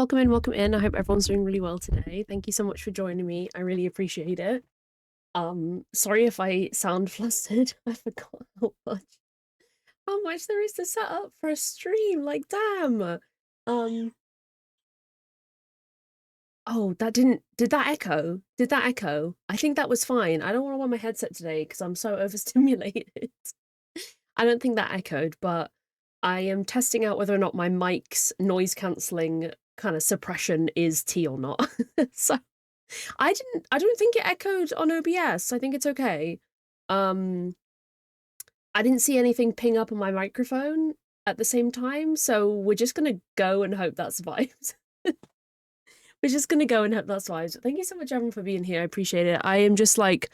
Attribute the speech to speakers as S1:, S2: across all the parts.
S1: welcome in, welcome in. I hope everyone's doing really well today. Thank you so much for joining me. I really appreciate it. Sorry if I sound flustered. I forgot how much there is to set up for a stream. Like, damn. Um, oh, did that echo? Did that echo? I think that was fine. I don't want to wear my headset today because I'm so overstimulated. I don't think that echoed, but I am testing out whether or not my mic's noise cancelling kind of suppression is T or not. So I don't think it echoed on OBS. I think it's okay. Um I didn't see anything ping up on my microphone at the same time, so we're just gonna go and hope that survives. We're just gonna go and hope that survives. Thank you so much, everyone, for being here. I appreciate it. I am just like,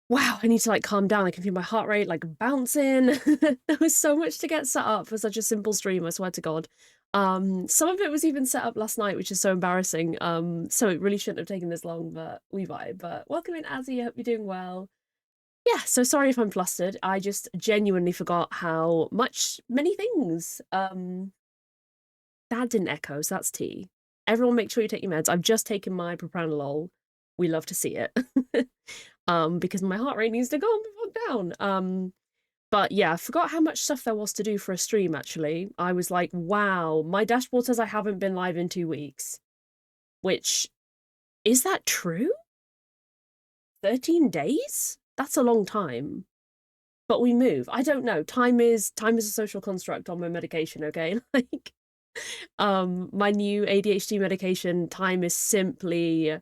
S1: wow, I need to like calm down. I can feel my heart rate like bouncing. There was so much to get set up for such a simple stream, I swear to God. Some of it was even set up last night, which is so embarrassing. So it really shouldn't have taken this long, but we vibe. But welcome in, Azzy. I hope you're doing well. Yeah, so sorry if I'm flustered. I just genuinely forgot how many things. That didn't echo, so that's T. Everyone make sure you take your meds. I've just taken my propranolol. We love to see it. Because my heart rate needs to go down. But yeah, I forgot how much stuff there was to do for a stream, actually. I was like, wow, my dashboard says I haven't been live in 2 weeks. Which, is that true? 13 days? That's a long time. But we move. I don't know. Time is a social construct on my medication, okay? Like, my new ADHD medication, time is simply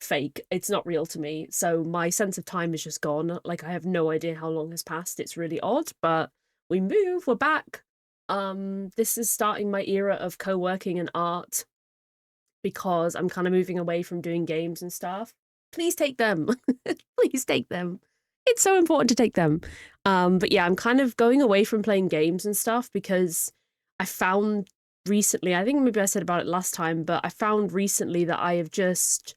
S1: fake. It's not real to me. So my sense of time is just gone. Like, I have no idea how long has passed. It's really odd, but we move, we're back. This is starting my era of co-working and art because I'm kind of moving away from doing games and stuff. Please take them. Please take them. It's so important to take them. But yeah, I'm kind of going away from playing games and stuff because I found recently, I think maybe I said about it last time, but I found recently that I have just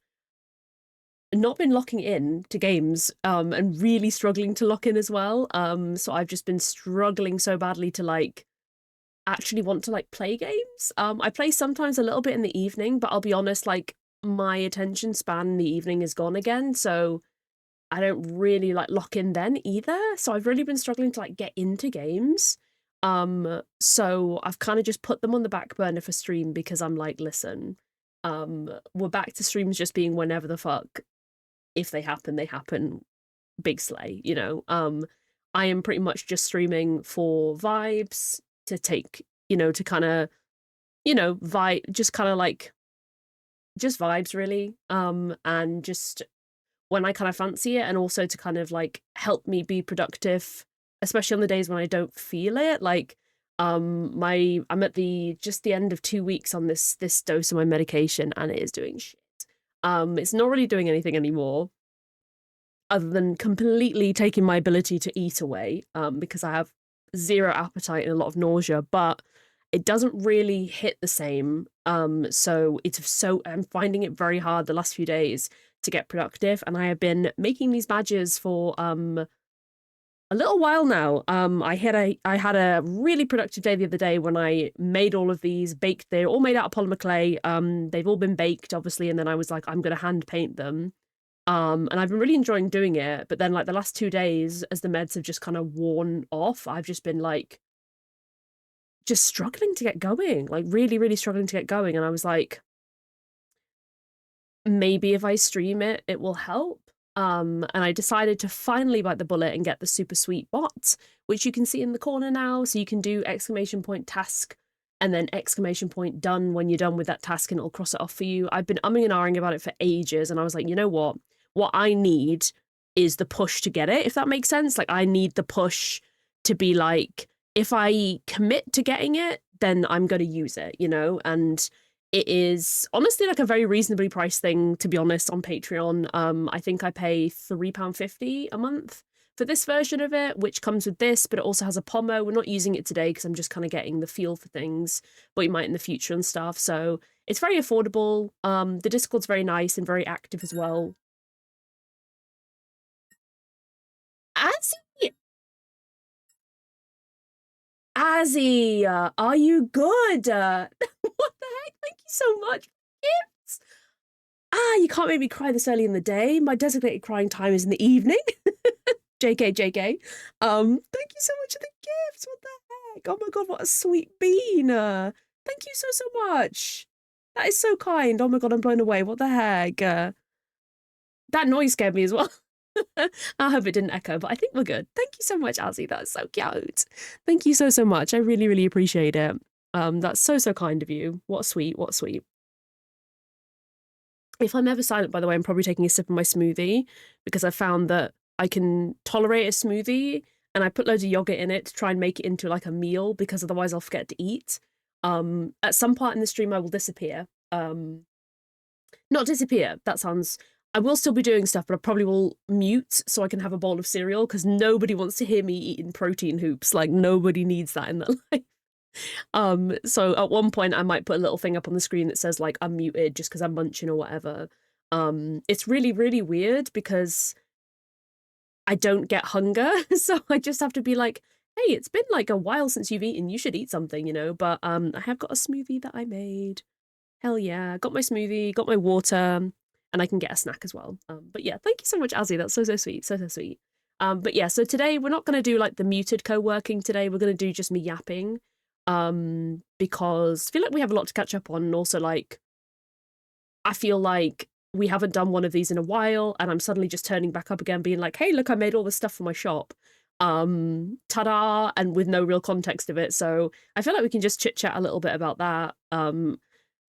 S1: not been locking in to games and really struggling to lock in as well. So I've just been struggling so badly to like actually want to like play games. I play sometimes a little bit in the evening, but I'll be honest, like my attention span in the evening is gone again, so I don't really like lock in then either. So I've really been struggling to like get into games. So I've kind of just put them on the back burner for stream because I'm like, listen, we're back to streams just being whenever the fuck. If they happen, they happen. Big slay, you know. I am pretty much just streaming for vibes to take, to kind of, vibe, just kind of like, just vibes really. And just when I kind of fancy it, and also to kind of like help me be productive, especially on the days when I don't feel it. Like, I'm at the end of 2 weeks on this dose of my medication, and it is doing shit. It's not really doing anything anymore other than completely taking my ability to eat away, because I have zero appetite and a lot of nausea, but it doesn't really hit the same. So I'm finding it very hard the last few days to get productive, and I have been making these badges for a little while now. I had a really productive day the other day when I made all of these, baked. They're all made out of polymer clay. They've all been baked, obviously, and then I was like, I'm gonna hand paint them. And I've been really enjoying doing it, but then like the last 2 days, as the meds have just kind of worn off, I've just been like just struggling to get going, like really, really struggling to get going. And I was like, maybe if I stream it, it will help. And I decided to finally bite the bullet and get the super sweet bot, which you can see in the corner now. So you can do !task and then !done when you're done with that task, and it'll cross it off for you. I've been umming and ahhing about it for ages, and I was like, you know what? What I need is the push to get it, if that makes sense. Like, I need the push to be like, if I commit to getting it, then I'm going to use it, And it is honestly like a very reasonably priced thing, to be honest, on Patreon. I think I pay £3.50 a month for this version of it, which comes with this, but it also has a Pomo. We're not using it today because I'm just kind of getting the feel for things, but we might in the future and stuff. So it's very affordable. The Discord's very nice and very active as well. As Azzy, are you good? What the heck? Thank you so much. Gifts. You can't make me cry this early in the day. My designated crying time is in the evening. JK, JK. Thank you so much for the gifts. What the heck? Oh my god, what a sweet bean. Thank you so, so much. That is so kind. Oh my god, I'm blown away. What the heck? That noise scared me as well. I hope it didn't echo, but I think we're good. Thank you so much, Azzy. That's so cute. Thank you so, so much. I really, really appreciate it. That's so, so kind of you. What sweet, what sweet. If I'm ever silent, by the way, I'm probably taking a sip of my smoothie because I found that I can tolerate a smoothie and I put loads of yogurt in it to try and make it into like a meal because otherwise I'll forget to eat. At some part in the stream, I will disappear. Not disappear. That sounds. I will still be doing stuff, but I probably will mute so I can have a bowl of cereal because nobody wants to hear me eating protein hoops. Like nobody needs that in their life. So at one point I might put a little thing up on the screen that says like I'm muted just because I'm munching or whatever. It's really, really weird because I don't get hunger, so I just have to be like, hey, it's been like a while since you've eaten. You should eat something, you know. But I have got a smoothie that I made. Hell yeah, got my smoothie, got my water, and I can get a snack as well. But yeah, thank you so much, Azzy. That's so, so sweet. So, so sweet. But yeah, so today we're not going to do like the muted co-working today. We're going to do just me yapping because I feel like we have a lot to catch up on. And also like, I feel like we haven't done one of these in a while and I'm suddenly just turning back up again being like, hey, look, I made all this stuff for my shop. Ta-da, and with no real context of it. So I feel like we can just chit chat a little bit about that.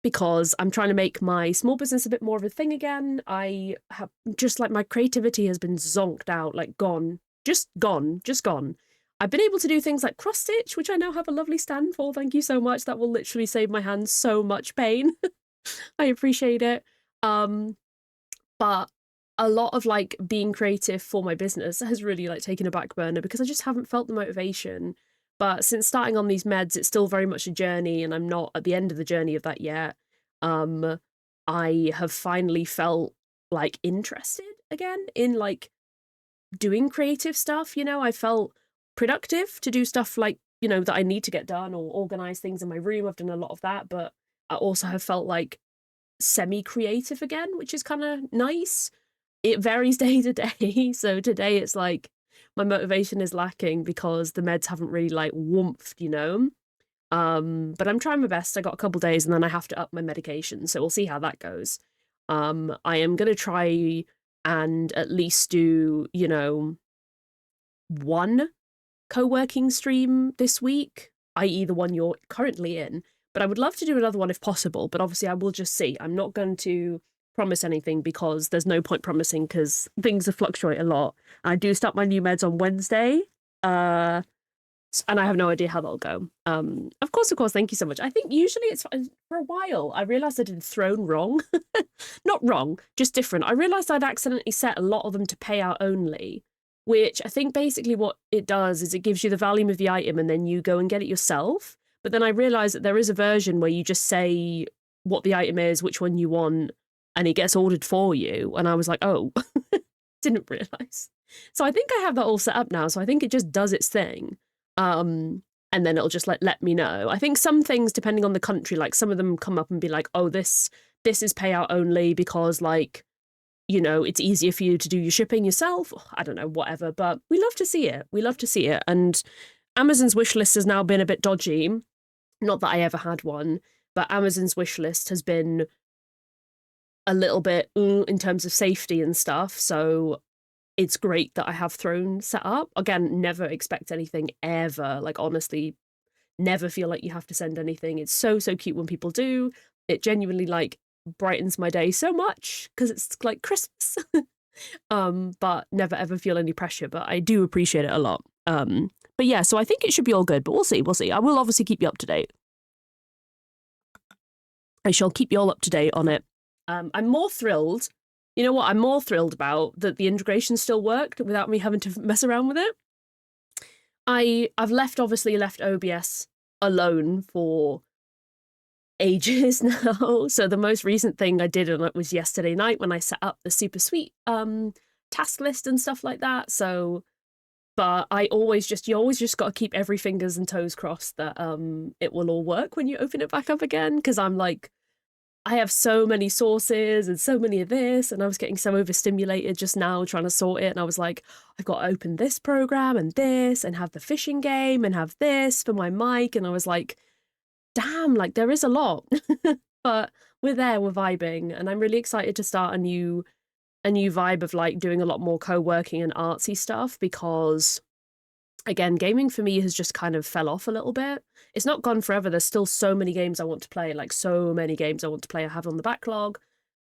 S1: Because I'm trying to make my small business a bit more of a thing again. I have just like my creativity has been zonked out, like gone, just gone, just gone. I've been able to do things like cross stitch, which I now have a lovely stand for. Thank you so much. That will literally save my hands so much pain. I appreciate it. But a lot of like being creative for my business has really like taken a back burner because I just haven't felt the motivation. But since starting on these meds, it's still very much a journey and I'm not at the end of the journey of that yet. I have finally felt like interested again in like doing creative stuff, you know. I felt productive to do stuff like, you know, that I need to get done or organize things in my room. I've done a lot of that, but I also have felt like semi-creative again, which is kind of nice. It varies day to day. So today it's like my motivation is lacking because the meds haven't really like woomphed, you know. But I'm trying my best. I got a couple days and then I have to up my medication, so we'll see how that goes. I am gonna try and at least do, you know, one co-working stream this week, i.e. the one you're currently in. But I would love to do another one if possible, but obviously I will just see. I'm not going to promise anything because there's no point promising because things fluctuate a lot. I do start my new meds on Wednesday. And I have no idea how that'll go. Of course, thank you so much. I think usually it's for a while. I realized I did Throne wrong. Not wrong, just different. I realized I'd accidentally set a lot of them to payout only, which I think basically what it does is it gives you the value of the item and then you go and get it yourself. But then I realized that there is a version where you just say what the item is, which one you want, and it gets ordered for you. And I was like, oh, didn't realize. So I think I have that all set up now. So I think it just does its thing. And then it'll just like let me know. I think some things, depending on the country, like some of them come up and be like, oh, this is payout only because like, you know, it's easier for you to do your shipping yourself. I don't know, whatever. But we love to see it. We love to see it. And Amazon's wish list has now been a bit dodgy. Not that I ever had one, but Amazon's wish list has been a little bit in terms of safety and stuff. So it's great that I have Throne set up. Again, never expect anything ever. Like, honestly, never feel like you have to send anything. It's so, so cute when people do. It genuinely, like, brightens my day so much because it's, like, Christmas. But never, ever feel any pressure. But I do appreciate it a lot. But yeah, so I think it should be all good. But we'll see. We'll see. I will obviously keep you up to date. I shall keep you all up to date on it. I'm more thrilled. You know what I'm more thrilled about? That the integration still worked without me having to mess around with it. I've obviously left OBS alone for ages now. So the most recent thing I did on it was yesterday night when I set up the super sweet task list and stuff like that. So But you always just got to keep every fingers and toes crossed that it will all work when you open it back up again. Because I'm like, I have so many sources and so many of this, and I was getting so overstimulated just now trying to sort it. And I was like, I've got to open this program and this, and have the fishing game, and have this for my mic. And I was like, damn, like there is a lot. But we're there, we're vibing, and I'm really excited to start a new vibe of like doing a lot more co-working and artsy stuff, because again, gaming for me has just kind of fell off a little bit. It's not gone forever. There's still so many games I want to play, like so many games I want to play I have on the backlog.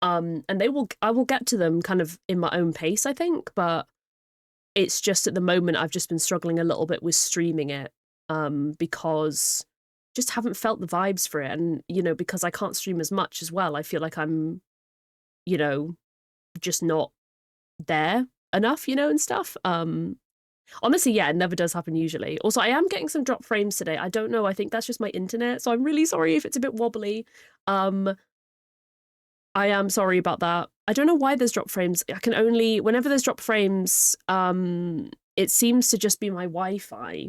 S1: And I will get to them kind of in my own pace, I think, but it's just at the moment I've just been struggling a little bit with streaming it, because just haven't felt the vibes for it. And, you know, because I can't stream as much as well, I feel like I'm, you know, just not there enough, you know, and stuff. Honestly, yeah, it never does happen usually. Also, I am getting some drop frames today. I don't know. I think that's just my internet. So I'm really sorry if it's a bit wobbly. I am sorry about that. I don't know why there's drop frames. I can only, whenever there's drop frames, it seems to just be my Wi-Fi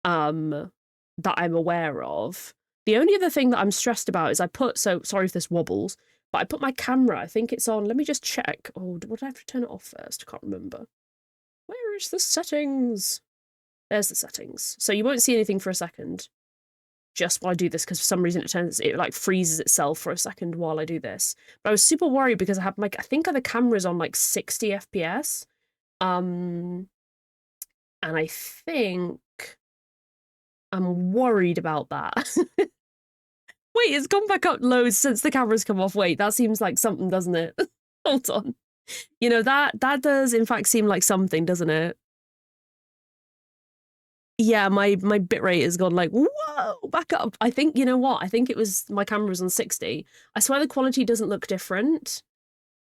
S1: that I'm aware of. The only other thing that I'm stressed about is so sorry if this wobbles, but I put my camera, I think it's on, let me just check. Oh, would I have to turn it off first? I can't remember. Where is the settings? There's the settings. So you won't see anything for a second, just while I do this, because for some reason it like freezes itself for a second while I do this. But I was super worried because I have I think the camera's on like 60 FPS. And I think I'm worried about that. Wait, it's gone back up loads since the camera's come off. Wait, that seems like something, doesn't it? Hold on. You know, that does in fact seem like something, doesn't it? Yeah, my bitrate has gone like, whoa, back up. I think, you know what? I think it was my camera was on 60. I swear the quality doesn't look different.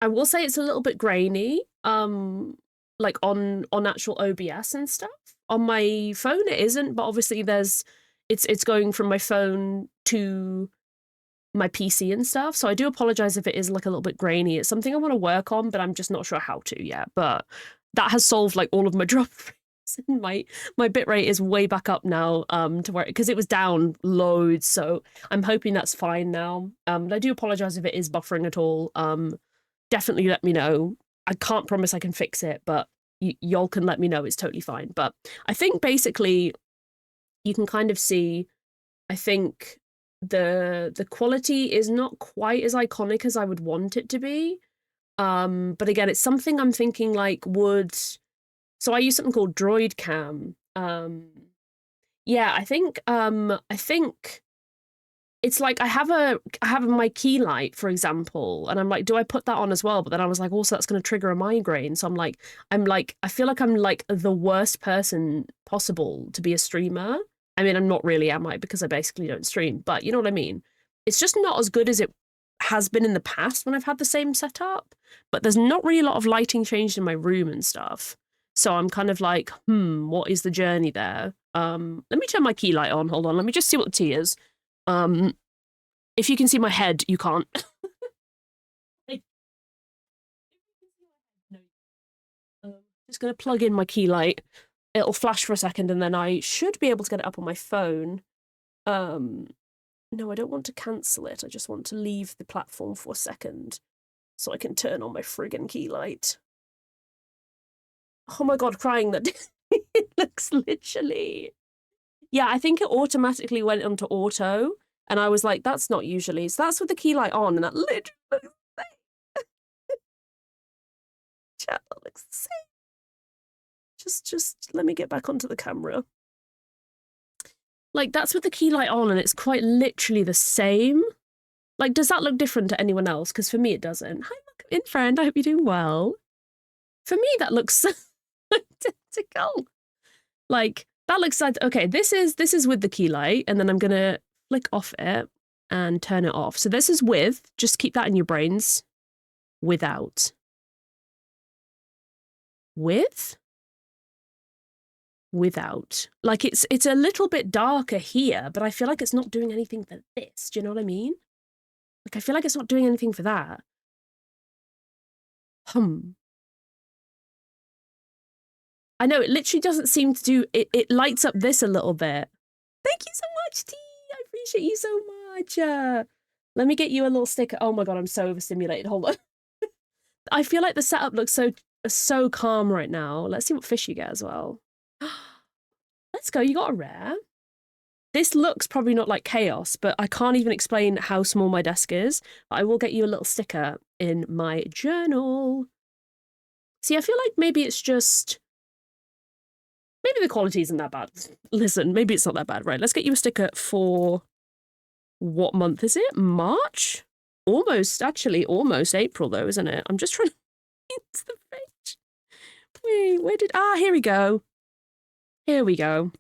S1: I will say it's a little bit grainy, like on actual OBS and stuff. On my phone it isn't, but obviously it's going from my phone to my PC and stuff. So I do apologize if it is like a little bit grainy. It's something I want to work on, but I'm just not sure how to yet. But that has solved like all of my drop frames. My bitrate is way back up now, to where, because it was down loads. So I'm hoping that's fine now. But I do apologize if it is buffering at all. Definitely let me know. I can't promise I can fix it, but y'all can let me know. It's totally fine. But I think basically you can kind of see, I think the quality is not quite as iconic as I would want it to be. But again, it's something I'm thinking like so I use something called Droid Cam. Yeah, I think it's like I have my key light, for example, and I'm like, do I put that on as well? But then I was like, also that's going to trigger a migraine. So I'm like, I feel like I'm like the worst person possible to be a streamer. I mean, I'm not really, am I? Because I basically don't stream, but you know what I mean? It's just not as good as it has been in the past when I've had the same setup, but there's not really a lot of lighting changed in my room and stuff. So I'm kind of like, what is the journey there? Let me turn my key light on. Hold on. Let me just see what the tea is. If you can see my head, you can't. Just gonna plug in my key light. It'll flash for a second and then I should be able to get it up on my phone. No, I don't want to cancel it. I just want to leave the platform for a second so I can turn on my friggin' key light. Oh my god, crying that it looks literally. Yeah, I think it automatically went onto auto, and I was like, that's not usually. So that's with the key light on, and that literally looks the same. Chat, that looks the same. Just let me get back onto the camera. Like, that's with the key light on, and it's quite literally the same. Like, does that look different to anyone else? Because for me, it doesn't. Hi, welcome in, friend. I hope you're doing well. For me, that looks identical. Like, that looks like, okay, this is with the key light, and then I'm gonna flick off it and turn it off. So this is with, just keep that in your brains, without. With? Without. Like, it's a little bit darker here, but I feel like it's not doing anything for this. Do you know what I mean? Like, I feel like it's not doing anything for that. I know, it literally doesn't seem to do, it lights up this a little bit. Thank you so much, T. I appreciate you so much. Let me get you a little sticker. Oh my god, I'm so overstimulated. Hold on. I feel like the setup looks so calm right now. Let's see what fish you get as well. Let's go, you got a rare. This looks probably not like chaos, but I can't even explain how small my desk is. But I will get you a little sticker in my journal. See, I feel like maybe it's just... maybe the quality isn't that bad. Listen, maybe it's not that bad. Right, let's get you a sticker for... what month is it? March? Almost, actually, almost April, though, isn't it? I'm just trying to... it's the page. Wait, where did... ah, here we go. Here we go.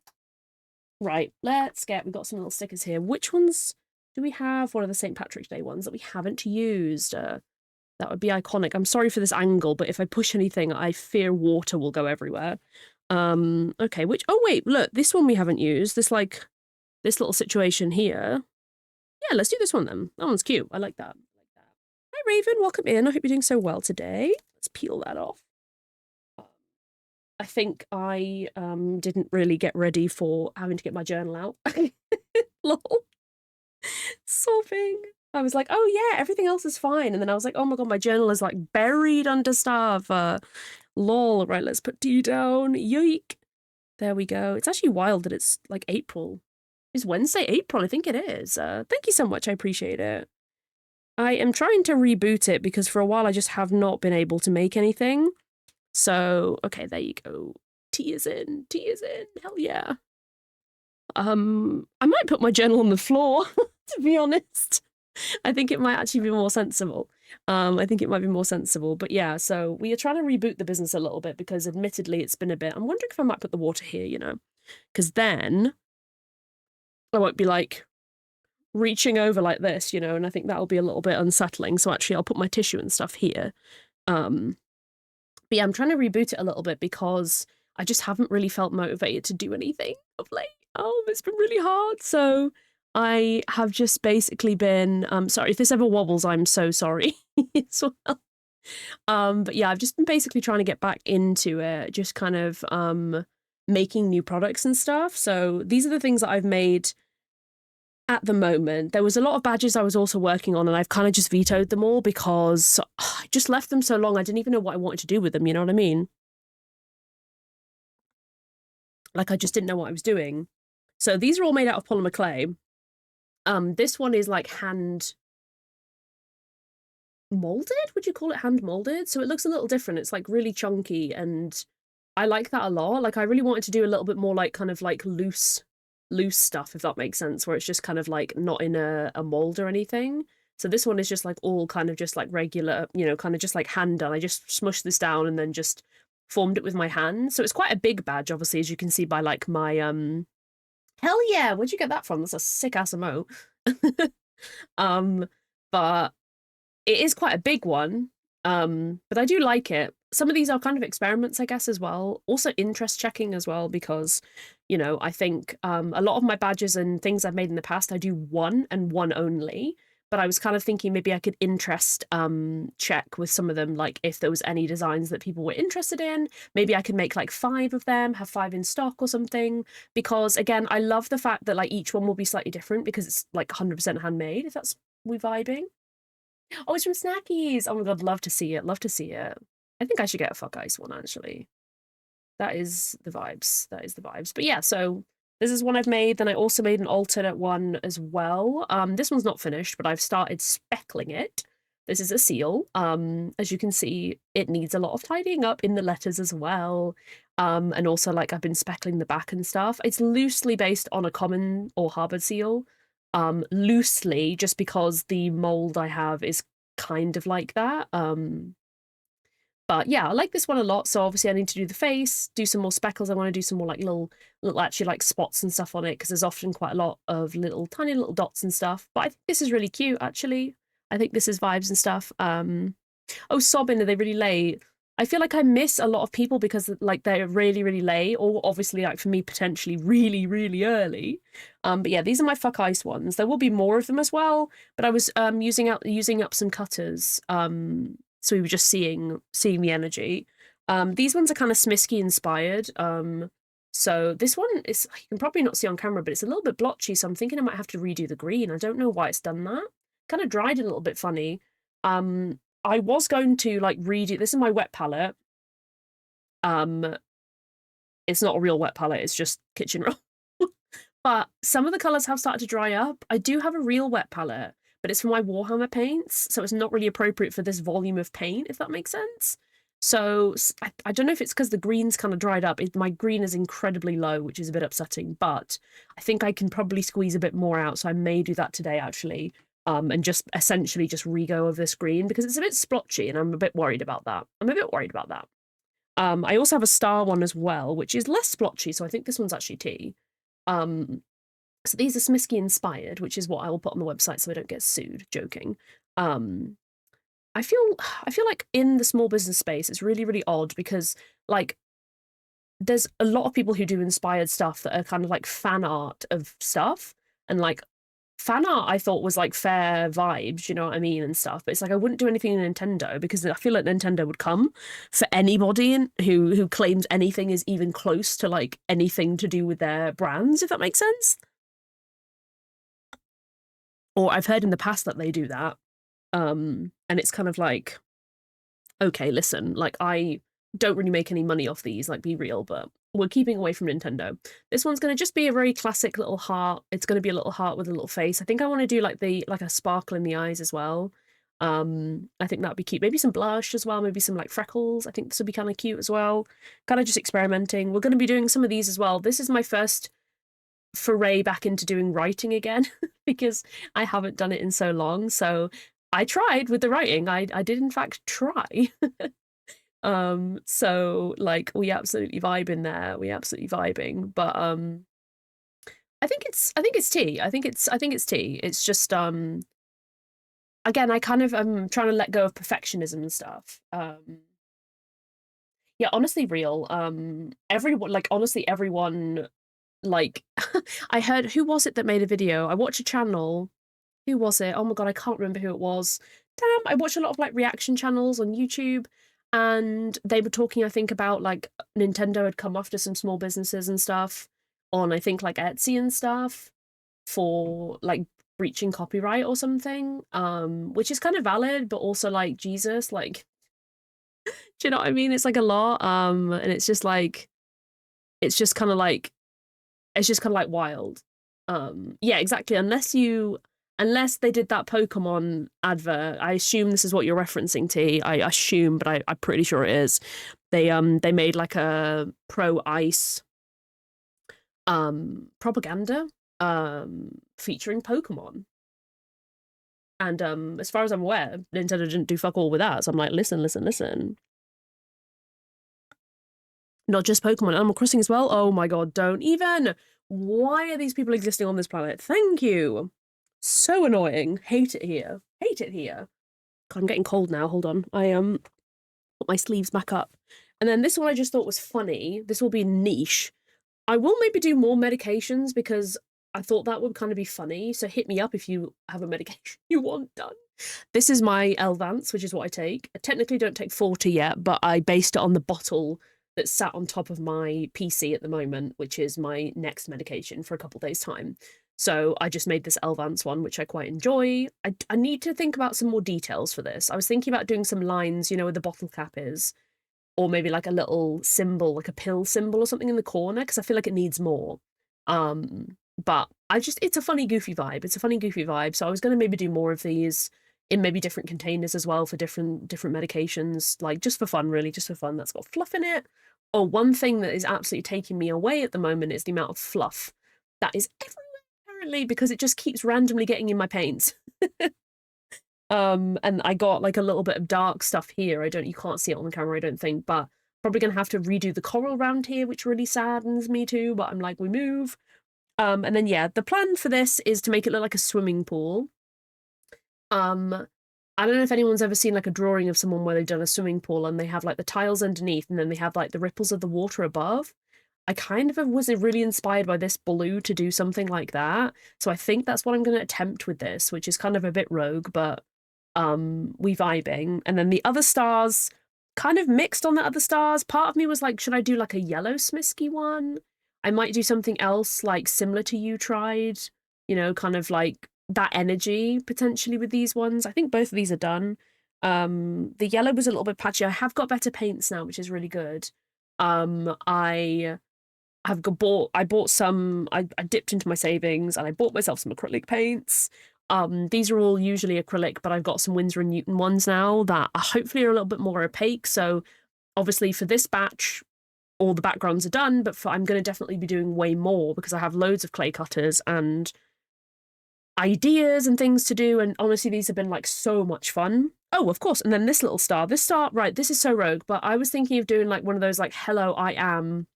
S1: Right, let's get... we've got some little stickers here. Which ones do we have? What are the St. Patrick's Day ones that we haven't used? That would be iconic. I'm sorry for this angle, but if I push anything, I fear water will go everywhere. Okay, which... oh, wait, look, this one we haven't used. This, like, this little situation here. Yeah, let's do this one then. That one's cute. I like that. Hi, Raven. Welcome in. I hope you're doing so well today. Let's peel that off. I think I didn't really get ready for having to get my journal out. Lol. Sobbing. I was like, oh yeah, everything else is fine. And then I was like, oh my god, my journal is like buried under stuff. Lol. Right, let's put T down. Yoik. There we go. It's actually wild that it's like April. It's Wednesday, April. I think it is. Thank you so much. I appreciate it. I am trying to reboot it because for a while I just have not been able to make anything. So, okay, there you go. T is in. T is in. Hell yeah. I might put my journal on the floor, to be honest. I think it might actually be more sensible. I think it might be more sensible. But yeah, so we are trying to reboot the business a little bit because admittedly it's been a bit... I'm wondering if I might put the water here, you know, because then I won't be like reaching over like this, you know, and I think that'll be a little bit unsettling. So actually I'll put my tissue and stuff here. But yeah, I'm trying to reboot it a little bit because I just haven't really felt motivated to do anything of late. It's been really hard. So I have just basically been, sorry, if this ever wobbles, I'm so sorry as well. But yeah, I've just been basically trying to get back into it, just kind of making new products and stuff. So these are the things that I've made at the moment. There was a lot of badges I was also working on and I've kind of just vetoed them all because I just left them so long I didn't even know what I wanted to do with them, you know what I mean? Like I just didn't know what I was doing. So these are all made out of polymer clay. This one is like hand molded? Would you call it hand molded? So it looks a little different. It's like really chunky and I like that a lot. Like I really wanted to do a little bit more like kind of like loose stuff, if that makes sense, where it's just kind of like not in a mold or anything. So this one is just like all kind of just like regular, you know, kind of just like hand done. I just smushed this down and then just formed it with my hand. So it's quite a big badge, obviously, as you can see by like my hell yeah, where'd you get that from? That's a sick ass emote. But it is quite a big one. But I do like it. Some of these are kind of experiments, I guess, as well. Also interest checking as well, because, you know, I think a lot of my badges and things I've made in the past, I do one and one only. But I was kind of thinking maybe I could interest check with some of them, like if there was any designs that people were interested in. Maybe I could make like 5 of them, have 5 in stock or something. Because again, I love the fact that like each one will be slightly different because it's like 100% handmade, if that's we vibing. Oh, it's from Snackies. Oh my god, love to see it. Love to see it. I think I should get a Fuck Ice one, actually. That is the vibes. That is the vibes. But yeah, so this is one I've made. Then I also made an alternate one as well. This one's not finished, but I've started speckling it. This is a seal. As you can see, it needs a lot of tidying up in the letters as well. And also, like, I've been speckling the back and stuff. It's loosely based on a common or Harvard seal. Loosely, just because the mold I have is kind of like that. But yeah, I like this one a lot. So obviously I need to do the face, do some more speckles. I want to do some more like little actually like spots and stuff on it because there's often quite a lot of tiny little dots and stuff. But I think this is really cute, actually. I think this is vibes and stuff. Oh, sobbing, are they really late? I feel like I miss a lot of people because like they're really, really late, or obviously like for me potentially really, really early. But yeah, these are my Fuck Ice ones. There will be more of them as well, but I was using up some cutters. So we were just seeing the energy. These ones are kind of Smisky inspired. So this one is, you can probably not see on camera, but it's a little bit blotchy, so I'm thinking I might have to redo the green. I don't know why it's done that. Kind of dried a little bit funny. I was going to like redo, this is my wet palette. It's not a real wet palette, it's just kitchen roll. But some of the colors have started to dry up. I do have a real wet palette, but it's for my Warhammer paints, so it's not really appropriate for this volume of paint, if that makes sense. So I don't know if it's because the green's kind of dried up. My green is incredibly low, which is a bit upsetting, but I think I can probably squeeze a bit more out, so I may do that today, actually, and just essentially just re-go of this green, because it's a bit splotchy, and I'm a bit worried about that. I also have a star one as well, which is less splotchy, so I think this one's actually tea. So these are Smisky inspired, which is what I will put on the website so I don't get sued. Joking. I feel like in the small business space, it's really, really odd because like there's a lot of people who do inspired stuff that are kind of like fan art of stuff, and like fan art I thought was like fair vibes, you know what I mean, and stuff. But it's like I wouldn't do anything in Nintendo because I feel like Nintendo would come for anybody who claims anything is even close to like anything to do with their brands, if that makes sense. Or I've heard in the past that they do that. And it's kind of like, okay, listen, like I don't really make any money off these, like be real, but we're keeping away from Nintendo. This one's going to just be a very classic little heart. It's going to be a little heart with a little face. I think I want to do like a sparkle in the eyes as well. I think that'd be cute. Maybe some blush as well, maybe some like freckles. I think this would be kind of cute as well. Kind of just experimenting. We're going to be doing some of these as well. This is my first foray back into doing writing again because I haven't done it in so long. So I tried with the writing. I did in fact try. So like we absolutely vibe in there. We absolutely vibing. But I think it's tea. I think it's tea. It's just again, I kind of am trying to let go of perfectionism and stuff. Yeah, honestly real. Everyone, like honestly everyone, like I heard, who was it that made a video? I watched a channel. Who was it? Oh my god, I can't remember who it was. Damn, I watch a lot of like reaction channels on YouTube, and they were talking, I think, about like Nintendo had come after some small businesses and stuff on, I think, like Etsy and stuff for like breaching copyright or something. Which is kind of valid, but also like Jesus, like, do you know what I mean? It's like a lot. And it's just like, it's just kind of like, it's just kind of like wild. Yeah, exactly. Unless they did that Pokemon advert, I assume this is what you're referencing, T. I assume, but I'm pretty sure it is. They made like a pro ice propaganda featuring Pokemon. And as far as I'm aware, Nintendo didn't do fuck all with that. So I'm like, listen. Not just Pokemon, Animal Crossing as well. Oh my god, don't even. Why are these people existing on this planet? Thank you. So annoying. Hate it here. Hate it here. God, I'm getting cold now. Hold on. I put my sleeves back up. And then this one I just thought was funny. This will be niche. I will maybe do more medications because I thought that would kind of be funny. So hit me up if you have a medication you want done. This is my Elvance, which is what I take. I technically don't take 40 yet, but I based it on the bottle that's sat on top of my PC at the moment, which is my next medication for a couple days' time. So I just made this Elvance one, which I quite enjoy. I need to think about some more details for this. I was thinking about doing some lines, you know, where the bottle cap is, or maybe like a little symbol, like a pill symbol or something in the corner, because I feel like it needs more. But it's a funny, goofy vibe. It's a funny, goofy vibe. So I was going to maybe do more of these in maybe different containers as well for different medications, like just for fun, really, just for fun. That's got fluff in it. Or one thing that is absolutely taking me away at the moment is the amount of fluff that is everywhere, apparently, because it just keeps randomly getting in my paints. And I got like a little bit of dark stuff here. You can't see it on the camera, I don't think, but probably gonna have to redo the coral round here, which really saddens me too, but I'm like, we move. And then yeah, the plan for this is to make it look like a swimming pool. I don't know if anyone's ever seen like a drawing of someone where they've done a swimming pool and they have like the tiles underneath and then they have like the ripples of the water above. I kind of was really inspired by this blue to do something like that. So I think that's what I'm going to attempt with this, which is kind of a bit rogue, but we vibing. And then the other stars, kind of mixed on the other stars. Part of me was like, should I do like a yellow Smisky one? I might do something else like similar to you tried, you know, kind of like that energy potentially with these ones. I think both of these are done. The yellow was a little bit patchy. I have got better paints now, which is really good. I I bought some, I dipped into my savings and I bought myself some acrylic paints. These are all usually acrylic, but I've got some Winsor & Newton ones now that are hopefully are a little bit more opaque. So obviously for this batch, all the backgrounds are done, but I'm going to definitely be doing way more because I have loads of clay cutters and ideas and things to do. And honestly, these have been like so much fun. Oh, of course. And then this little star, right, this is so rogue, but I was thinking of doing like one of those like, hello, I am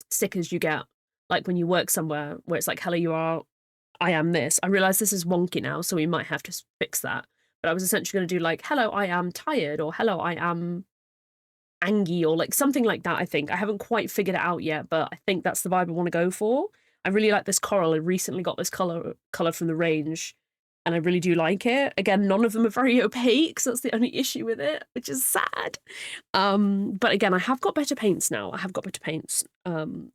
S1: stickers you get like when you work somewhere where it's like, hello, you are, I am this. I realize this is wonky now, so we might have to fix that. But I was essentially going to do like, hello, I am tired, or hello, I am angry, or like something like that. I think I haven't quite figured it out yet, but I think that's the vibe I want to go for. I really like this coral. I recently got this color from the range, and I really do like it. Again, none of them are very opaque, so that's the only issue with it, which is sad. But again, I have got better paints now. I have got better paints,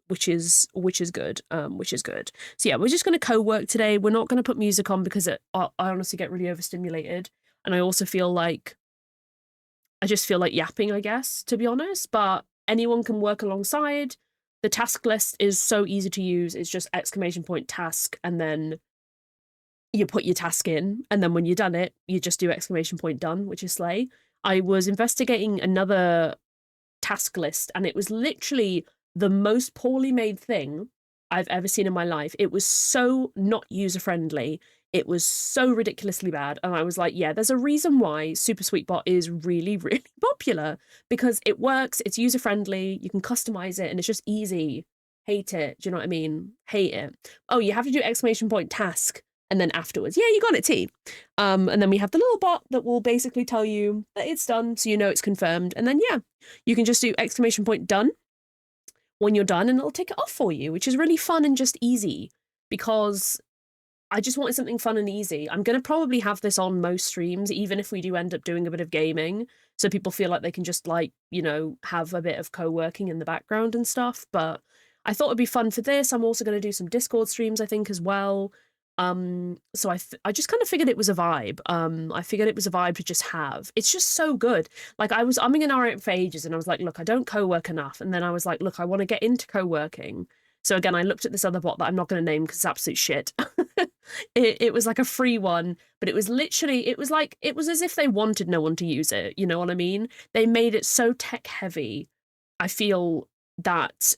S1: which is good. Which is good. So yeah, we're just going to co-work today. We're not going to put music on because I honestly get really overstimulated, and I also feel like I just feel like yapping, I guess, to be honest. But anyone can work alongside. The task list is so easy to use. It's just exclamation point task, and then you put your task in, and then when you're done it, you just do exclamation point done, which is slay. I was investigating another task list, and it was literally the most poorly made thing I've ever seen in my life. It was so not user friendly. It was so ridiculously bad. And I was like, yeah, there's a reason why Super Sweetbot is really, really popular, because it works, it's user friendly, you can customize it, and it's just easy. Hate it. Do you know what I mean? Hate it. Oh, you have to do exclamation point task. And then afterwards, yeah, you got it, T. And then we have the little bot that will basically tell you that it's done, so you know it's confirmed. And then, yeah, you can just do exclamation point done when you're done, and it'll take it off for you, which is really fun and just easy, because I just wanted something fun and easy. I'm going to probably have this on most streams, even if we do end up doing a bit of gaming, so people feel like they can just, like, you know, have a bit of co-working in the background and stuff. But I thought it'd be fun for this. I'm also going to do some Discord streams, I think, as well. So I just kind of figured it was a vibe. I figured it was a vibe to just have. It's just so good. Like, I was umming and ahhing for ages, and I was like, look, I don't co-work enough. And then I was like, look, I want to get into co-working. So again, I looked at this other bot that I'm not going to name because it's absolute shit. It was like a free one, but it was literally, it was as if they wanted no one to use it. You know what I mean? They made it so tech heavy. I feel that,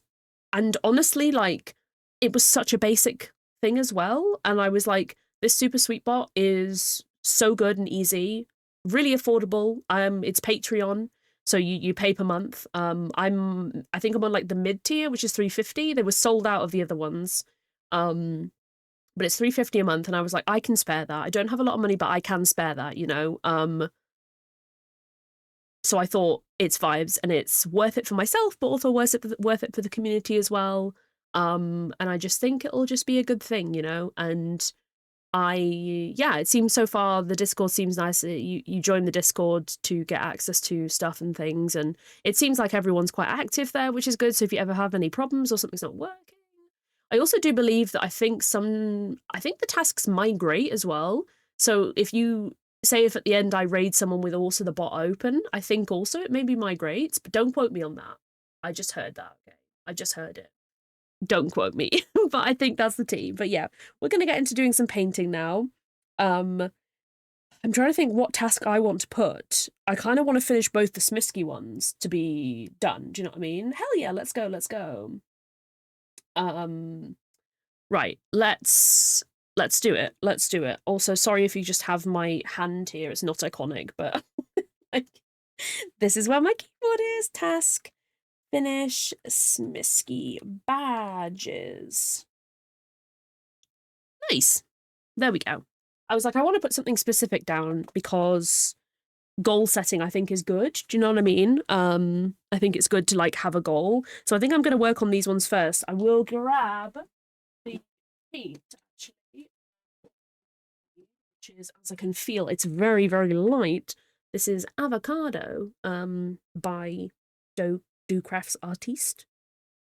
S1: and honestly, like, it was such a basic thing as well. And I was like, this Super Sweetbot is so good and easy, really affordable. It's Patreon, so you pay per month. I think I'm on like the mid tier, which is $3.50. They were sold out of the other ones. But it's $3.50 a month, and I was like, I can spare that. I don't have a lot of money, but I can spare that, you know. So I thought it's vibes, and it's worth it for myself, but also worth it for the community as well. And I just think it'll just be a good thing, you know. And yeah, it seems so far the Discord seems nice. You join the Discord to get access to stuff and things, and it seems like everyone's quite active there, which is good. So if you ever have any problems or something's not working, I also do believe that I think the tasks migrate as well. So if you say if at the end I raid someone with also the bot open, I think also it maybe migrates, but don't quote me on that. I just heard that. Okay, I just heard it. Don't quote me, but I think that's the tea. But yeah, we're gonna get into doing some painting now. I'm trying to think what task I want to put. I kind of want to finish both the Smisky ones to be done. Do you know what I mean? Hell yeah, let's go, let's go. Right, let's do it. Let's do it. Also, sorry if you just have my hand here. It's not iconic, but like, this is where my keyboard is. Task. Finish Smisky badges. Nice. There we go. I was like, I want to put something specific down because goal setting, I think, is good. Do you know what I mean? I think it's good to like have a goal. So I think I'm going to work on these ones first. I will grab the paint, actually, which is, as I can feel, it's very, very light. This is Avocado by Do Crafts Artiste.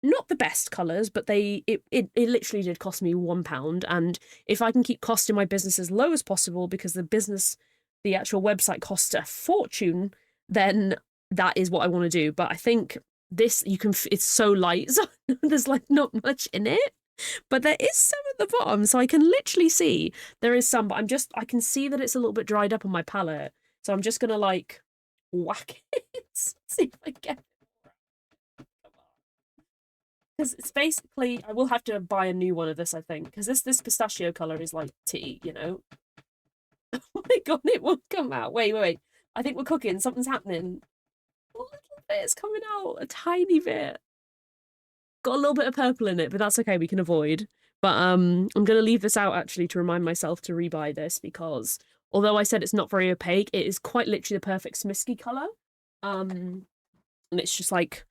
S1: Not the best colours, but it literally did cost me £1. And if I can keep cost in my business as low as possible, because the actual website costs a fortune, then that is what I want to do. But I think this, it's so light, so there's like not much in it. But there is some at the bottom, so I can literally see there is some, but I can see that it's a little bit dried up on my palette. So I'm just gonna like whack it, see if I get it. Because it's basically, I will have to buy a new one of this, I think, because this pistachio color is like tea, you know. Oh my god, it won't come out. Wait. I think we're cooking. Something's happening. A little bit is coming out, a tiny bit. Got a little bit of purple in it, but that's okay, we can avoid. But I'm going to leave this out actually to remind myself to rebuy this, because although I said it's not very opaque, it is quite literally the perfect Smisky colour. And it's just like,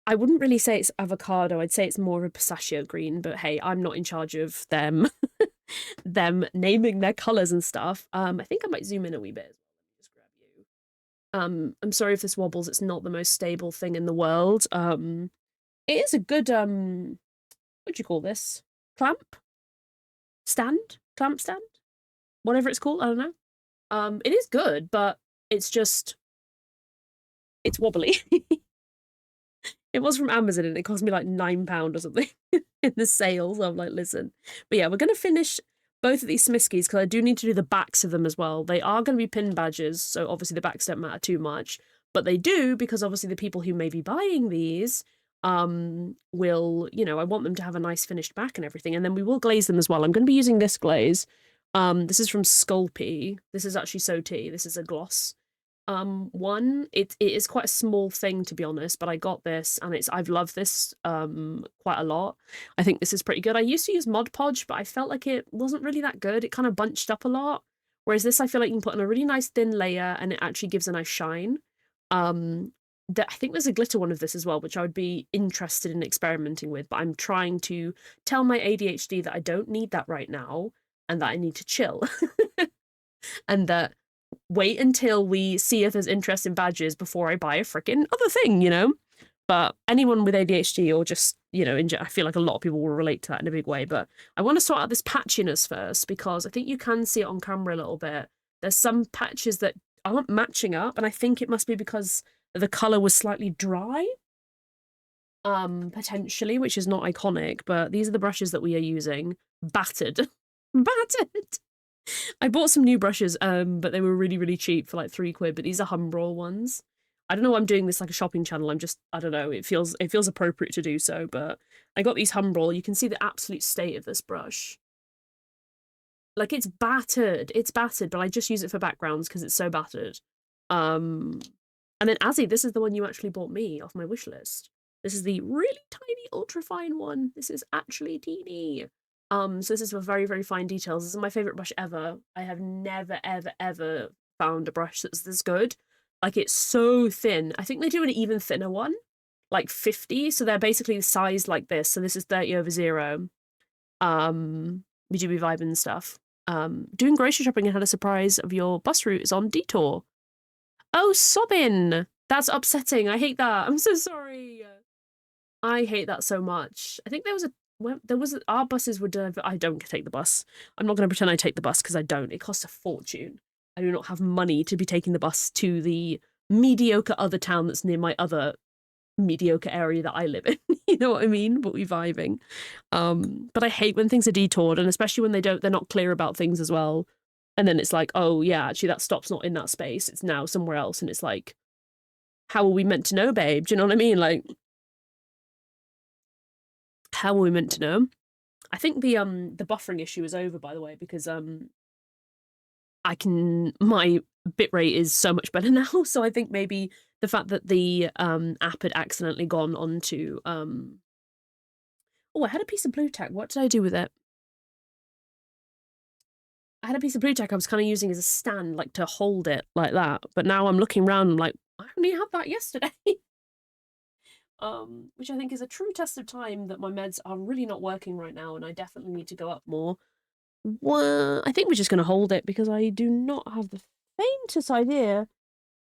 S1: I wouldn't really say it's avocado, I'd say it's more of a pistachio green, but hey, I'm not in charge of them them naming their colours and stuff. I think I might zoom in a wee bit as well. Let me just grab you. I'm sorry if this wobbles, it's not the most stable thing in the world. It is a good, what do you call this? Clamp stand? Whatever it's called, I don't know. It is good, but it's wobbly. It was from Amazon and it cost me like £9 or something in the sale. So I'm like, listen. But yeah, we're going to finish both of these Smiskies because I do need to do the backs of them as well. They are going to be pin badges, so obviously the backs don't matter too much. But they do, because obviously the people who may be buying these will, you know, I want them to have a nice finished back and everything. And then we will glaze them as well. I'm going to be using this glaze. This is from Sculpey. This is actually So Tea. This is a gloss one. It is quite a small thing, to be honest, but I got this and I've loved this quite a lot. I think this is pretty good. I used to use Mod Podge, but I felt like it wasn't really that good. It kind of bunched up a lot, whereas this I feel like you can put on a really nice thin layer and it actually gives a nice shine. I think there's a glitter one of this as well, which I would be interested in experimenting with, but I'm trying to tell my ADHD that I don't need that right now and that I need to chill. And that wait until we see if there's interest in badges before I buy a freaking other thing, you know? But anyone with ADHD or just, you know, I feel like a lot of people will relate to that in a big way. But I want to sort out this patchiness first, because I think you can see it on camera a little bit. There's some patches that aren't matching up, and I think it must be because the colour was slightly dry. Potentially, which is not iconic, but these are the brushes that we are using. Battered. Battered! I bought some new brushes, but they were really, really cheap for like £3, but these are Humbrol ones. I don't know why I'm doing this like a shopping channel. I don't know, it feels appropriate to do so, but I got these Humbrol. You can see the absolute state of this brush. Like, it's battered, but I just use it for backgrounds because it's so battered. And then Azzy, this is the one you actually bought me off my wish list. This is the really tiny ultra fine one. This is actually teeny. So this is for very, very fine details. This is my favorite brush ever. I have never, ever, ever found a brush that's this good. Like, it's so thin. I think they do an even thinner one, like 50. So they're basically sized like this. So this is 30/0. We do be vibing and stuff. Doing grocery shopping and had a surprise of your bus route is on detour. Oh, sobbing. That's upsetting. I hate that. I'm so sorry. I hate that so much. I think our buses were delivered. I don't take the bus. I'm not going to pretend I take the bus because I don't. It costs a fortune. I do not have money to be taking the bus to the mediocre other town that's near my other mediocre area that I live in. You know what I mean? But we're vibing. But I hate when things are detoured, and especially when they're not clear about things as well. And then it's like, oh yeah, actually that stop's not in that space. It's now somewhere else. And it's like, how are we meant to know, babe? Do you know what I mean? Like, how are we meant to know? I think the buffering issue is over, by the way, because my bitrate is so much better now. So I think maybe the fact that the app had accidentally gone onto oh, I had a piece of blue tack. What did I do with it? I had a piece of blue tack I was kind of using as a stand, like to hold it like that. But now I'm looking around, I'm like, I only had that yesterday. Which I think is a true test of time that my meds are really not working right now, and I definitely need to go up more. Well, I think we're just going to hold it because I do not have the faintest idea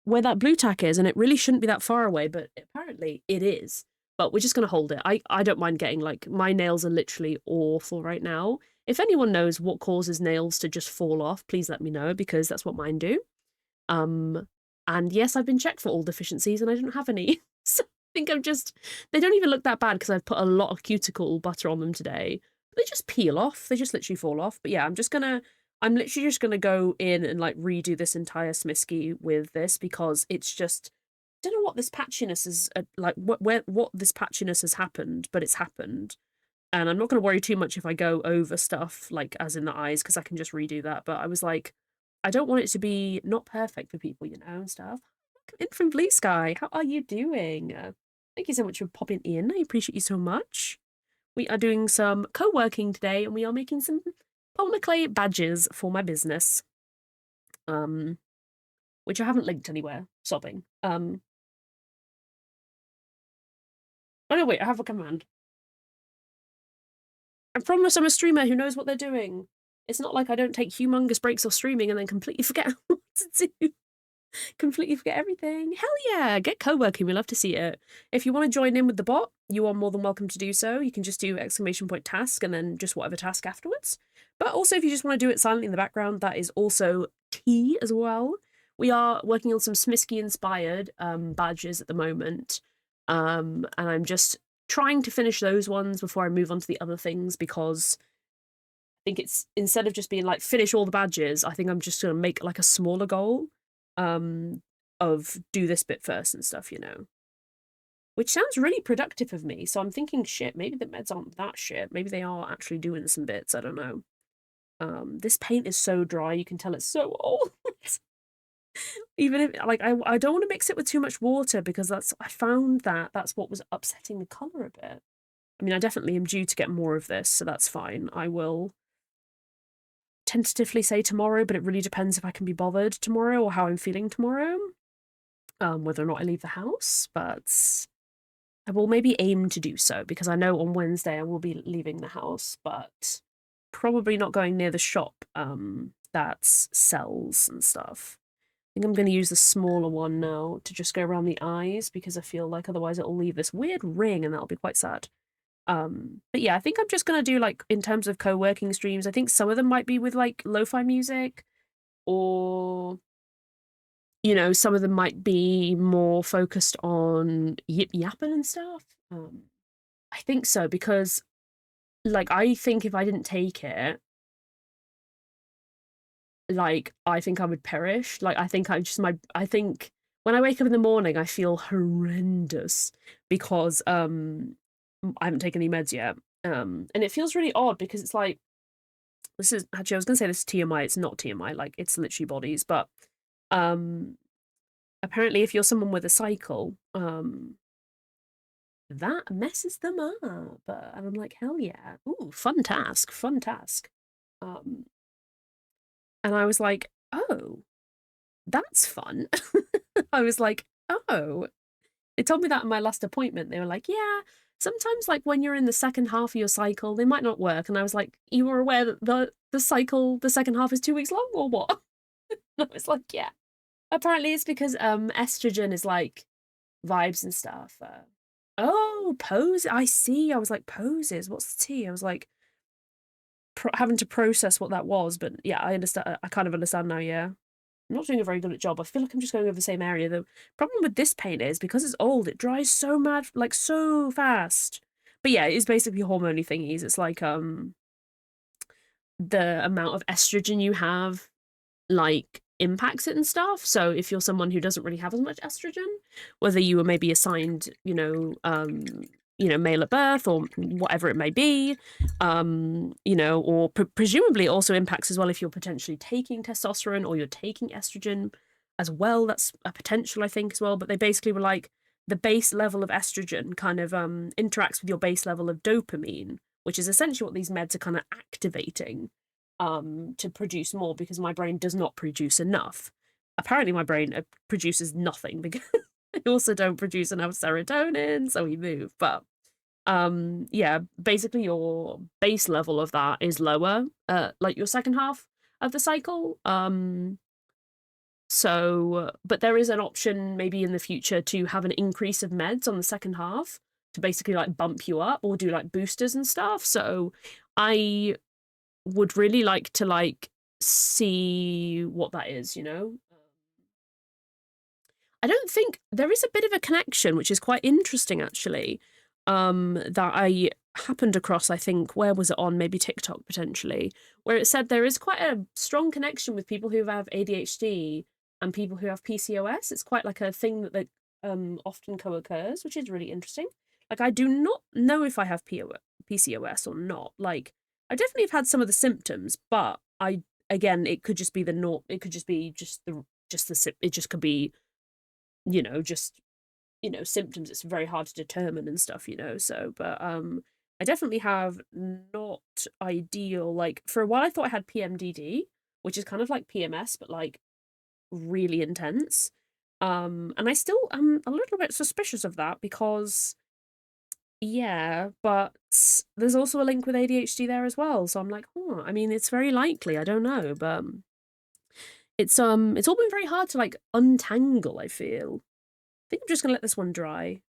S1: where that blue tack is, and it really shouldn't be that far away, but apparently it is. But we're just gonna hold it. I don't mind getting, like, my nails are literally awful right now. If anyone knows what causes nails to just fall off, please let me know, because that's what mine do. And yes, I've been checked for all deficiencies and I didn't have any. So I think I'm just, they don't even look that bad because I've put a lot of cuticle butter on them today. They just peel off. They just literally fall off. But yeah, I'm literally just gonna go in and like redo this entire Smisky with this, because it's just, I don't know what this patchiness is, like what this patchiness has happened, but it's happened. And I'm not going to worry too much if I go over stuff, like as in the eyes, because I can just redo that. But I was like, I don't want it to be not perfect for people, and stuff. Welcome in from Blue Sky. How are you doing? Thank you so much for popping in. I appreciate you so much. We are doing some co-working today, and we are making some polymer clay badges for my business. Which I haven't linked anywhere. Sobbing. Oh no, wait, I have a command. I promise I'm a streamer who knows what they're doing. It's not like I don't take humongous breaks off streaming and then completely forget what to do. Completely forget everything. Hell yeah, get co-working, we love to see it. If you want to join in with the bot, you are more than welcome to do so. You can just do !task and then just whatever task afterwards. But also if you just want to do it silently in the background, that is also tea as well. We are working on some Smisky inspired badges at the moment. And I'm just trying to finish those ones before I move on to the other things, because I think it's, instead of just being like finish all the badges, I think I'm just going to make like a smaller goal of do this bit first and stuff, which sounds really productive of me. So I'm thinking, shit, maybe the meds aren't that shit. Maybe they are actually doing some bits. I don't know. This paint is so dry, you can tell it's so old. Even if, like, I don't want to mix it with too much water, because I found that's what was upsetting the color a bit. I mean, I definitely am due to get more of this, so that's fine. I will tentatively say tomorrow, but it really depends if I can be bothered tomorrow or how I'm feeling tomorrow, whether or not I leave the house. But I will maybe aim to do so, because I know on Wednesday I will be leaving the house, but probably not going near the shop that sells and stuff. I think I'm going to use the smaller one now to just go around the eyes, because I feel like otherwise it'll leave this weird ring and that'll be quite sad. But yeah, I think I'm just going to do, like, in terms of co-working streams, I think some of them might be with like lo-fi music, or some of them might be more focused on yip yapping and stuff. I think so, because like I think if I didn't take it, like I think I would perish. Like I think I think when I wake up in the morning I feel horrendous, because I haven't taken any meds yet. And it feels really odd, because it's like, this is actually, I was gonna say this is TMI, it's not TMI, like it's literally bodies, but apparently if you're someone with a cycle, that messes them up. And I'm like, hell yeah. Ooh, fun task, fun task. And I was like, oh, that's fun. I was like, oh. They told me that in my last appointment. They were like, yeah, sometimes like when you're in the second half of your cycle, they might not work. And I was like, you were aware that the cycle, the second half is 2 weeks long or what? And I was like, yeah. Apparently it's because estrogen is like vibes and stuff. Oh, pose. I see. I was like, poses. What's the tea? I was like, having to process what that was. But yeah, I understand. I kind of understand now. Yeah. I'm not doing a very good job. I feel like I'm just going over the same area. The problem with this paint is, because it's old, it dries so mad, like so fast. But yeah, it's basically hormonal thingies. It's like the amount of estrogen you have, like, impacts it and stuff. So if you're someone who doesn't really have as much estrogen, whether you were maybe assigned, male at birth or whatever it may be, or presumably it also impacts as well if you're potentially taking testosterone or you're taking estrogen as well. That's a potential, I think, as well. But they basically were like, the base level of estrogen kind of interacts with your base level of dopamine, which is essentially what these meds are kind of activating to produce more, because my brain does not produce enough. Apparently my brain produces nothing, because I also don't produce enough serotonin, so we move. But yeah, basically your base level of that is lower, like your second half of the cycle. So, but there is an option maybe in the future to have an increase of meds on the second half to basically like bump you up or do like boosters and stuff. So I would really like to like see what that is, you know? I don't think there is a bit of a connection, which is quite interesting actually, that I happened across, I think, where was it on? Maybe TikTok potentially, where it said there is quite a strong connection with people who have ADHD and people who have PCOS. It's quite like a thing that often co-occurs, which is really interesting. Like I do not know if I have PCOS or not. Like I definitely have had some of the symptoms, but I again, it could just be the norm. It could just be it just could be just symptoms. It's very hard to determine and stuff, so but I definitely have not ideal, like for a while I thought I had PMDD, which is kind of like PMS but like really intense. And I still am a little bit suspicious of that because yeah, but there's also a link with ADHD there as well, so I'm like, I mean, it's very likely, I don't know, but it's all been very hard to like untangle, I feel. I think I'm just gonna let this one dry.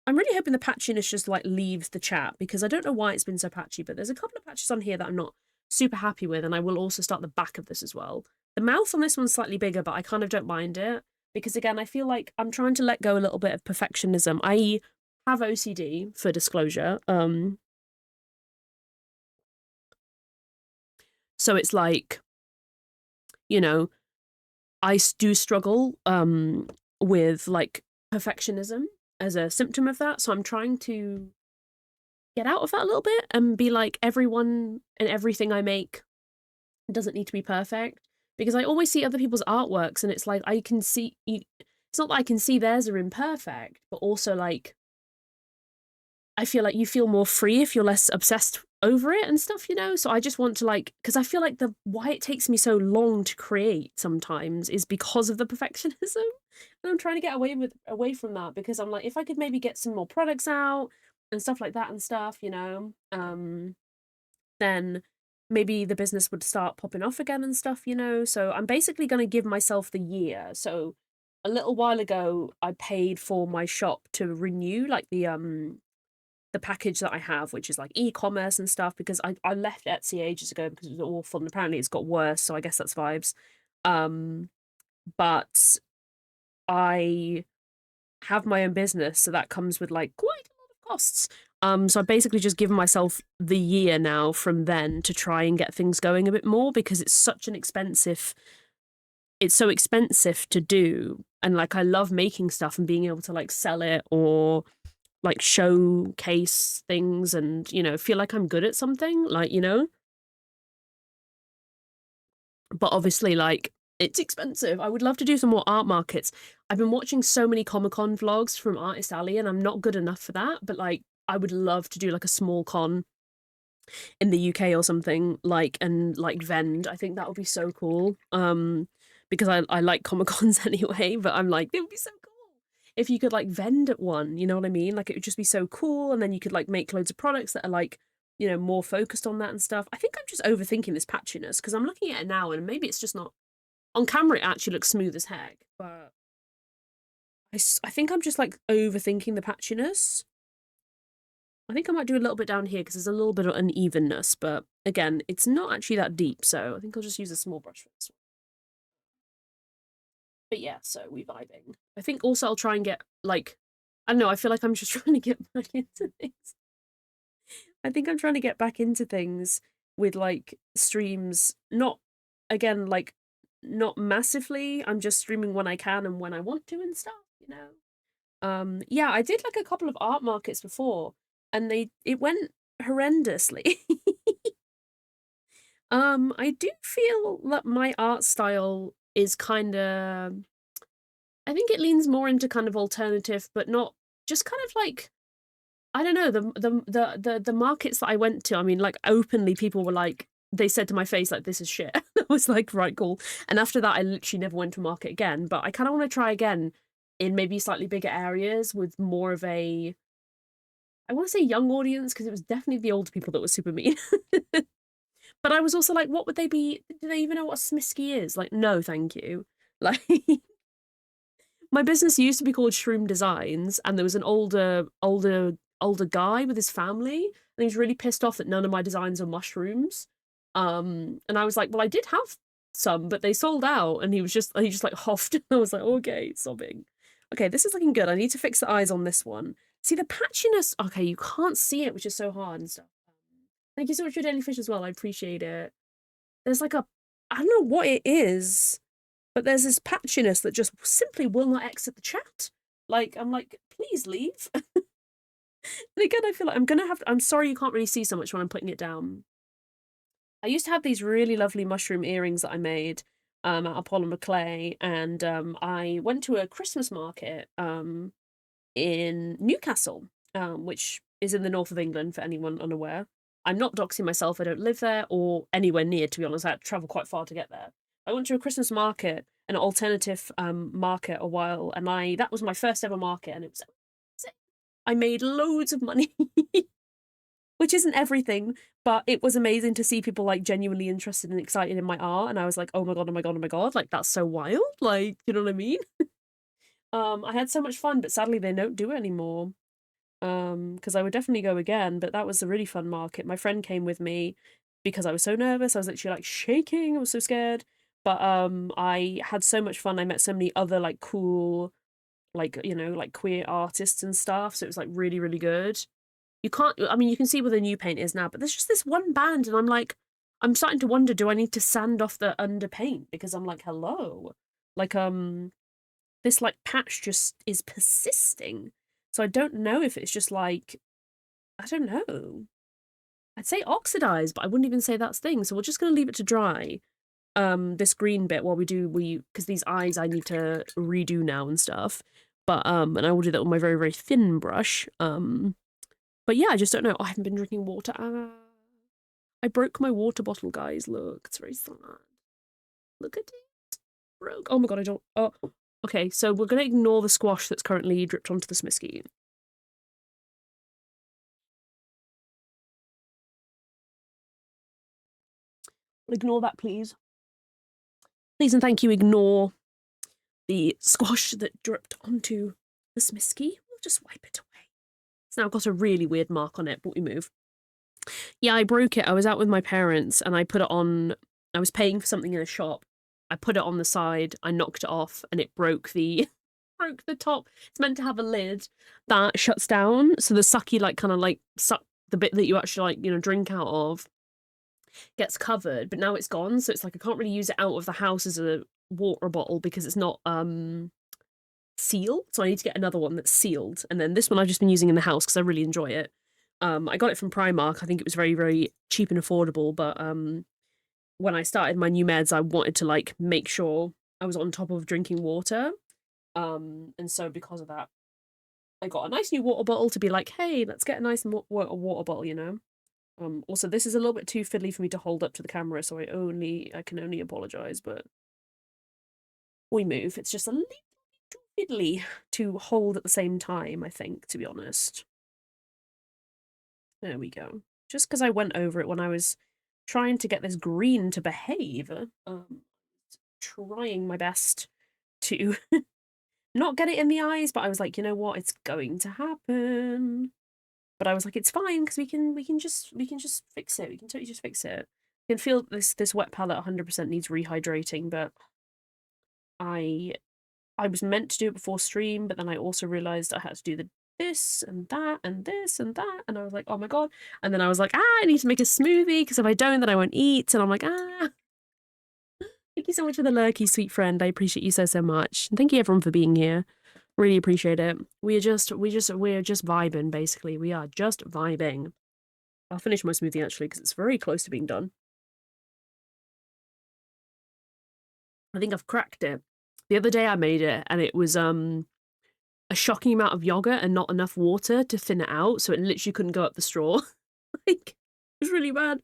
S1: I'm really hoping the patchiness just like leaves the chat because I don't know why it's been so patchy, but there's a couple of patches on here that I'm not super happy with, and I will also start the back of this as well. The mouth on this one's slightly bigger, but I kind of don't mind it because again, I feel like I'm trying to let go a little bit of perfectionism. I have OCD for disclosure. So it's like, you know, I do struggle with like perfectionism as a symptom of that. So I'm trying to get out of that a little bit and be like, everyone and everything I make doesn't need to be perfect, because I always see other people's artworks and it's like I can see it's not that I can see theirs are imperfect, but also like I feel like you feel more free if you're less obsessed over it and stuff, so I just want to like, because I feel like the why it takes me so long to create sometimes is because of the perfectionism, and I'm trying to get away from that, because I'm like, if I could maybe get some more products out and stuff like that and stuff, then maybe the business would start popping off again and stuff, so I'm basically going to give myself the year. So a little while ago I paid for my shop to renew like the package that I have, which is like e-commerce and stuff, because I left Etsy ages ago because it was awful and apparently it's got worse, so I guess that's vibes. But I have my own business, so that comes with like quite a lot of costs. So I basically just given myself the year now from then to try and get things going a bit more, because it's so expensive to do, and like I love making stuff and being able to like sell it or like showcase things and feel like I'm good at something, like but obviously like it's expensive. I would love to do some more art markets. I've been watching so many Comic-Con vlogs from Artist Alley and I'm not good enough for that, but like I would love to do like a small con in the UK or something, like, and like vend. I think that would be so cool. Because I like Comic Cons anyway, but I'm like, it would be so cool if you could like vend at one, you know what I mean? Like it would just be so cool, and then you could like make loads of products that are like, more focused on that and stuff. I think I'm just overthinking this patchiness because I'm looking at it now and maybe it's just not on camera. It actually looks smooth as heck, but I think I'm just like overthinking the patchiness. I think I might do a little bit down here because there's a little bit of unevenness, but again, it's not actually that deep, so I think I'll just use a small brush for this one. But yeah, so we vibing. I think also I'll try and get like, I don't know, I feel like I'm just trying to get back into things. I think I'm trying to get back into things with like streams, not again like not massively. I'm just streaming when I can and when I want to and stuff. Yeah, I did like a couple of art markets before and it went horrendously. I do feel that my art style is kind of, I think it leans more into kind of alternative, but not just kind of like, I don't know, the markets that I went to, I mean, like openly people were like, they said to my face like, this is shit. I was like, right, cool. And after that I literally never went to market again, but I kind of want to try again in maybe slightly bigger areas with more of a, I want to say young audience, because it was definitely the older people that were super mean. But I was also like, what would they be? Do they even know what a Smisky is? Like, no, thank you. Like my business used to be called Shroom Designs, and there was an older guy with his family, and he was really pissed off that none of my designs are mushrooms. And I was like, well, I did have some, but they sold out, and he just like huffed. And I was like, okay, sobbing. Okay, this is looking good. I need to fix the eyes on this one. See the patchiness. Okay, you can't see it, which is so hard and stuff. Thank you so much for Daily Fish as well. I appreciate it. There's like a, I don't know what it is, but there's this patchiness that just simply will not exit the chat. Like, I'm like, please leave. And again, I feel like I'm sorry you can't really see so much when I'm putting it down. I used to have these really lovely mushroom earrings that I made out of polymer clay, and I went to a Christmas market in Newcastle, which is in the north of England for anyone unaware. I'm not doxing myself, I don't live there or anywhere near, to be honest. I had to travel quite far to get there. I went to a Christmas market, an alternative market a while, and that was my first ever market, and it was I made loads of money. Which isn't everything, but it was amazing to see people like genuinely interested and excited in my art, and I was like, oh my god, oh my god, oh my god, like that's so wild, like, you know what I mean? I had so much fun, but sadly they don't do it anymore. Because I would definitely go again, but that was a really fun market. My friend came with me because I was so nervous. I was literally like shaking. I was so scared. But I had so much fun. I met so many other like cool, like, you know, like queer artists and stuff. So it was like really, really good. You can't, I mean, you can see where the new paint is now, but there's just this one band, and I'm like, I'm starting to wonder, do I need to sand off the underpaint? Because I'm like, hello. Like, this like patch just is persisting. So I don't know if it's just like, I don't know. I'd say oxidized, but I wouldn't even say that's thing. So we're just gonna leave it to dry. This green bit while because these eyes I need to redo now and stuff. But and I will do that with my very, very thin brush. But yeah, I just don't know. Oh, I haven't been drinking water. I broke my water bottle, guys. Look, it's very sad. Look at it. Broke. Oh my god, I don't. Oh, okay. So we're gonna ignore the squash that's currently dripped onto the Smisky. Ignore that, please. Please and thank you. Ignore the squash that dripped onto the Smisky. We'll just wipe it away. It's now got a really weird mark on it, but we move. Yeah, I broke it. I was out with my parents and I put it on. I was paying for something in a shop. I put it on the side. I knocked it off, and it broke the broke the top. It's meant to have a lid that shuts down, so the sucky like kind of like suck the bit that you actually like drink out of gets covered. But now it's gone, so it's like I can't really use it out of the house as a water bottle because it's not sealed. So I need to get another one that's sealed, and then this one I've just been using in the house because I really enjoy it. I got it from Primark. I think it was very, very cheap and affordable, but when I started my new meds, I wanted to like make sure I was on top of drinking water. And so because of that, I got a nice new water bottle to be like, hey, let's get a nice water bottle, you know. Also, this is a little bit too fiddly for me to hold up to the camera, so I can only apologize, but we move. It's just a little too fiddly to hold at the same time, I think, to be honest. There we go. Just because I went over it when I was trying to get this green to behave. Trying my best to not get it in the eyes, but I was like, you know what, it's going to happen. But I was like, it's fine because we can just fix it. We can totally just fix it. You can feel this wet palette 100% needs rehydrating, but I was meant to do it before stream, but then I also realized I had to do this and that and this and that, and I was like, oh my god. And then I was like, I need to make a smoothie because if I don't, then I won't eat. And I'm like, Thank you so much for the lurky, sweet friend. I appreciate you so much. And thank you everyone for being here. Really appreciate it. We're just vibing, basically. We are just vibing. I'll finish my smoothie actually because it's very close to being done. I think I've cracked it. The other day I made it and it was a shocking amount of yogurt and not enough water to thin it out, so it literally couldn't go up the straw. Like, it was really bad.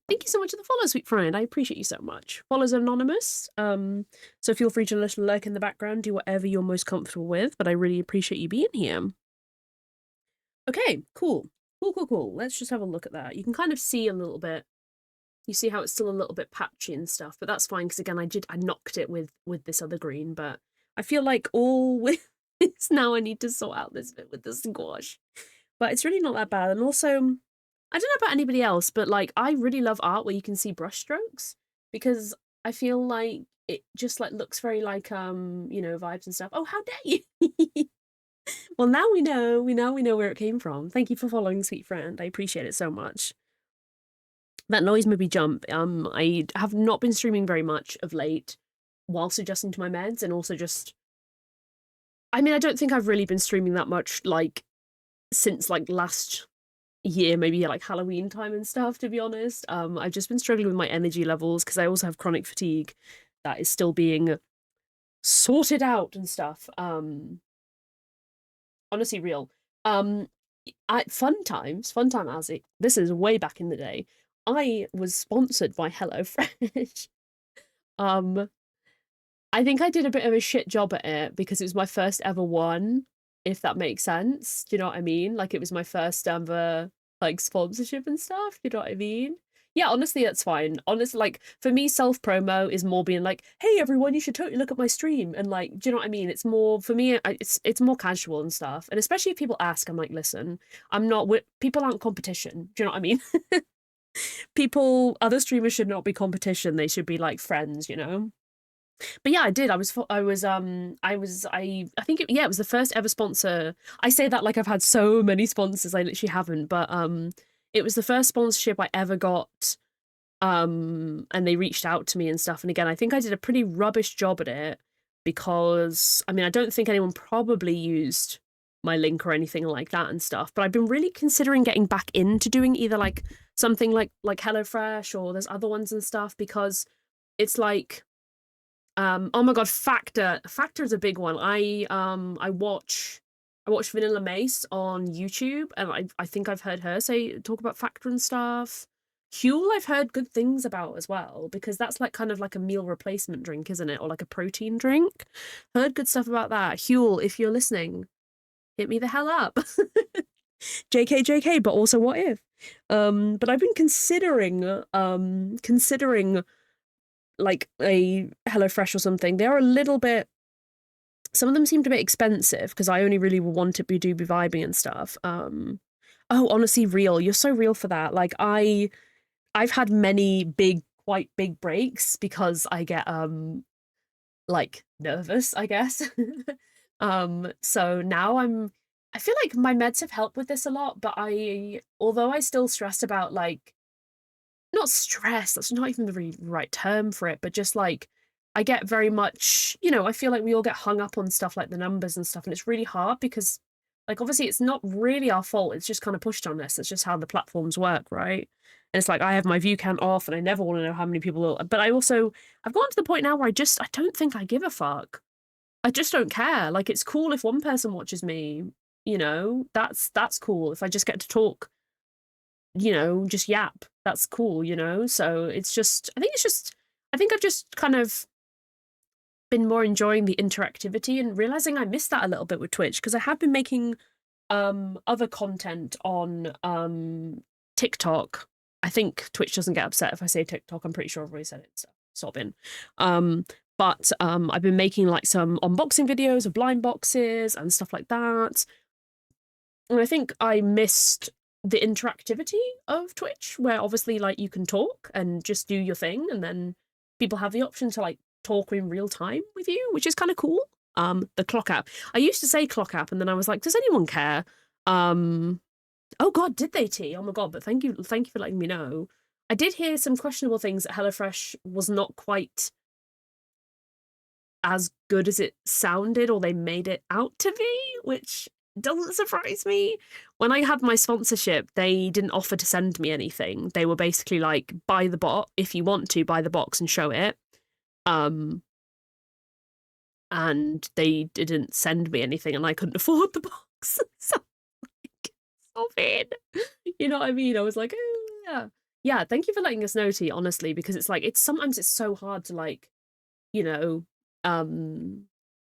S1: Thank you so much for the follow, sweet friend. I appreciate you so much. Follows anonymous. So feel free to little lurk in the background, do whatever you're most comfortable with, but I really appreciate you being here. Okay, cool. Cool. Let's just have a look at that. You can kind of see a little bit You see how it's still a little bit patchy and stuff, but that's fine because again, I knocked it with this other green, but I feel like all with this now I need to sort out this bit with the squash. But it's really not that bad. And also, I don't know about anybody else, but like I really love art where you can see brush strokes because I feel like it just like looks very like you know, vibes and stuff. Oh, how dare you? Well, now we know. We know where it came from. Thank you for following, sweet friend. I appreciate it so much. That noise made me jump. I have not been streaming very much of late whilst adjusting to my meds and also just I mean, I don't think I've really been streaming that much like since like last year, maybe like Halloween time and stuff, to be honest. I've just been struggling with my energy levels because I also have chronic fatigue that is still being sorted out and stuff. Honestly real. At fun times, fun time as it this is way back in the day. I was sponsored by HelloFresh. Um, I think I did a bit of a shit job at it because it was my first ever one, if that makes sense. Do you know what I mean? Like it was my first ever like sponsorship and stuff. Do you know what I mean? Yeah, honestly, that's fine. Honestly, like for me, self promo is more being like, "Hey, everyone, you should totally look at my stream." And like, do you know what I mean? It's more for me. It's more casual and stuff. And especially if people ask, I'm like, "Listen, I'm not. People aren't competition." Do you know what I mean? People, other streamers should not be competition. They should be like friends. You know. But yeah, I did. I think it was the first ever sponsor. I say that like I've had so many sponsors. I literally haven't, but it was the first sponsorship I ever got. And they reached out to me and stuff. And again, I think I did a pretty rubbish job at it because I mean, I don't think anyone probably used my link or anything like that and stuff. But I've been really considering getting back into doing either like something like HelloFresh or there's other ones and stuff because it's like oh my god, Factor. Factor is a big one. I watch Vanilla Mace on YouTube and I think I've heard her talk about Factor and stuff. Huel I've heard good things about as well because that's like kind of like a meal replacement drink, isn't it? Or like a protein drink. Heard good stuff about that. Huel, if you're listening, hit me the hell up. JK, but also what if? But I've been considering like a HelloFresh or something. They're a little bit. Some of them seemed a bit expensive because I only really want to be vibing and stuff. Oh, honestly, real. You're so real for that. Like I've had many quite big breaks because I get like nervous, I guess. So now I feel like my meds have helped with this a lot, but although I still stress about like not stress, that's not even the really right term for it, but just like I get very much, you know, I feel like we all get hung up on stuff like the numbers and stuff, and it's really hard because like obviously it's not really our fault, it's just kind of pushed on us. It's just how the platforms work, right? And it's like I have my view count off and I never want to know how many people will, but I've gotten to the point now where I don't think I give a fuck. I just don't care. Like it's cool if one person watches me, you know, that's cool. If I just get to talk, you know, just yap. That's cool, you know? So I think I've just kind of been more enjoying the interactivity and realizing I missed that a little bit with Twitch because I have been making other content on TikTok. I think Twitch doesn't get upset if I say TikTok. I'm pretty sure I've already said it, so stop in. But I've been making like some unboxing videos of blind boxes and stuff like that. And I think I missed the interactivity of Twitch, where obviously like you can talk and just do your thing, and then people have the option to like talk in real time with you, which is kind of cool. The clock app. I used to say clock app, and then I was like, does anyone care? Oh god, did they, T? Oh my god, but thank you for letting me know. I did hear some questionable things that HelloFresh was not quite as good as it sounded, or they made it out to be, which doesn't surprise me. When I had my sponsorship, they didn't offer to send me anything. They were basically like, buy the bot if you want to, buy the box and show it. And they didn't send me anything, and I couldn't afford the box. So like, stop it. You know what I mean? I was like, oh, yeah. Yeah, thank you for letting us know, T, honestly, because it's like sometimes it's so hard to like, you know,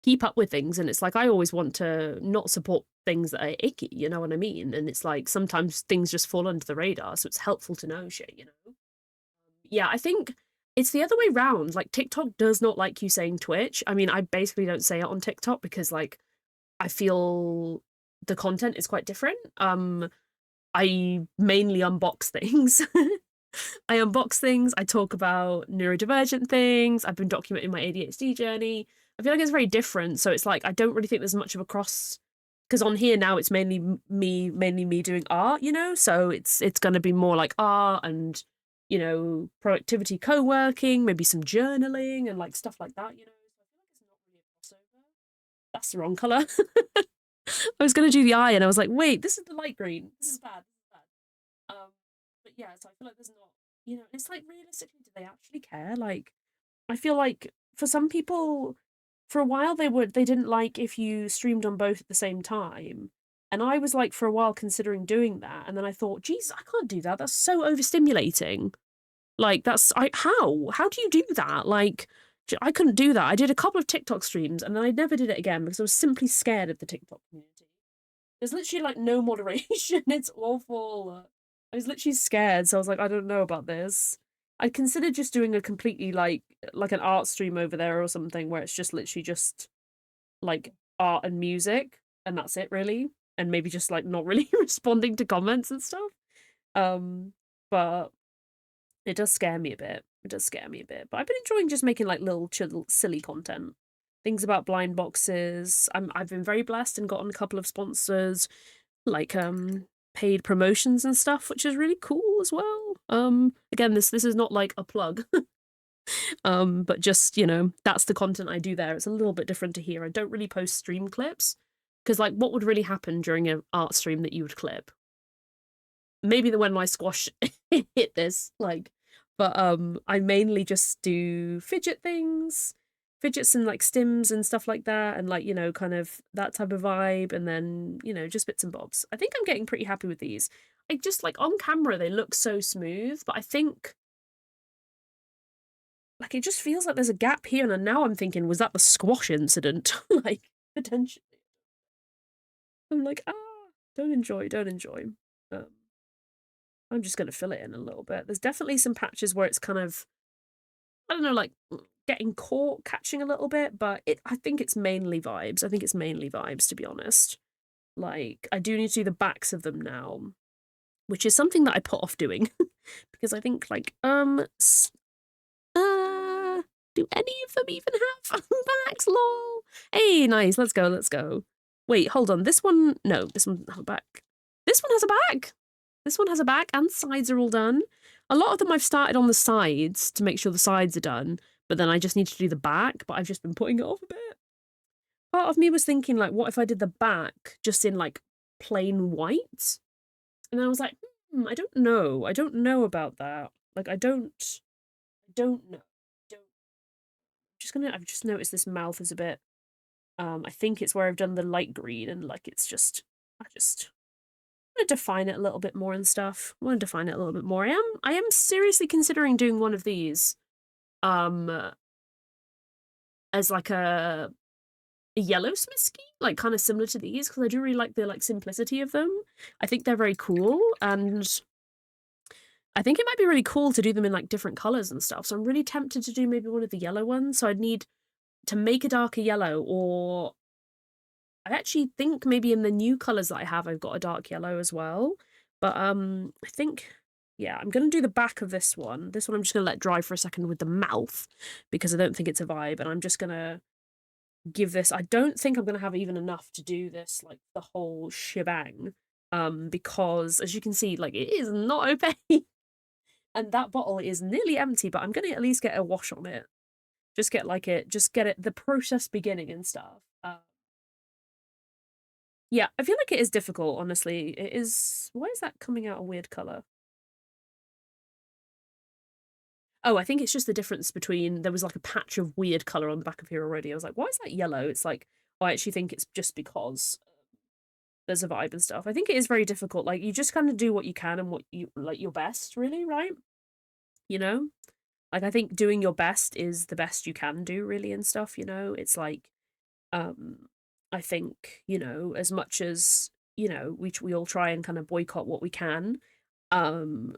S1: keep up with things, and it's like I always want to not support things that are icky, you know what I mean? And it's like sometimes things just fall under the radar, so it's helpful to know shit, you know. Yeah, I think it's the other way round. Like TikTok does not like you saying Twitch. I mean, I basically don't say it on TikTok because like I feel the content is quite different. I mainly unbox things. I unbox things, I talk about neurodivergent things, I've been documenting my ADHD journey. I feel like it's very different. So it's like I don't really think there's much of a cross because on here now it's mainly me doing art, you know? So it's gonna be more like art and, you know, productivity co-working, maybe some journaling and like stuff like that, you know. So I feel like it's not really a crossover. That's the wrong colour. I was gonna do the eye and I was like, wait, this is the light green. This is bad. This is bad. But yeah, so I feel like there's not, you know, it's like realistically, do they actually care? Like, I feel like for some people, for a while they didn't like if you streamed on both at the same time. And I was like for a while considering doing that, and then I thought, geez, I can't do that. That's so overstimulating. Like that's how do you do that? Like I couldn't do that. I did a couple of TikTok streams and then I never did it again because I was simply scared of the TikTok community. There's literally like no moderation. It's awful. I was literally scared, so I was like, I don't know about this. I considered just doing a completely like an art stream over there or something where it's just literally just like art and music and that's it really. And maybe just like not really responding to comments and stuff. But it does scare me a bit. It does scare me a bit. But I've been enjoying just making like little chill silly content. Things about blind boxes. I've been very blessed and gotten a couple of sponsors, like paid promotions and stuff, which is really cool as well. Again, this is not like a plug. But just, you know, that's the content I do there. It's a little bit different to here. I don't really post stream clips because like what would really happen during an art stream that you would clip? Maybe the when my squash hit this, like, but I mainly just do fidget things, fidgets and like stims and stuff like that, and like, you know, kind of that type of vibe, and then, you know, just bits and bobs. I think I'm getting pretty happy with these. I just like on camera they look so smooth, but I think like it just feels like there's a gap here, and now I'm thinking, was that the squash incident? Like potentially. I'm like, don't enjoy, don't enjoy. Um, I'm just gonna fill it in a little bit. There's definitely some patches where it's kind of, I don't know, like getting caught, catching a little bit, but I think it's mainly vibes. I think it's mainly vibes, to be honest. Like, I do need to do the backs of them now, which is something that I put off doing because I think like do any of them even have backs? Lol. Hey, nice. Let's go. Let's go. Wait, hold on. This one, no, this one doesn't have a back. This one has a back. This one has a back and sides are all done. A lot of them I've started on the sides to make sure the sides are done, but then I just need to do the back, but I've just been putting it off a bit. Part of me was thinking, like, what if I did the back just in, like, plain white? And then I was like, I don't know. I don't know about that. Like, I don't know. Don't I've just noticed this mouth is a bit, I think it's where I've done the light green and, like, it's just, I just want to define it a little bit more and stuff. I want to define it a little bit more. I am seriously considering doing one of these um as like a yellow smith scheme, like kind of similar to these, because I do really like the like simplicity of them. I think they're very cool, and I think it might be really cool to do them in like different colors and stuff. So I'm really tempted to do maybe one of the yellow ones. So I'd need to make a darker yellow, or I actually think maybe in the new colors that I have, I've got a dark yellow as well. But I think, yeah, I'm gonna do the back of this one. This one I'm just gonna let dry for a second with the mouth because I don't think it's a vibe, and I'm just gonna give this. I don't think I'm gonna have even enough to do this like the whole shebang. Because as you can see, like it is not opaque, and that bottle is nearly empty. But I'm gonna at least get a wash on it. Just get it the process beginning and stuff. Yeah, I feel like it is difficult, honestly. It is. Why is that coming out a weird color? Oh, I think it's just the difference between there was like a patch of weird color on the back of here already. I was like, why is that yellow? It's like, oh, I actually think it's just because there's a vibe and stuff. I think it is very difficult. Like you just kind of do what you can and what you like your best, really, right? You know? Like I think doing your best is the best you can do, really, and stuff, you know? It's like, um, I think, you know, as much as, you know, we all try and kind of boycott what we can, um,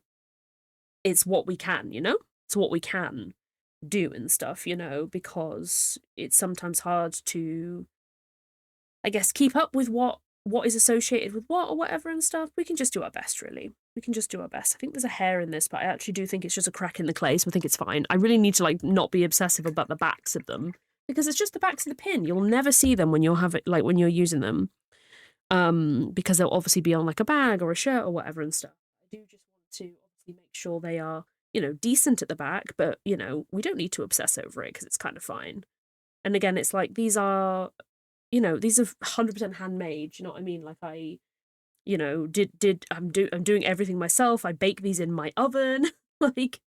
S1: it's what we can, you know? to what we can do and stuff, you know, because it's sometimes hard to, I guess, keep up with what is associated with what or whatever and stuff. We can just do our best, really. We can just do our best. I think there's a hair in this, but I actually do think it's just a crack in the clay, so I think it's fine. I really need to like not be obsessive about the backs of them because it's just the backs of the pin. You'll never see them when you'll have it like when you're using them. Because they'll obviously be on like a bag or a shirt or whatever and stuff. I do just want to obviously make sure they are, you know, decent at the back, but you know, we don't need to obsess over it because it's kind of fine. And again, it's like these are, you know, these are 100% handmade. You know what I mean? Like I, you know, I'm doing everything myself. I bake these in my oven. Like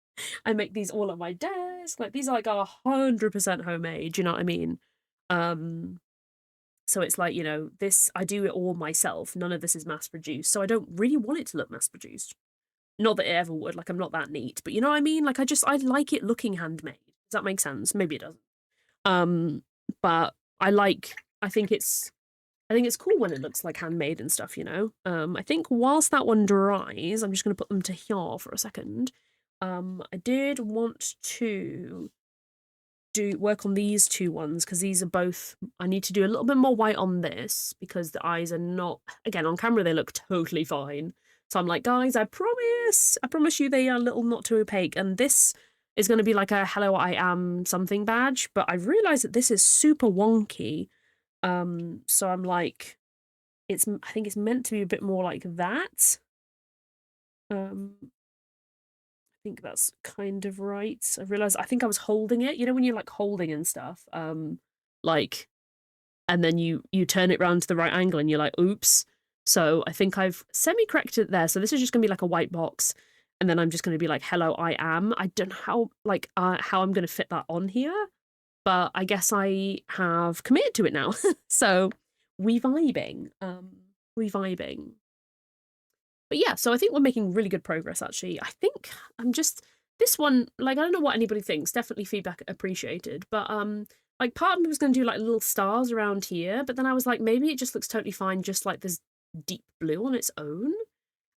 S1: I make these all at my desk. Like these are like 100% homemade. You know what I mean? Um, so it's like, you know, this, I do it all myself. None of this is mass produced. So I don't really want it to look mass produced. Not that it ever would. Like I'm not that neat, but you know what I mean? Like I like it looking handmade. Does that make sense? Maybe it doesn't. But I think it's cool when it looks like handmade and stuff, you know? I think whilst that one dries, I'm just going to put them to here for a second. I did want to work on these two ones because these are both, I need to do a little bit more white on this because the eyes are not, again, on camera they look totally fine. So I'm like, guys, I promise you they are a little not too opaque. And this is going to be like a hello, I am something badge, but I realized that this is super wonky. So I'm like, I think it's meant to be a bit more like that. I think that's kind of right. I realized I think I was holding it. You know when you're like holding and stuff, like, and then you turn it around to the right angle and you're like, oops. So I think I've semi-corrected it there. So this is just gonna be like a white box, and then I'm just gonna be like, hello, I am. I don't know how I'm gonna fit that on here, but I guess I have committed to it now. So we vibing. We vibing. But yeah, so I think we're making really good progress actually. I think I'm just this one, like I don't know what anybody thinks, definitely feedback appreciated, but like part of me was going to do like little stars around here, but then I was like maybe it just looks totally fine just like this deep blue on its own.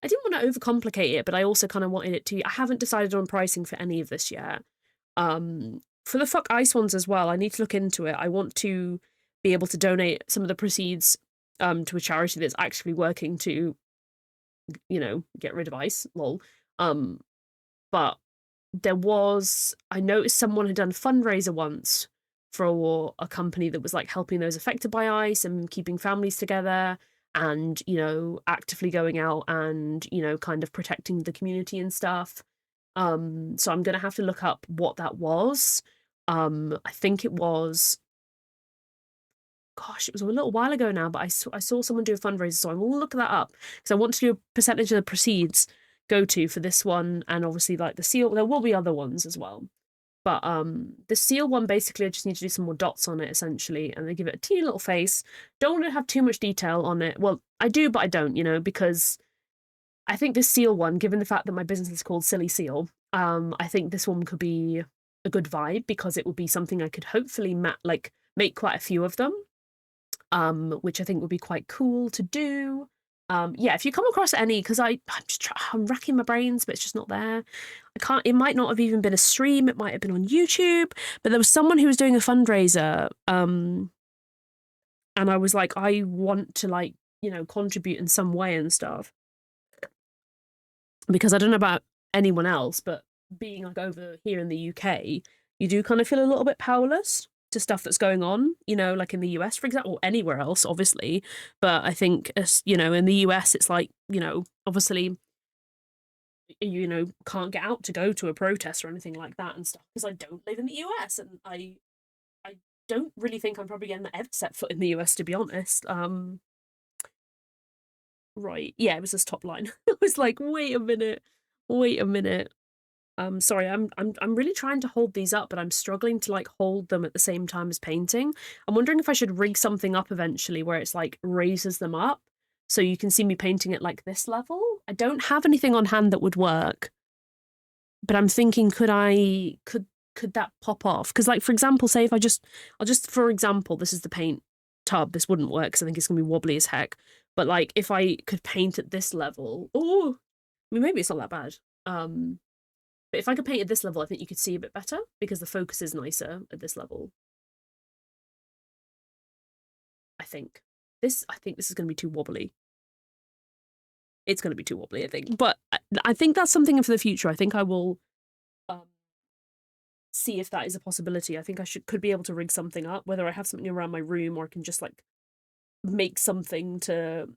S1: I didn't want to overcomplicate it, but I also kind of wanted it to I haven't decided on pricing for any of this yet. For the Fuck Ice ones as well, I need to look into it. I want to be able to donate some of the proceeds to a charity that's actually working to, you know, get rid of ice, lol. But I noticed someone had done a fundraiser once for a company that was like helping those affected by ice and keeping families together and, you know, actively going out and, you know, kind of protecting the community and stuff. So I'm gonna have to look up what that was. I think it was, gosh, it was a little while ago now, but I saw someone do a fundraiser, so I will look that up because I want to do a percentage of the proceeds go to for this one, and obviously like the seal. There will be other ones as well, but the seal one basically I just need to do some more dots on it essentially, and they give it a teeny little face. Don't want to have too much detail on it. Well, I do, but I don't, you know, because I think this seal one, given the fact that my business is called Silly Seal, I think this one could be a good vibe because it would be something I could hopefully make quite a few of them, which I think would be quite cool to do. Yeah, if you come across any, because I'm racking my brains, but it's just not there. I can't. It might not have even been a stream. It might have been on YouTube. But there was someone who was doing a fundraiser, and I was like, I want to like, you know, contribute in some way and stuff, because I don't know about anyone else, but being like over here in the UK, you do kind of feel a little bit powerless to stuff that's going on, you know, like in the US, for example, or anywhere else, obviously. But I think, as you know, in the US, it's like, you know, obviously, you know, can't get out to go to a protest or anything like that and stuff because I don't live in the US and I don't really think I'm probably going to ever set foot in the US, to be honest. Right, yeah, it was this top line. I was like, wait a minute. Sorry, I'm really trying to hold these up, but I'm struggling to like hold them at the same time as painting. I'm wondering if I should rig something up eventually where it's like raises them up so you can see me painting at like this level. I don't have anything on hand that would work, but I'm thinking could that pop off? Because like for example, say if I'll just for example, this is the paint tub. This wouldn't work because I think it's gonna be wobbly as heck. But like if I could paint at this level, oh, I mean maybe it's not that bad. But if I could paint at this level, I think you could see a bit better because the focus is nicer at this level. I think this is going to be too wobbly. It's going to be too wobbly, I think. But I think that's something for the future. I think I will see if that is a possibility. I think I could be able to rig something up, whether I have something around my room or I can just like make something to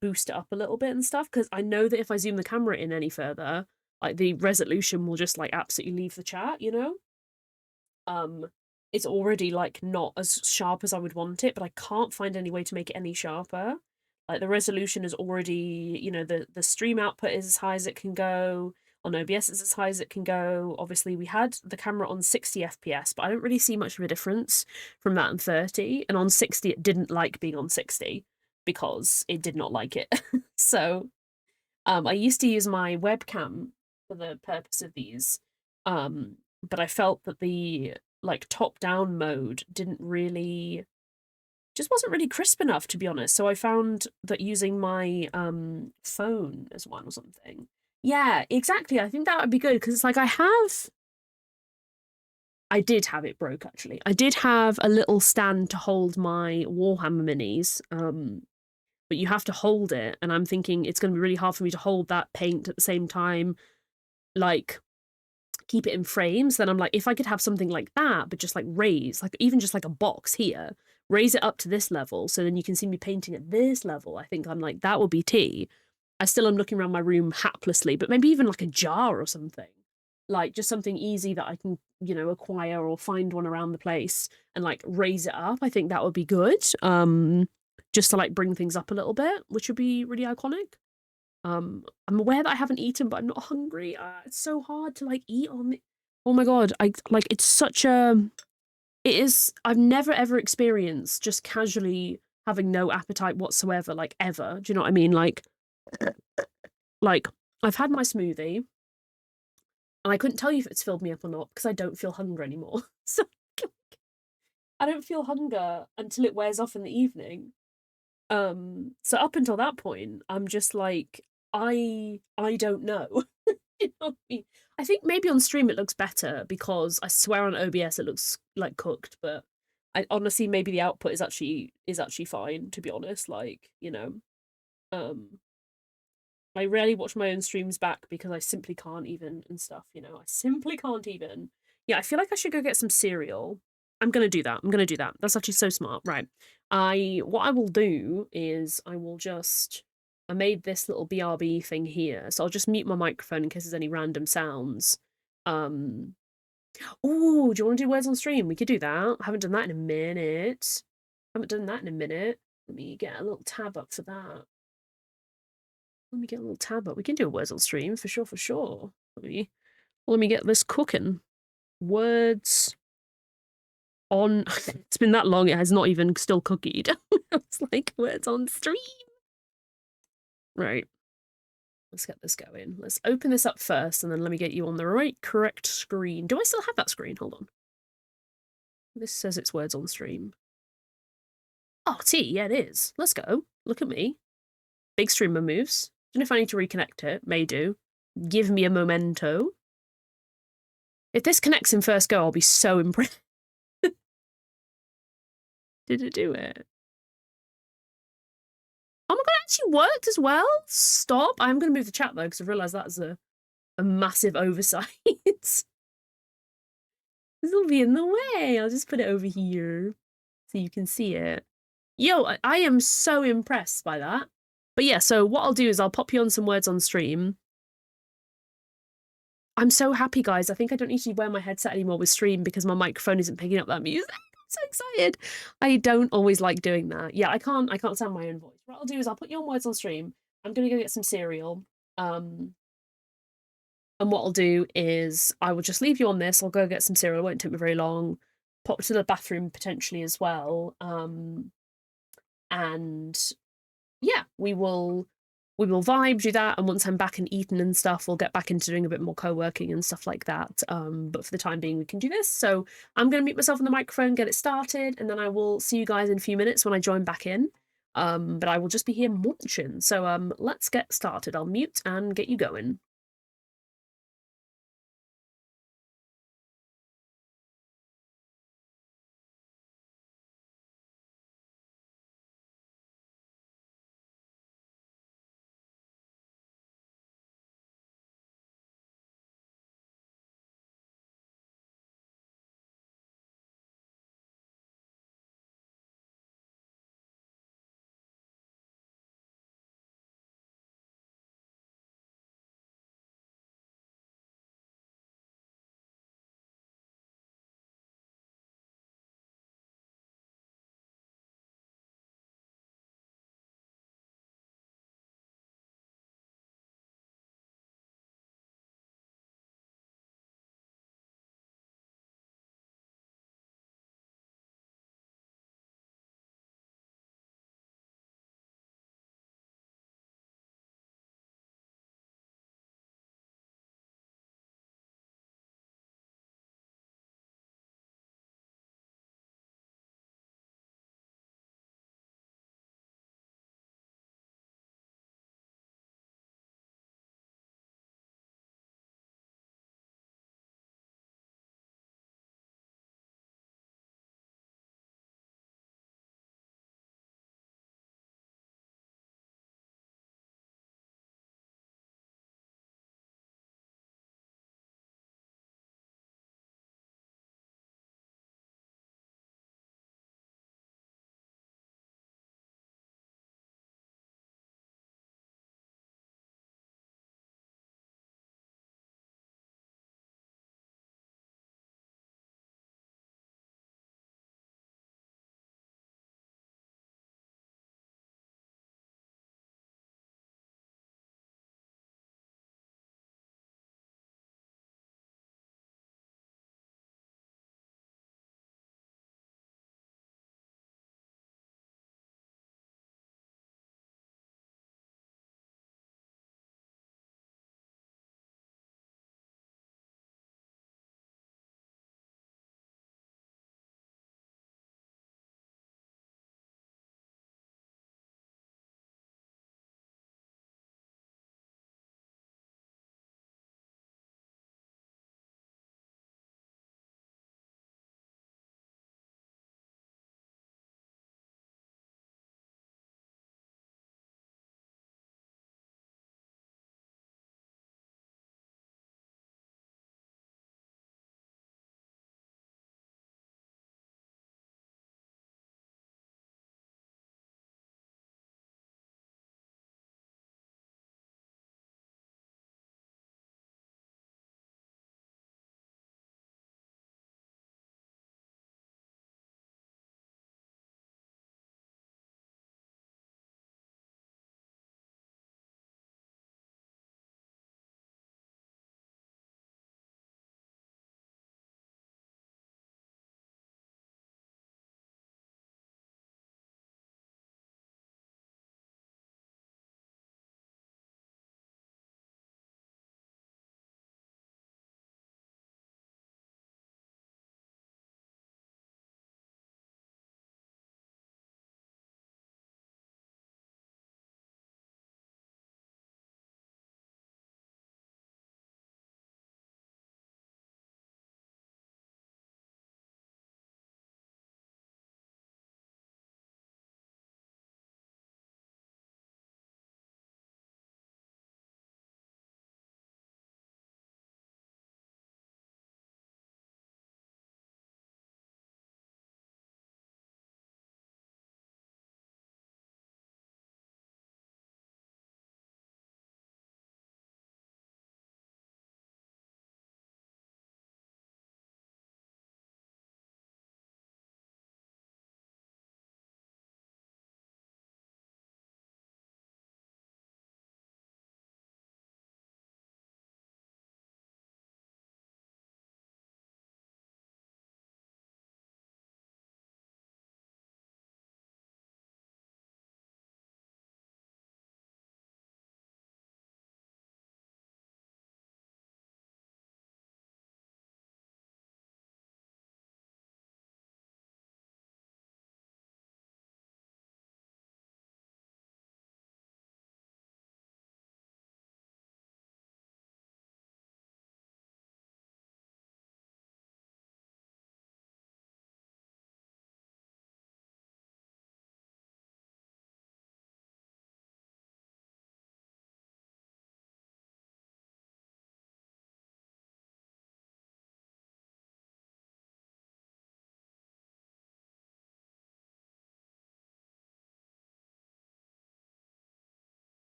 S1: boost it up a little bit and stuff. Because I know that if I zoom the camera in any further, like the resolution will just like absolutely leave the chat, you know? It's already like not as sharp as I would want it, but I can't find any way to make it any sharper. Like the resolution is already, you know, the stream output is as high as it can go. On OBS it's as high as it can go. Obviously we had the camera on 60 FPS, but I don't really see much of a difference from that and 30. And on 60 it didn't like being on 60 because it did not like it. So I used to use my webcam for the purpose of these. But I felt that the like top-down mode just wasn't really crisp enough, to be honest. So I found that using my phone as one or something. Yeah, exactly. I think that would be good because it's like I did have it broke actually. I did have a little stand to hold my Warhammer minis, but you have to hold it, and I'm thinking it's going to be really hard for me to hold that paint at the same time, like keep it in frames. Then I'm like, if I could have something like that, but just like raise, like even just like a box here, raise it up to this level, so then you can see me painting at this level. I think I'm like, that would be tea. I still am looking around my room haplessly, but maybe even like a jar or something, like just something easy that I can, you know, acquire or find one around the place and like raise it up. I think that would be good. Just to like bring things up a little bit, which would be really iconic. I'm aware that I haven't eaten, but I'm not hungry. It's so hard to like eat on the... Oh my god, I like it's such a... It is... I've never ever experienced just casually having no appetite whatsoever, like ever. Do you know what I mean? Like I've had my smoothie, and I couldn't tell you if it's filled me up or not because I don't feel hunger anymore. So I don't feel hunger until it wears off in the evening. So up until that point, I'm just like, I don't know. You know what I mean? I think maybe on stream it looks better because I swear on OBS it looks like cooked, but I honestly maybe the output is actually fine, to be honest. Like, you know. I rarely watch my own streams back because I simply can't even and stuff, you know. I simply can't even. Yeah, I feel like I should go get some cereal. I'm gonna do that. I'm gonna do that. That's actually so smart. Right. What I will do is I made this little BRB thing here, so I'll just mute my microphone in case there's any random sounds. Oh, do you want to do words on stream? We could do that. I haven't done that in a minute. Haven't done that in a minute. Let me get a little tab up for that. Let me get a little tab up. We can do a words on stream for sure, for sure. Let me get this cooking. Words on... It's been that long, it has not even still cookied. It's like words on stream. Right. Let's get this going. Let's open this up first, and then let me get you on the right correct screen. Do I still have that screen? Hold on. This says it's words on stream. Oh, yeah, it is. Let's go. Look at me. Big streamer moves. Don't know if I need to reconnect it. May do. Give me a memento. If this connects in first go, I'll be so impressed. Did it do it? Oh my god, it actually worked as well? Stop. I'm going to move the chat though, because I've realised that's a massive oversight. This will be in the way. I'll just put it over here so you can see it. Yo, I am so impressed by that. But yeah, so what I'll do is I'll pop you on some words on stream. I'm so happy, guys. I think I don't need to wear my headset anymore with stream because my microphone isn't picking up that music. I'm so excited. I don't always like doing that. Yeah, I can't sound my own voice. What I'll do is I'll put you on words on stream. I'm gonna go get some cereal. And what I'll do is I will just leave you on this. I'll go get some cereal. It won't take me very long. Pop to the bathroom potentially as well. And yeah, we will vibe, do that, and once I'm back and eaten and stuff, we'll get back into doing a bit more co-working and stuff like that. But for the time being, we can do this. So I'm going to mute myself on the microphone, get it started, and then I will see you guys in a few minutes when I join back in. But I will just be here munching. So let's get started. I'll mute and get you going.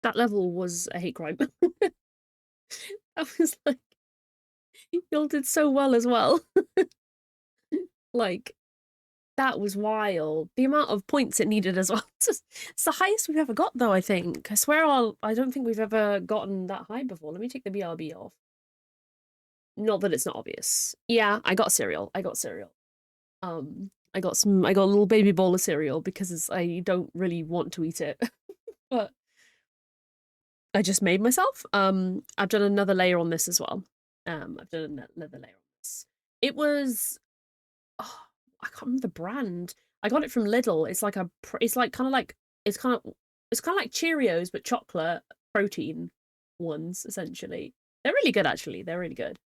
S1: That level was a hate crime. I was like, y'all did so well as well. Like, that was wild. The amount of points it needed as well. It's the highest we've ever got, though, I think. I swear I don't think we've ever gotten that high before. Let me take the BRB off. Not that it's not obvious. Yeah, I got cereal. I got cereal. I got a little baby bowl of cereal because I don't really want to eat it. But I just made myself. I've done another layer on this as well. I've done another layer on this. It was, oh, I can't remember the brand. I got it from Lidl. It's like kind of like it's kind of like Cheerios but chocolate protein ones essentially. They're really good actually. They're really good.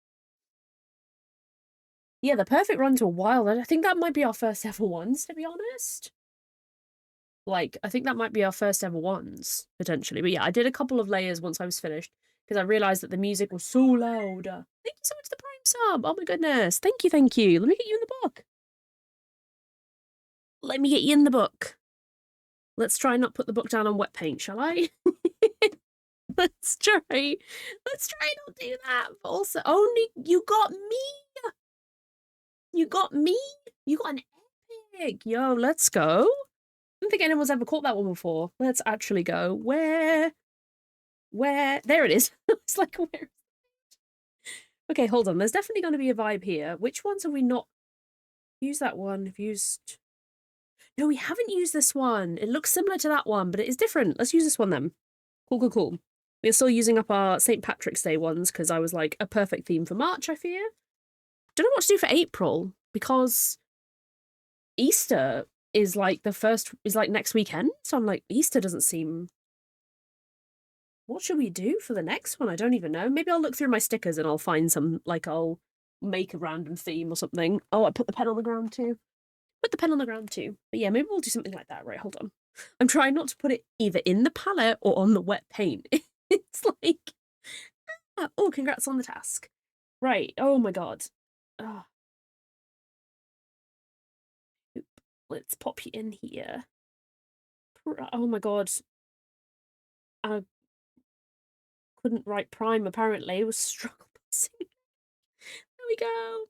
S1: Yeah, the perfect run to a wild. I think that might be our first ever ones, to be honest. Like, I think that might be our first ever ones, potentially. But yeah, I did a couple of layers once I was finished because I realized that the music was so loud. Thank you so much for the Prime sub. Oh my goodness. Thank you, thank you. Let me get you in the book. Let me get you in the book. Let's try not put the book down on wet paint, shall I? Let's try. Let's try not do that. But also, only you got me. You got me. You got an epic. Yo, let's go. I don't think anyone's ever caught that one before. Let's actually go. Where? There it is. It's like, where? Okay, hold on. There's definitely going to be a vibe here. Which ones have we not used? That one. Have used. No, we haven't used this one. It looks similar to that one, but it is different. Let's use this one then. Cool, cool, cool. We're still using up our St. Patrick's Day ones because I was like, a perfect theme for March, I fear. Don't know what to do for April because Easter is like next weekend. So I'm like, Easter doesn't seem. What should we do for the next one? I don't even know. Maybe I'll look through my stickers and I'll find some, like I'll make a random theme or something. Oh, I put the pen on the ground too. Put the pen on the ground too. But yeah, maybe we'll do something like that. Right, hold on. I'm trying not to put it either in the palette or on the wet paint. It's like, oh, congrats on the task. Right, oh my god. Oh. Let's pop you in here. Oh my god. I couldn't write Prime apparently. It was struggle busing. There we go.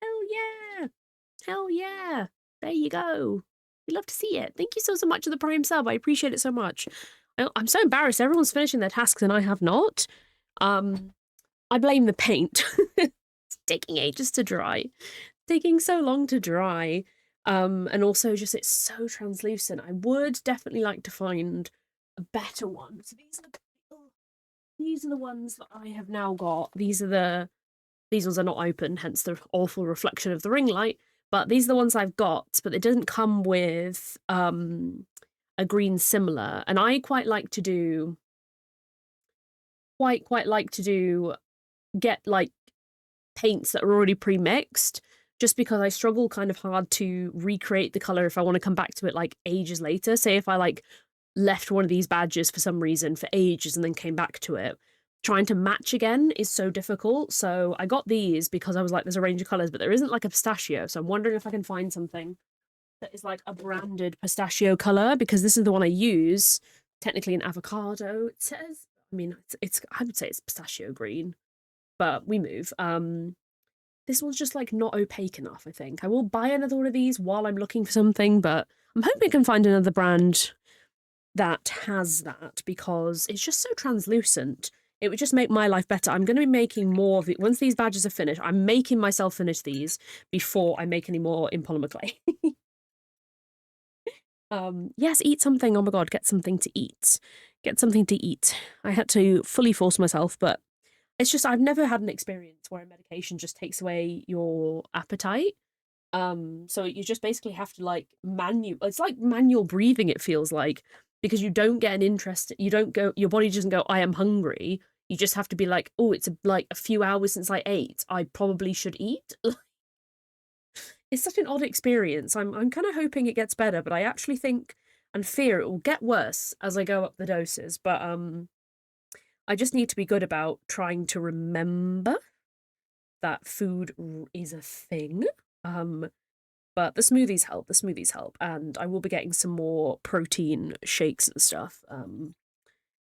S1: Hell yeah. Hell yeah. There you go. We love to see it. Thank you so much for the Prime sub. I appreciate it so much. I'm so embarrassed. Everyone's finishing their tasks and I have not. I blame the paint. It's taking ages to dry. Taking so long to dry. And also just it's so translucent. I would definitely like to find a better one. So these are the ones that I have now got. These ones are not open, hence the awful reflection of the ring light. But these are the ones I've got, but it doesn't come with a green similar. And I quite like to do get like paints that are already pre-mixed, just because I struggle kind of hard to recreate the color if I want to come back to it like ages later. Say if I like left one of these badges for some reason for ages and then came back to it, trying to match again is so difficult. So I got these because I was like, there's a range of colors, but there isn't like a pistachio. So I'm wondering if I can find something that is like a branded pistachio color, because this is the one I use. Technically an avocado, it says. I mean, it's I would say it's pistachio green, but we move. This one's just like not opaque enough, I think. I will buy another one of these while I'm looking for something, but I'm hoping I can find another brand that has that, because it's just so translucent. It would just make my life better. I'm going to be making more of it. Once these badges are finished, I'm making myself finish these before I make any more in polymer clay. Yes, eat something. Oh my god, get something to eat. Get something to eat. I had to fully force myself, but it's just I've never had an experience where a medication just takes away your appetite. So you just basically have to like it's like manual breathing, it feels like, because you don't get an interest, you don't go, your body doesn't go, I am hungry. You just have to be like, oh, it's like a few hours since I ate. I probably should eat. It's such an odd experience. I'm kind of hoping it gets better, but I actually think and fear it will get worse as I go up the doses. But I just need to be good about trying to remember that food is a thing. But the smoothies help, and I will be getting some more protein shakes and stuff.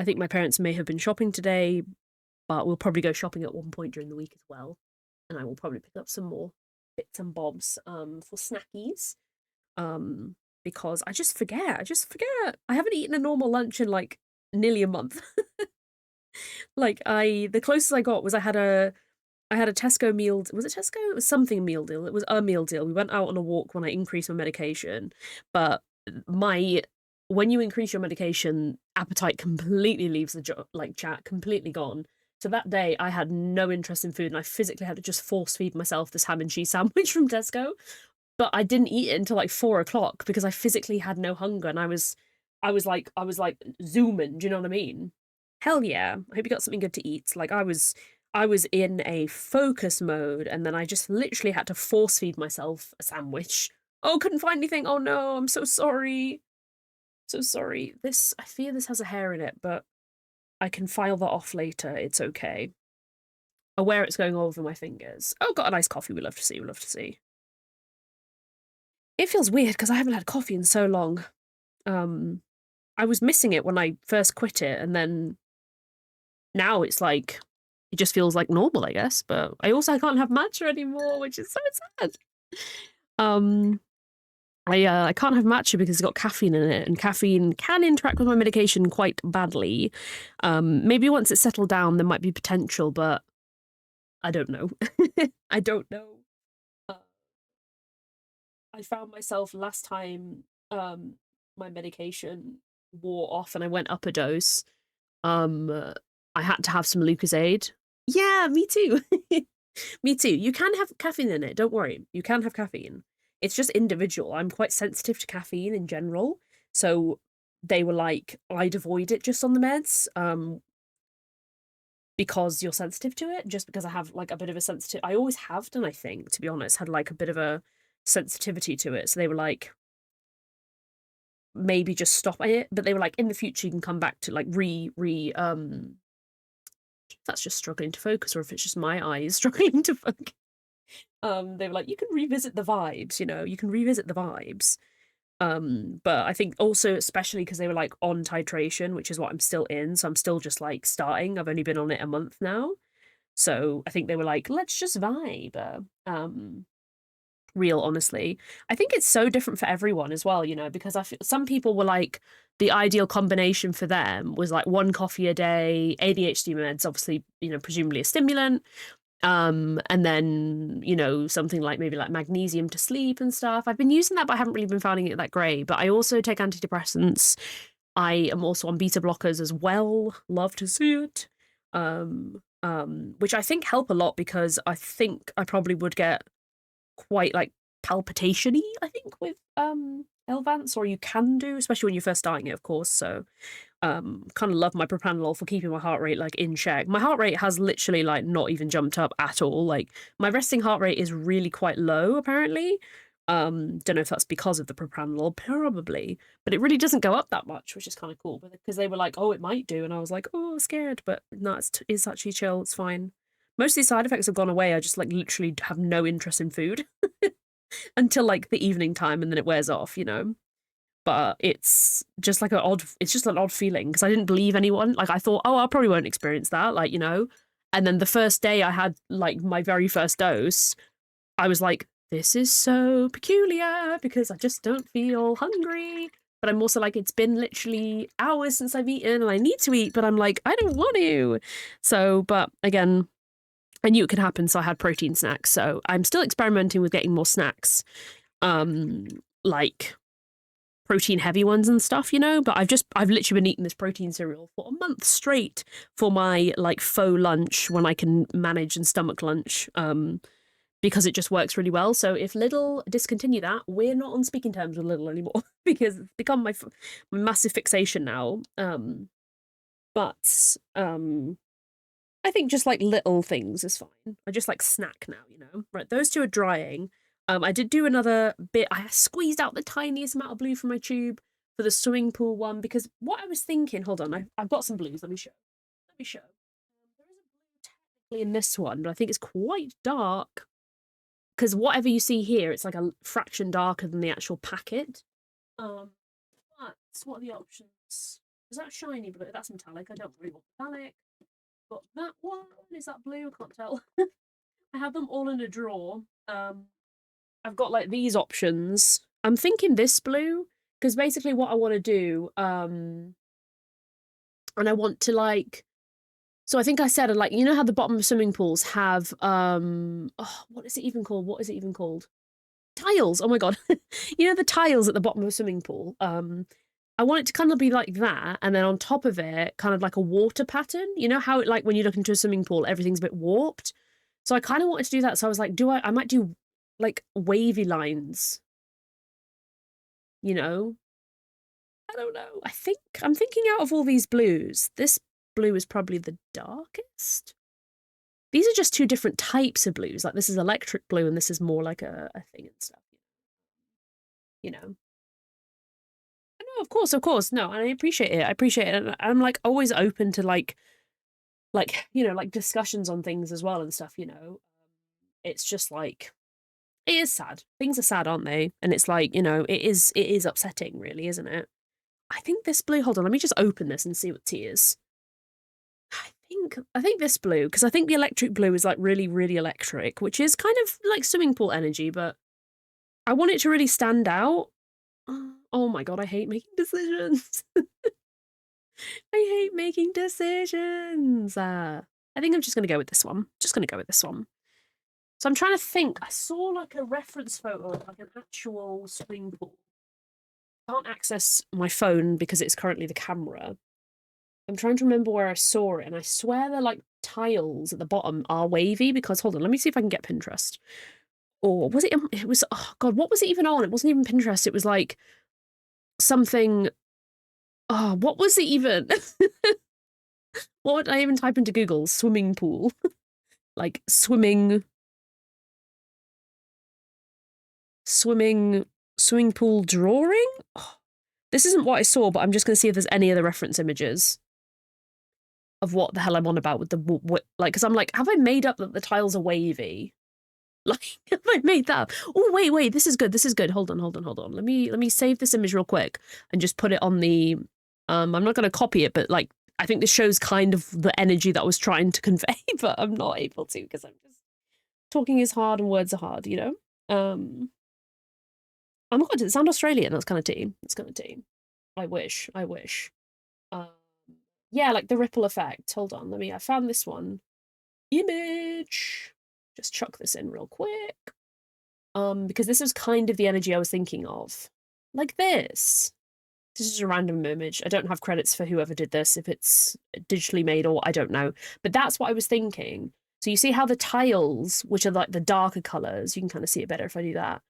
S1: I think my parents may have been shopping today, but we'll probably go shopping at one point during the week as well. And I will probably pick up some more bits and bobs for snackies. Um, because I just forget. I just forget. I haven't eaten a normal lunch in like nearly a month. Like the closest I got was I had a Tesco meal. Was it Tesco? It was something meal deal. It was a meal deal. We went out on a walk when I increased my medication, but my when you increase your medication, appetite completely leaves the like chat, completely gone. So that day, I had no interest in food, and I physically had to just force feed myself this ham and cheese sandwich from Tesco. But I didn't eat it until like 4 o'clock because I physically had no hunger, and I was like zooming. Do you know what I mean? Hell yeah! I hope you got something good to eat. Like I was in a focus mode, and then I just literally had to force feed myself a sandwich. Oh, couldn't find anything. Oh no, I'm so sorry. So sorry. This I fear this has a hair in it, but I can file that off later. It's okay. Aware it's going all over my fingers. Oh, got a nice coffee. We love to see. We love to see. It feels weird because I haven't had coffee in so long. Um, I was missing it when I first quit it, and then now it's like it just feels like normal, I guess. But I can't have matcha anymore, which is so sad. Um, I can't have matcha because it's got caffeine in it, and caffeine can interact with my medication quite badly. Maybe once it's settled down, there might be potential, but I don't know. I don't know. Uh, I found myself last time my medication wore off and I went up a dose. Um, I had to have some Lucozade. Yeah, me too. Me too. You can have caffeine in it. Don't worry. You can have caffeine. It's just individual. I'm quite sensitive to caffeine in general. So they were like, I'd avoid it just on the meds. Because you're sensitive to it, just because I have like a bit of a sensitive I always have done, I think, to be honest, had like a bit of a sensitivity to it. So they were like, maybe just stop it. But they were like, in the future you can come back to like if that's just struggling to focus or if it's just my eyes struggling to focus. They were like, you can revisit the vibes, you can revisit the vibes. But I think also especially because they were like on titration, which is what I'm still in, so I'm still just like starting. I've only been on it a month now. So I think they were like, let's just vibe. Real honestly. I think it's so different for everyone as well, because I feel some people were like the ideal combination for them was like one coffee a day, ADHD meds, obviously, presumably a stimulant, and then, something like maybe like magnesium to sleep and stuff. I've been using that, but I haven't really been finding it that great. But I also take antidepressants. I am also on beta blockers as well. Love to see it. Which I think help a lot because I think I probably would get quite like palpitation-y, I think, with Elvance, or you can do, especially when you're first starting it, of course. So kind of love my propranolol for keeping my heart rate like in check. My heart rate has literally like not even jumped up at all. Like my resting heart rate is really quite low, apparently. Don't know if that's because of the propranolol, probably, but it really doesn't go up that much, which is kind of cool. Because they were like, "Oh, it might do," and I was like, "Oh, scared," but no, it's actually chill. It's fine. Most of these side effects have gone away. I just like literally have no interest in food until like the evening time, and then it wears off. But it's just an odd feeling because I didn't believe anyone. Like I thought, oh, I probably won't experience that, like. And then the first day I had like my very first dose, I was like, this is so peculiar because I just don't feel hungry. But I'm also like, it's been literally hours since I've eaten and I need to eat, but I'm like, I don't want to. So, but again, I knew it could happen, so I had protein snacks. So I'm still experimenting with getting more snacks, like protein heavy ones and stuff. But I've literally been eating this protein cereal for a month straight for my like faux lunch when I can manage and stomach lunch. Because it just works really well. So if Lidl discontinue that, we're not on speaking terms with Lidl anymore because it's become my massive fixation now. But I think just like little things is fine. I just like snack now. Right, those two are drying. I did do another bit. I squeezed out the tiniest amount of blue from my tube for the swimming pool one because what I was thinking, hold on, I've got some blues. Let me show. Let me show. There is a blue technically in this one, but I think it's quite dark because whatever you see here, it's like a fraction darker than the actual packet. But what are the options? Is that shiny blue? That's metallic. I don't really want metallic. Got that one. Is that blue? I can't tell. I have them all in a drawer. I've got like these options. I'm thinking this blue because basically what I want to do, and I want to like. So I think I said like you know how the bottom of swimming pools have what is it even called? What is it even called? Tiles. Oh my god. You know the tiles at the bottom of a swimming pool. I want it to kind of be like that, and then on top of it, kind of like a water pattern. You know how it like when you look into a swimming pool, everything's a bit warped. So I kind of wanted to do that. So I was like, I might do like wavy lines. You know, I don't know. I'm thinking out of all these blues, this blue is probably the darkest. These are just two different types of blues. Like this is electric blue, and this is more like a thing and stuff. You know. No, of course. No, and I appreciate it. I appreciate it. And I'm like always open to like like discussions on things as well and stuff, you know. It's just like it is sad. Things are sad, aren't they? And it's like, you know, it is upsetting, really, isn't it? I think this blue, hold on, let me just open this and see what tea is. I think this blue, because I think the electric blue is like really, really electric, which is kind of like swimming pool energy, but I want it to really stand out. Oh my god, I hate making decisions. I hate making decisions. I think I'm just going to go with this one. Just going to go with this one. So I'm trying to think. I saw like a reference photo of like an actual swimming pool. I can't access my phone because it's currently the camera. I'm trying to remember where I saw it, and I swear the like tiles at the bottom are wavy because hold on, let me see if I can get Pinterest. Or was it? It was. Oh god, what was it even on? It wasn't even Pinterest. It was like something. Oh, what was it even? What would I even type into Google? Swimming pool. Like swimming pool drawing? Oh, this isn't what I saw, but I'm just going to see if there's any other reference images of what the hell I'm on about with the like, because I'm like, have I made up that the tiles are wavy? Like, have I made that up? Oh, wait, this is good. This is good. Hold on. Let me save this image real quick and just put it on the. I'm not going to copy it, but like, I think this shows kind of the energy that I was trying to convey, but I'm not able to because I'm just talking is hard and words are hard, you know. Oh my god, does it sound Australian? That's kind of tea. That's kind of tea. I wish. Um, yeah, like the ripple effect. Hold on, I found this one. Image. Just chuck this in real quick. Because this is kind of the energy I was thinking of. Like this. This is a random image. I don't have credits for whoever did this, if it's digitally made or I don't know. But that's what I was thinking. So you see how the tiles, which are like the darker colors, you can kind of see it better if I do that.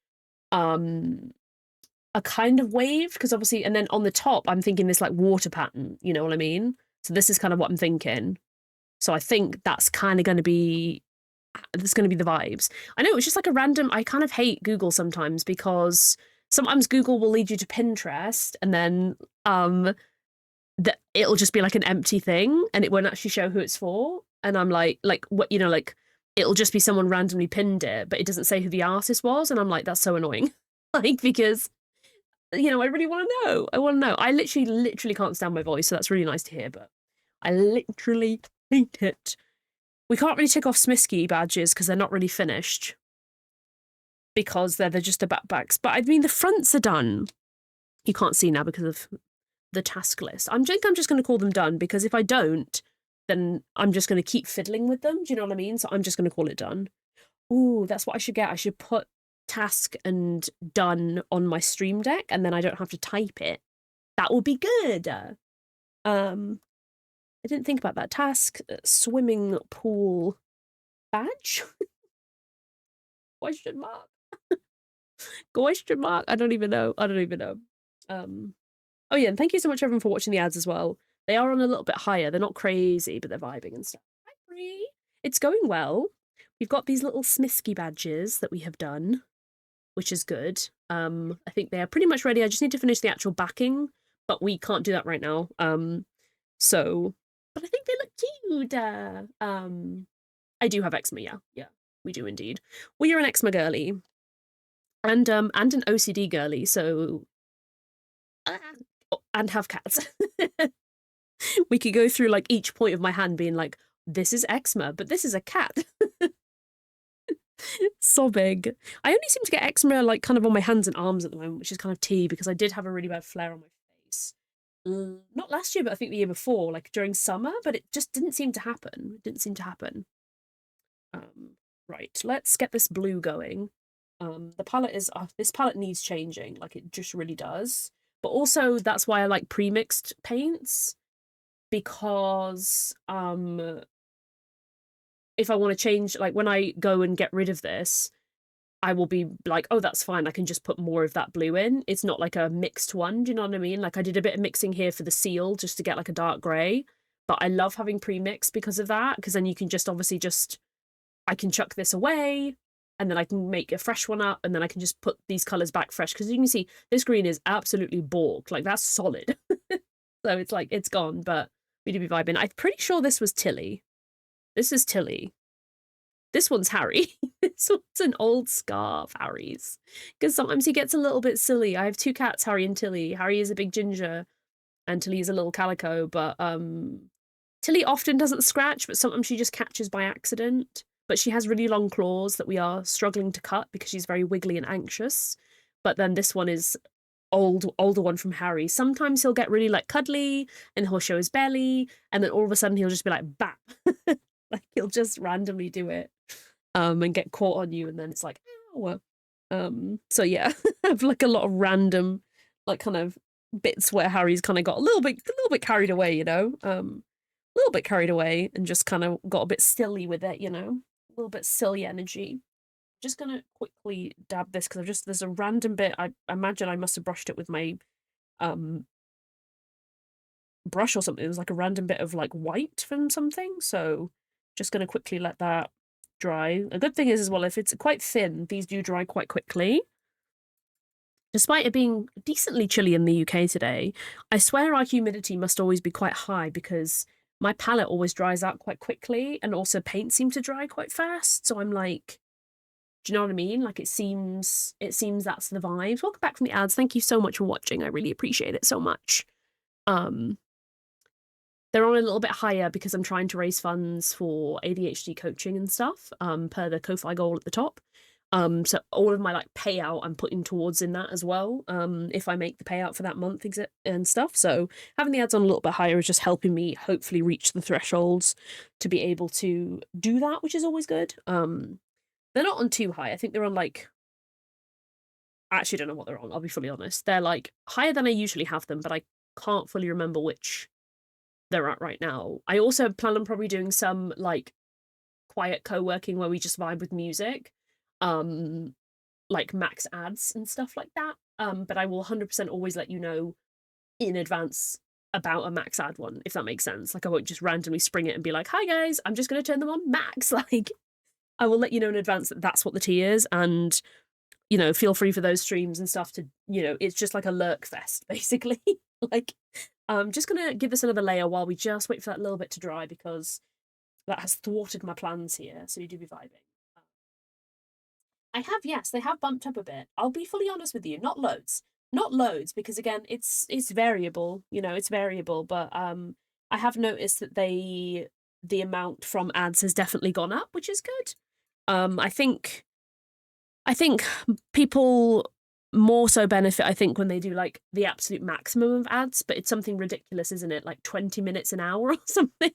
S1: A kind of wave because obviously, and then on the top, I'm thinking this like water pattern. You know what I mean? So this is kind of what I'm thinking. So I think that's kind of going to be that's going to be the vibes. I know it's just like a random. I kind of hate Google sometimes because sometimes Google will lead you to Pinterest and then that it'll just be like an empty thing and it won't actually show who it's for. And I'm like what you know like it'll just be someone randomly pinned it, but it doesn't say who the artist was, and I'm like that's so annoying. Like because you know, I really want to know. I want to know. I literally can't stand my voice, so that's really nice to hear, but I literally hate it. We can't really tick off Smisky badges because they're not really finished. Because they're just the backbacks. But I mean, the fronts are done. You can't see now because of the task list. I'm just going to call them done because if I don't, then I'm just going to keep fiddling with them. Do you know what I mean? So I'm just going to call it done. Ooh, that's what I should get. I should put task and done on my Stream Deck and then I don't have to type it. That would be good. I didn't think about that. Task swimming pool badge? Question mark. Question mark. I don't even know. Oh yeah, and thank you so much everyone for watching the ads as well. They are on a little bit higher. They're not crazy, but they're vibing and stuff. Hi Bree. It's going well. We've got these little Smisky badges that we have done, which is good. I think they are pretty much ready. I just need to finish the actual backing, but we can't do that right now. So, but I think they look cute. I do have eczema, yeah, we do indeed. We are an eczema girly, and an OCD girly. So, and have cats. We could go through like each point of my hand being like, this is eczema, but this is a cat. Sobbing. I only seem to get eczema like kind of on my hands and arms at the moment, which is kind of tea because I did have a really bad flare on my face. Not last year, but I think the year before, like during summer, but it just didn't seem to happen. It didn't seem to happen. Right, let's get this blue going. The palette is this palette needs changing, like it just really does. But also that's why I like pre-mixed paints, because if I want to change, like when I go and get rid of this, I will be like, oh, that's fine. I can just put more of that blue in. It's not like a mixed one. Do you know what I mean? Like I did a bit of mixing here for the seal just to get like a dark gray. But I love having pre-mixed because of that, because then you can just obviously just, I can chuck this away and then I can make a fresh one up and then I can just put these colors back fresh. Because you can see this green is absolutely borked. Like that's solid. So it's like, it's gone, but we do be vibing. I'm pretty sure this was Tilly. This is Tilly. This one's Harry. This one's an old scar of Harry's. Because sometimes he gets a little bit silly. I have two cats, Harry and Tilly. Harry is a big ginger and Tilly is a little calico, but Tilly often doesn't scratch, but sometimes she just catches by accident. But she has really long claws that we are struggling to cut because she's very wiggly and anxious. But then this one is older one from Harry. Sometimes he'll get really like cuddly and he'll show his belly, and then all of a sudden he'll just be like bap. Like he'll just randomly do it and get caught on you, and then it's like ow. So yeah, I have like a lot of random like kind of bits where Harry's kind of got a little bit carried away, you know, a little bit carried away and just kind of got a bit silly with it, you know, a little bit silly energy. Just gonna quickly dab this because there's a random bit. I imagine I must have brushed it with my brush or something. It was like a random bit of like white from something, so just gonna quickly let that dry. A good thing is as well, if it's quite thin, these do dry quite quickly. Despite it being decently chilly in the UK today, I swear our humidity must always be quite high because my palette always dries out quite quickly, and also paint seem to dry quite fast. So I'm like, do you know what I mean? Like it seems that's the vibes. Welcome back from the ads. Thank you so much for watching. I really appreciate it so much. They're on a little bit higher because I'm trying to raise funds for ADHD coaching and stuff, per the Ko-Fi goal at the top. So all of my like payout I'm putting towards in that as well, if I make the payout for that month and stuff. So having the ads on a little bit higher is just helping me hopefully reach the thresholds to be able to do that, which is always good. They're not on too high. I think they're on like, I actually don't know what they're on, I'll be fully honest. They're like higher than I usually have them, but I can't fully remember which they're at right now. I also plan on probably doing some like quiet co-working where we just vibe with music, like max ads and stuff like that. But I will 100% always let you know in advance about a max ad one, if that makes sense. Like I won't just randomly spring it and be like, hi guys, I'm just going to turn them on max. Like I will let you know in advance that that's what the tea is, and you know, feel free for those streams and stuff to, you know, it's just like a lurk fest basically. Like I'm just gonna give this another layer while we just wait for that little bit to dry because that has thwarted my plans here. So you do be vibing. I have, yes, they have bumped up a bit. I'll be fully honest with you, not loads, because again, it's variable. You know, it's variable. But I have noticed that the amount from ads has definitely gone up, which is good. I think people more so benefit, I think, when they do like the absolute maximum of ads, but it's something ridiculous, isn't it? Like 20 minutes an hour or something.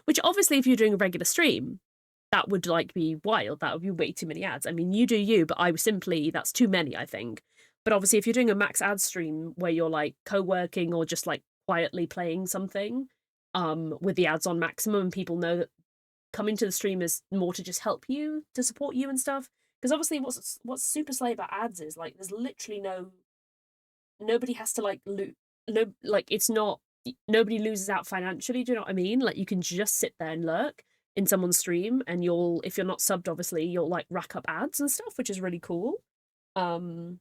S1: Which obviously if you're doing a regular stream, that would like be wild. That would be way too many ads. I mean, you do you, but that's too many, I think. But obviously if you're doing a max ad stream where you're like co-working or just like quietly playing something, with the ads on maximum, and people know that coming to the stream is more to just help you, to support you and stuff. Because obviously what's super slay about ads is like there's literally nobody has to like it's not, nobody loses out financially, do you know what I mean? Like you can just sit there and lurk in someone's stream and if you're not subbed, obviously you'll like rack up ads and stuff, which is really cool. And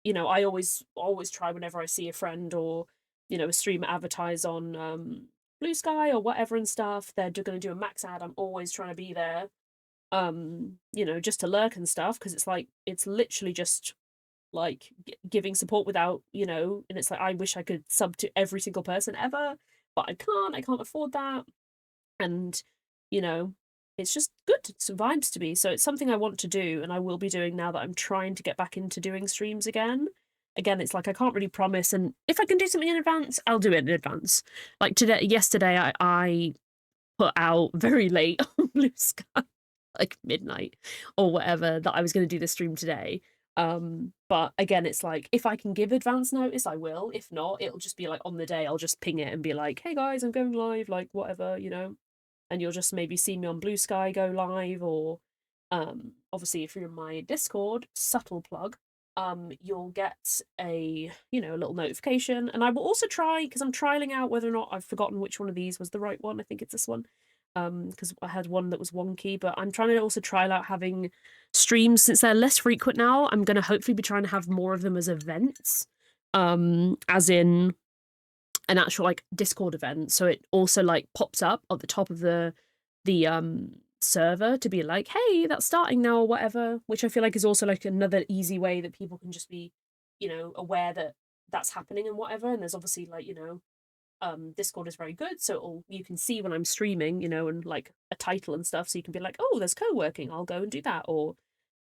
S1: you know, I always try whenever I see a friend or, you know, a streamer advertise on Blue Sky or whatever and stuff, they're going to do a max ad, I'm always trying to be there, you know, just to lurk and stuff, because it's like it's literally just like giving support without, you know, and it's like I wish I could sub to every single person ever, but I can't afford that. And, you know, it's just good. It's vibes to me. So it's something I want to do, and I will be doing now that I'm trying to get back into doing streams again. Again, it's like I can't really promise, and if I can do something in advance, I'll do it in advance. Like yesterday, I put out very late on Blue Sky, like midnight or whatever, that I was going to do the stream today. But again, it's like if I can give advance notice, I will. If not, it'll just be like on the day, I'll just ping it and be like, "Hey guys, I'm going live," like whatever, and you'll just maybe see me on Blue Sky go live, or obviously if you're in my Discord, subtle plug, you'll get a little notification. And I will also try, because I'm trialing out whether or not I've forgotten which one of these was the right one. I think it's this one, because I had one that was wonky, but I'm trying to also trial out having streams since they're less frequent now. I'm going to hopefully be trying to have more of them as events, as in an actual like Discord event, so it also like pops up at the top of the server to be like, hey, that's starting now or whatever, which I feel like is also like another easy way that people can just be aware that that's happening and whatever. And there's obviously like Discord is very good, so you can see when I'm streaming, and like a title and stuff, so you can be like, oh, there's co-working, I'll go and do that, or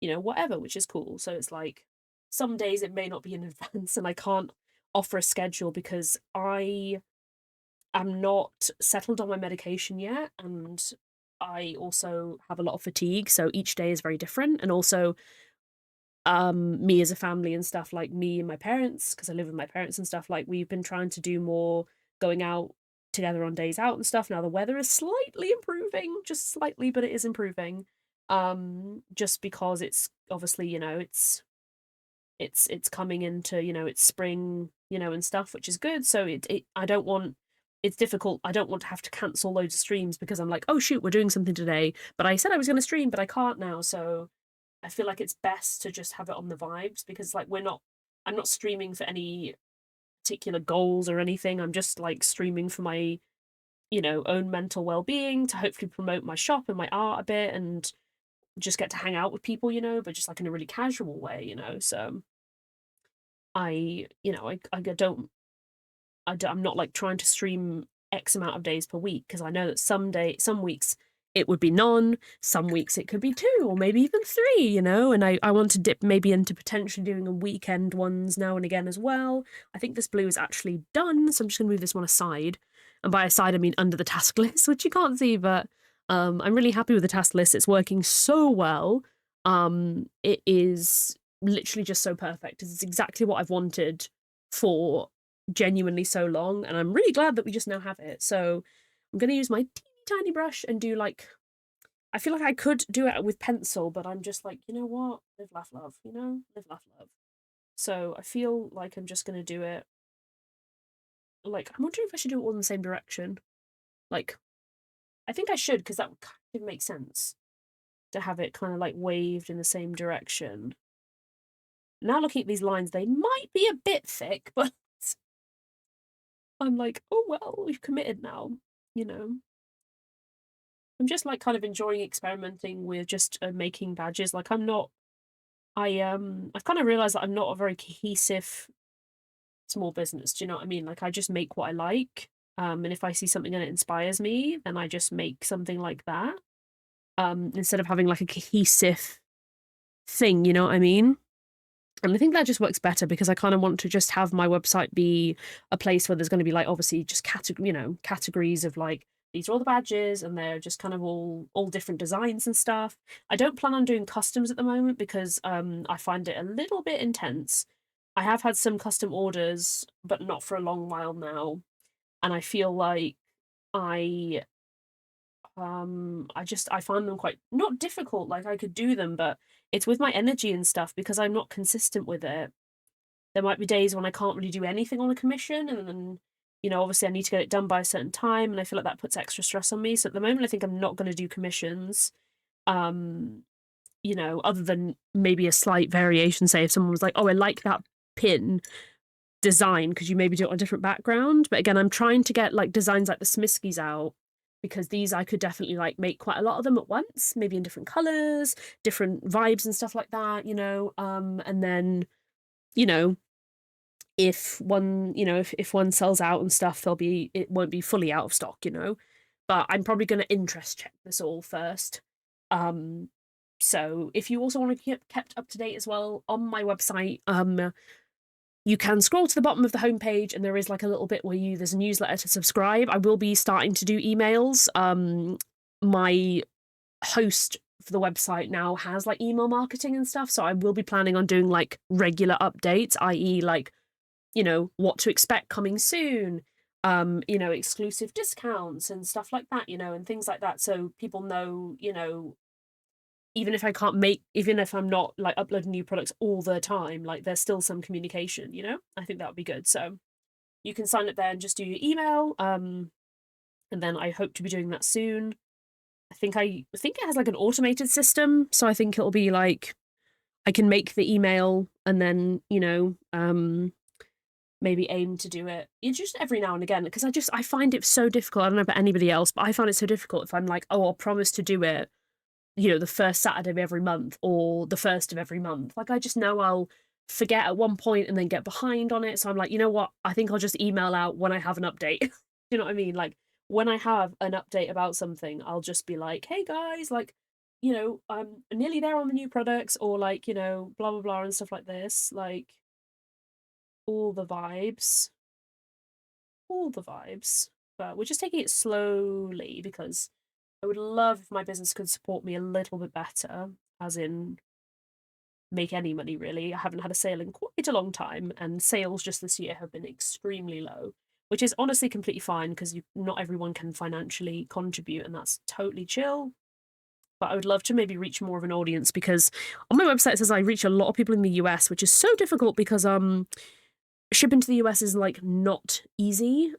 S1: whatever, which is cool. So it's like some days it may not be in advance and I can't offer a schedule because I am not settled on my medication yet, and I also have a lot of fatigue, so each day is very different. And also me as a family and stuff, like me and my parents, because I live with my parents and stuff, like we've been trying to do more going out together on days out and stuff. Now the weather is slightly improving, just slightly, but it is improving. Just because it's obviously, it's coming into, it's spring, and stuff, which is good. So I don't want, it's difficult. I don't want to have to cancel loads of streams because I'm like, oh shoot, we're doing something today, but I said I was going to stream, but I can't now. So I feel like it's best to just have it on the vibes, because like I'm not streaming for any particular goals or anything. I'm just like streaming for my, own mental well-being, to hopefully promote my shop and my art a bit, and just get to hang out with people, but just like in a really casual way. So I'm not like trying to stream X amount of days per week, because I know that some weeks it would be none, some weeks it could be 2 or maybe even 3, and I want to dip maybe into potentially doing a weekend ones now and again as well. I think this blue is actually done, so I'm just gonna move this one aside. And by aside, I mean under the task list, which you can't see, but I'm really happy with the task list. It's working so well. It is literally just so perfect. It's exactly what I've wanted for genuinely so long, and I'm really glad that we just now have it. So I'm going to use my teeny tiny brush and do like, I feel like I could do it with pencil, but I'm just like, you know what, live laugh love, live laugh love. So I feel like I'm just going to do it like, I'm wondering if I should do it all in the same direction. Like, I think I should, because that would kind of make sense to have it kind of like waved in the same direction. Now looking at these lines, they might be a bit thick, but I'm like, oh well, we've committed now, I'm just like kind of enjoying experimenting with just making badges. Like I've kind of realized that I'm not a very cohesive small business. Do you know what I mean? Like I just make what I like. And if I see something and it inspires me, then I just make something like that. Instead of having like a cohesive thing, you know what I mean? And I think that just works better, because I kind of want to just have my website be a place where there's going to be like obviously just categories of like, these are all the badges, and they're just kind of all different designs and stuff. I don't plan on doing customs at the moment because I find it a little bit intense. I have had some custom orders, but not for a long while now, and I feel like I I find them quite not difficult. Like I could do them, but it's with my energy and stuff, because I'm not consistent with it. There might be days when I can't really do anything on a commission, and then obviously I need to get it done by a certain time, and I feel like that puts extra stress on me. So at the moment I think I'm not going to do commissions, um other than maybe a slight variation. Say if someone was like, oh, I like that pin design, could you maybe do it on a different background? But again, I'm trying to get like designs like the Smiskies out, because these I could definitely like make quite a lot of them at once, maybe in different colors, different vibes and stuff like that, and then, you know, if one, you know, if one sells out and stuff, it won't be fully out of stock, you know. But I'm probably going to interest check this all first. Um, so if you also want to keep kept up to date as well on my website, you can scroll to the bottom of the homepage and there is like a little bit where there's a newsletter to subscribe. I will be starting to do emails. My host for the website now has like email marketing and stuff, so I will be planning on doing like regular updates, i.e. like, you know, what to expect coming soon, you know, exclusive discounts and stuff like that, you know, and things like that, so people know, you know, even if I'm not like uploading new products all the time, like there's still some communication, you know. I think that would be good. So you can sign up there and just do your email, and then I hope to be doing that soon. I think it has like an automated system, so I think it'll be like I can make the email and then, you know, maybe aim to do it just every now and again, because I find it so difficult. I don't know about anybody else, but I find it so difficult if I'm like, oh, I'll promise to do it, you know, the first Saturday of every month or the first of every month. Like I just know I'll forget at one point and then get behind on it. So I'm like, you know what? I think I'll just email out when I have an update. You know what I mean? Like when I have an update about something, I'll just be like, hey guys, like, you know, I'm nearly there on the new products, or like, you know, blah blah blah and stuff like this. Like all the vibes. All the vibes. But we're just taking it slowly because I would love if my business could support me a little bit better, as in make any money really. I haven't had a sale in quite a long time, and sales just this year have been extremely low, which is honestly completely fine because not everyone can financially contribute, and that's totally chill. But I would love to maybe reach more of an audience, because on my website it says I reach a lot of people in the US, which is so difficult because shipping to the US is like not easy.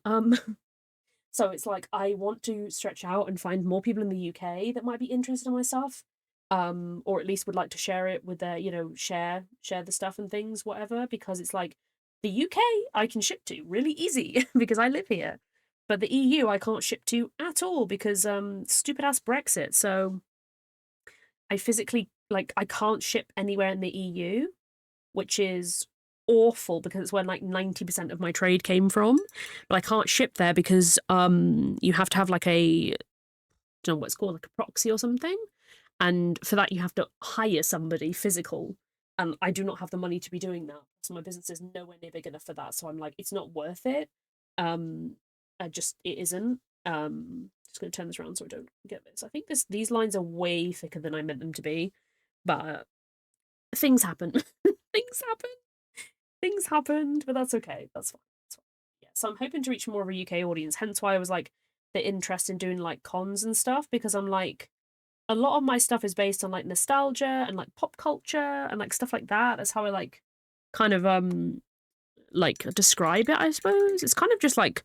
S1: So it's like I want to stretch out and find more people in the UK that might be interested in my stuff, or at least would like to share it with their, you know, share the stuff and things, whatever. Because it's like the UK I can ship to really easy because I live here, but the EU I can't ship to at all because stupid ass Brexit. So I physically like I can't ship anywhere in the EU, which is awful because it's where like 90% of my trade came from. But I can't ship there because you have to have like a, I don't know what it's called, like a proxy or something. And for that you have to hire somebody physical. And I do not have the money to be doing that. So my business is nowhere near big enough for that. So I'm like, it's not worth it. Um it isn't. Just gonna turn this around so I don't get this. I think these lines are way thicker than I meant them to be, but things happen. Things happen. Things happened, but that's okay. That's fine. That's fine. Yeah. So I'm hoping to reach more of a UK audience. Hence why I was like the interest in doing like cons and stuff, because I'm like a lot of my stuff is based on like nostalgia and like pop culture and like stuff like that. That's how I like kind of like describe it, I suppose. It's kind of just like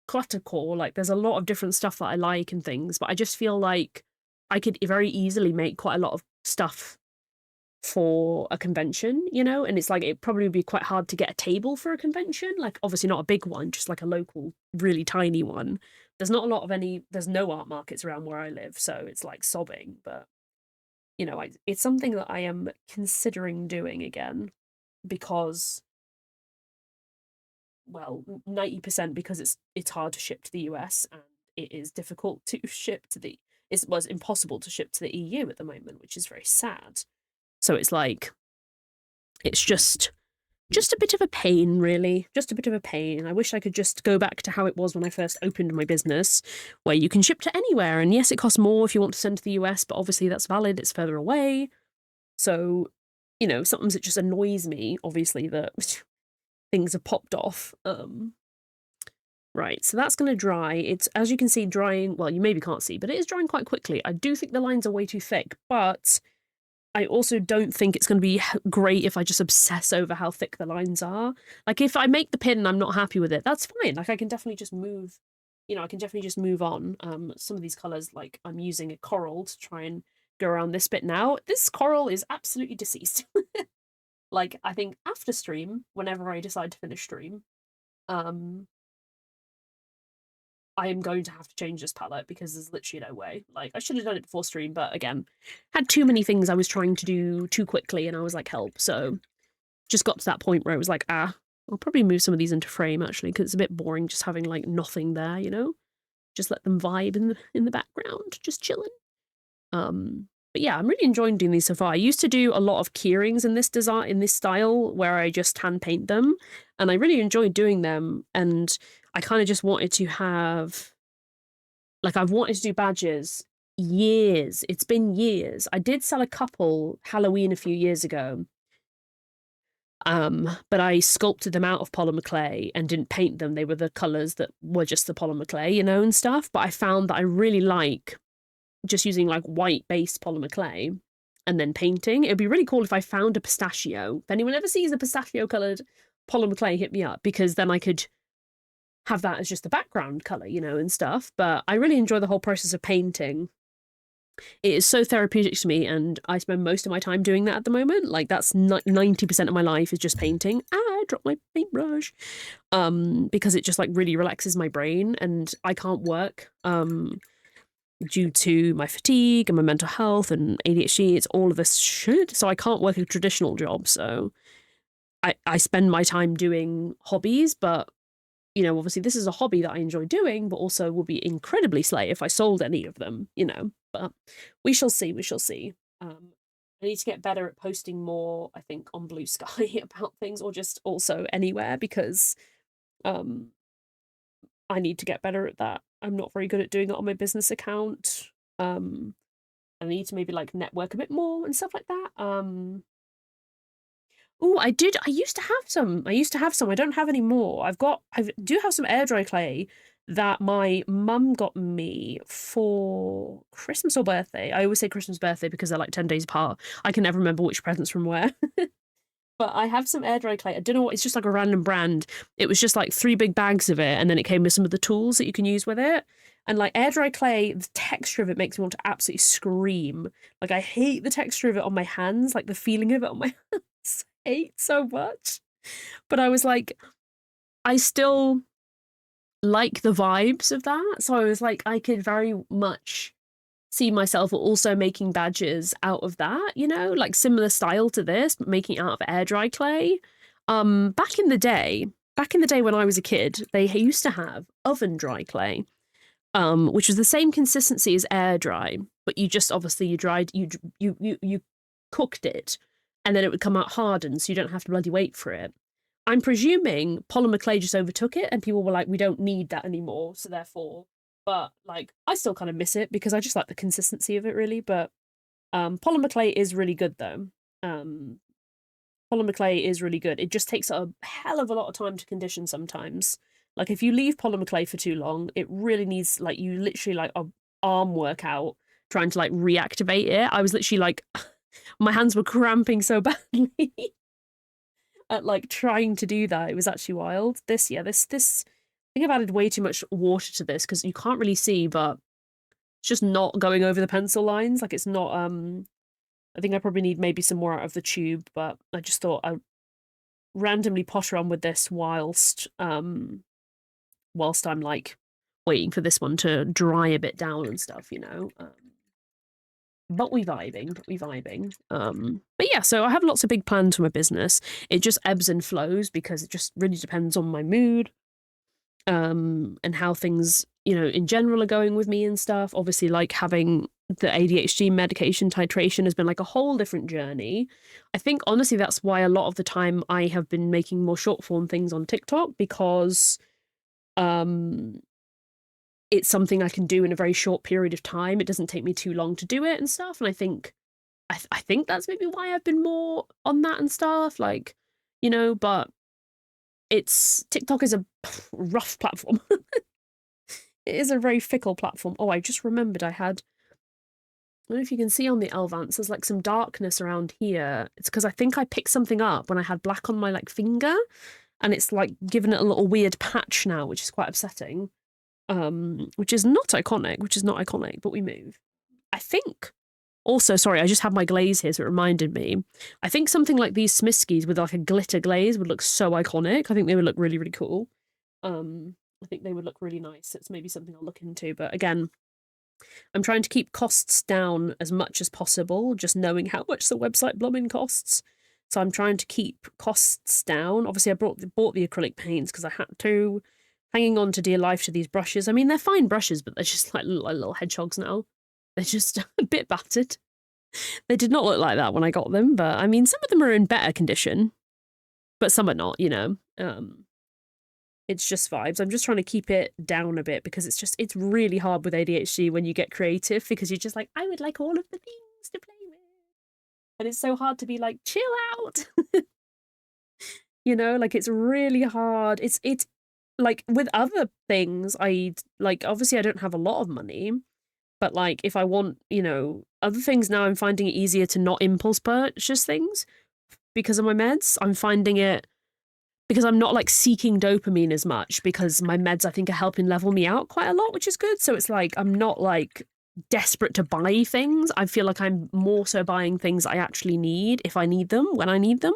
S1: cluttercore. Like there's a lot of different stuff that I like and things, but I just feel like I could very easily make quite a lot of stuff for a convention, you know, and it's like it probably would be quite hard to get a table for a convention, like obviously not a big one, just like a local really tiny one. There's not a lot of there's no art markets around where I live, so it's like sobbing. But you know, it's something that I am considering doing again, because well, 90% because it's hard to ship to the US, and it is difficult to ship to it was impossible to ship to the EU at the moment, which is very sad. So it's like it's just a bit of a pain, really. Just a bit of a pain. I wish I could just go back to how it was when I first opened my business, where you can ship to anywhere. And yes, it costs more if you want to send to the US, but obviously that's valid. It's further away. So, you know, sometimes it just annoys me, obviously, that things have popped off. Right, so that's going to dry. It's, as you can see, drying. Well, you maybe can't see, but it is drying quite quickly. I do think the lines are way too thick, but I also don't think it's going to be great if I just obsess over how thick the lines are. Like, if I make the pin and I'm not happy with it, that's fine. Like, I can definitely just move, you know, I can definitely just move on. Some of these colours, like, I'm using a coral to try and go around this bit now. This coral is absolutely deceased. Like, I think after stream, whenever I decide to finish stream, I am going to have to change this palette because there's literally no way. Like, I should have done it before stream, but again, had too many things I was trying to do too quickly and I was like, help. So just got to that point where it was like, I'll probably move some of these into frame actually, because it's a bit boring just having like nothing there, you know? Just let them vibe in the background, just chilling. But yeah, I'm really enjoying doing these so far. I used to do a lot of keyrings in this design, in this style, where I just hand paint them, and I really enjoyed doing them. And I kind of just wanted to have, like, I've wanted to do badges years. It's been years. I did sell a couple Halloween a few years ago, but I sculpted them out of polymer clay and didn't paint them. They were the colors that were just the polymer clay, you know, and stuff. But I found that I really like just using like white based polymer clay and then painting. It'd be really cool if I found a pistachio. If anyone ever sees a pistachio colored polymer clay, hit me up, because then I could have that as just the background color, you know, and stuff. But I really enjoy the whole process of painting. It is so therapeutic to me, and I spend most of my time doing that at the moment. Like, that's 90% of my life is just painting. I dropped my paintbrush. Because it just like really relaxes my brain, and I can't work due to my fatigue and my mental health and ADHD. It's all of this shit, so I can't work a traditional job. So I spend my time doing hobbies, but you know, obviously this is a hobby that I enjoy doing, but also will be incredibly slay if I sold any of them, you know. But we shall see, we shall see. I need to get better at posting more, I think, on Blue Sky about things, or just also anywhere, because I need to get better at that. I'm not very good at doing it on my business account. I need to maybe like network a bit more and stuff like that. Oh, I used to have some. I don't have any more. I do have some air dry clay that my mum got me for Christmas or birthday. I always say Christmas, birthday, because they're like 10 days apart. I can never remember which presents from where. But I have some air dry clay. I don't know what, it's just like a random brand. It was just like 3 big bags of it, and then it came with some of the tools that you can use with it. And like air dry clay, the texture of it makes me want to absolutely scream. Like, I hate the texture of it on my hands, like the feeling of it on my hands. I hate so much. But I was like, I still like the vibes of that. So I was like, I could very much see myself also making badges out of that, you know, like similar style to this, but making it out of air dry clay. Back in the day when I was a kid, they used to have oven dry clay, which was the same consistency as air dry, but you just obviously you cooked it, and then it would come out hardened, so you don't have to bloody wait for it. I'm presuming polymer clay just overtook it, and people were like, we don't need that anymore, so therefore. But like, I still kind of miss it because I just like the consistency of it, really. But polymer clay is really good, though. Polymer clay is really good. It just takes a hell of a lot of time to condition sometimes. Like, if you leave polymer clay for too long, it really needs, like, you literally like a arm workout trying to like reactivate it. I was literally like, my hands were cramping so badly at like trying to do that. It was actually wild. This I think I've added way too much water to this because you can't really see, but it's just not going over the pencil lines. Like, it's not, I think I probably need maybe some more out of the tube, but I just thought I'd randomly potter on with this whilst I'm like waiting for this one to dry a bit down and stuff, you know. But we vibing. But yeah, so I have lots of big plans for my business. It just ebbs and flows because it just really depends on my mood, and how things, you know, in general are going with me and stuff. Obviously, like, having the ADHD medication titration has been like a whole different journey. I think honestly that's why a lot of the time I have been making more short form things on TikTok, because it's something I can do in a very short period of time. It doesn't take me too long to do it and stuff. And I think I think that's maybe why I've been more on that and stuff, like, you know. But TikTok is a rough platform. It is a very fickle platform. Oh, I just remembered I don't know if you can see on the Elvance, there's like some darkness around here. It's because I think I picked something up when I had black on my like finger, and it's like given it a little weird patch now, which is quite upsetting. Which is not iconic, but we move. I think also, sorry, I just had my glaze here, so it reminded me. I think something like these Smiskys with like a glitter glaze would look so iconic. I think they would look really, really cool. I think they would look really nice. It's maybe something I'll look into, but again, I'm trying to keep costs down as much as possible, just knowing how much the website blooming costs. So I'm trying to keep costs down. Obviously, I bought the acrylic paints because I had to. Hanging on to dear life to these brushes. I mean, they're fine brushes, but they're just like little hedgehogs now. They're just a bit battered. They did not look like that when I got them, but I mean, some of them are in better condition, but some are not, you know. It's just vibes. I'm just trying to keep it down a bit because it's really hard with ADHD when you get creative because you're just like, I would like all of the things to play with. And it's so hard to be like, chill out. You know, like it's really hard. It's like with other things, obviously I don't have a lot of money, but like if I want, you know, other things now, I'm finding it easier to not impulse purchase things because of my meds. I'm finding it because I'm not like seeking dopamine as much because my meds I think are helping level me out quite a lot, which is good. So it's like I'm not like desperate to buy things. I feel like I'm more so buying things I actually need if I need them when I need them.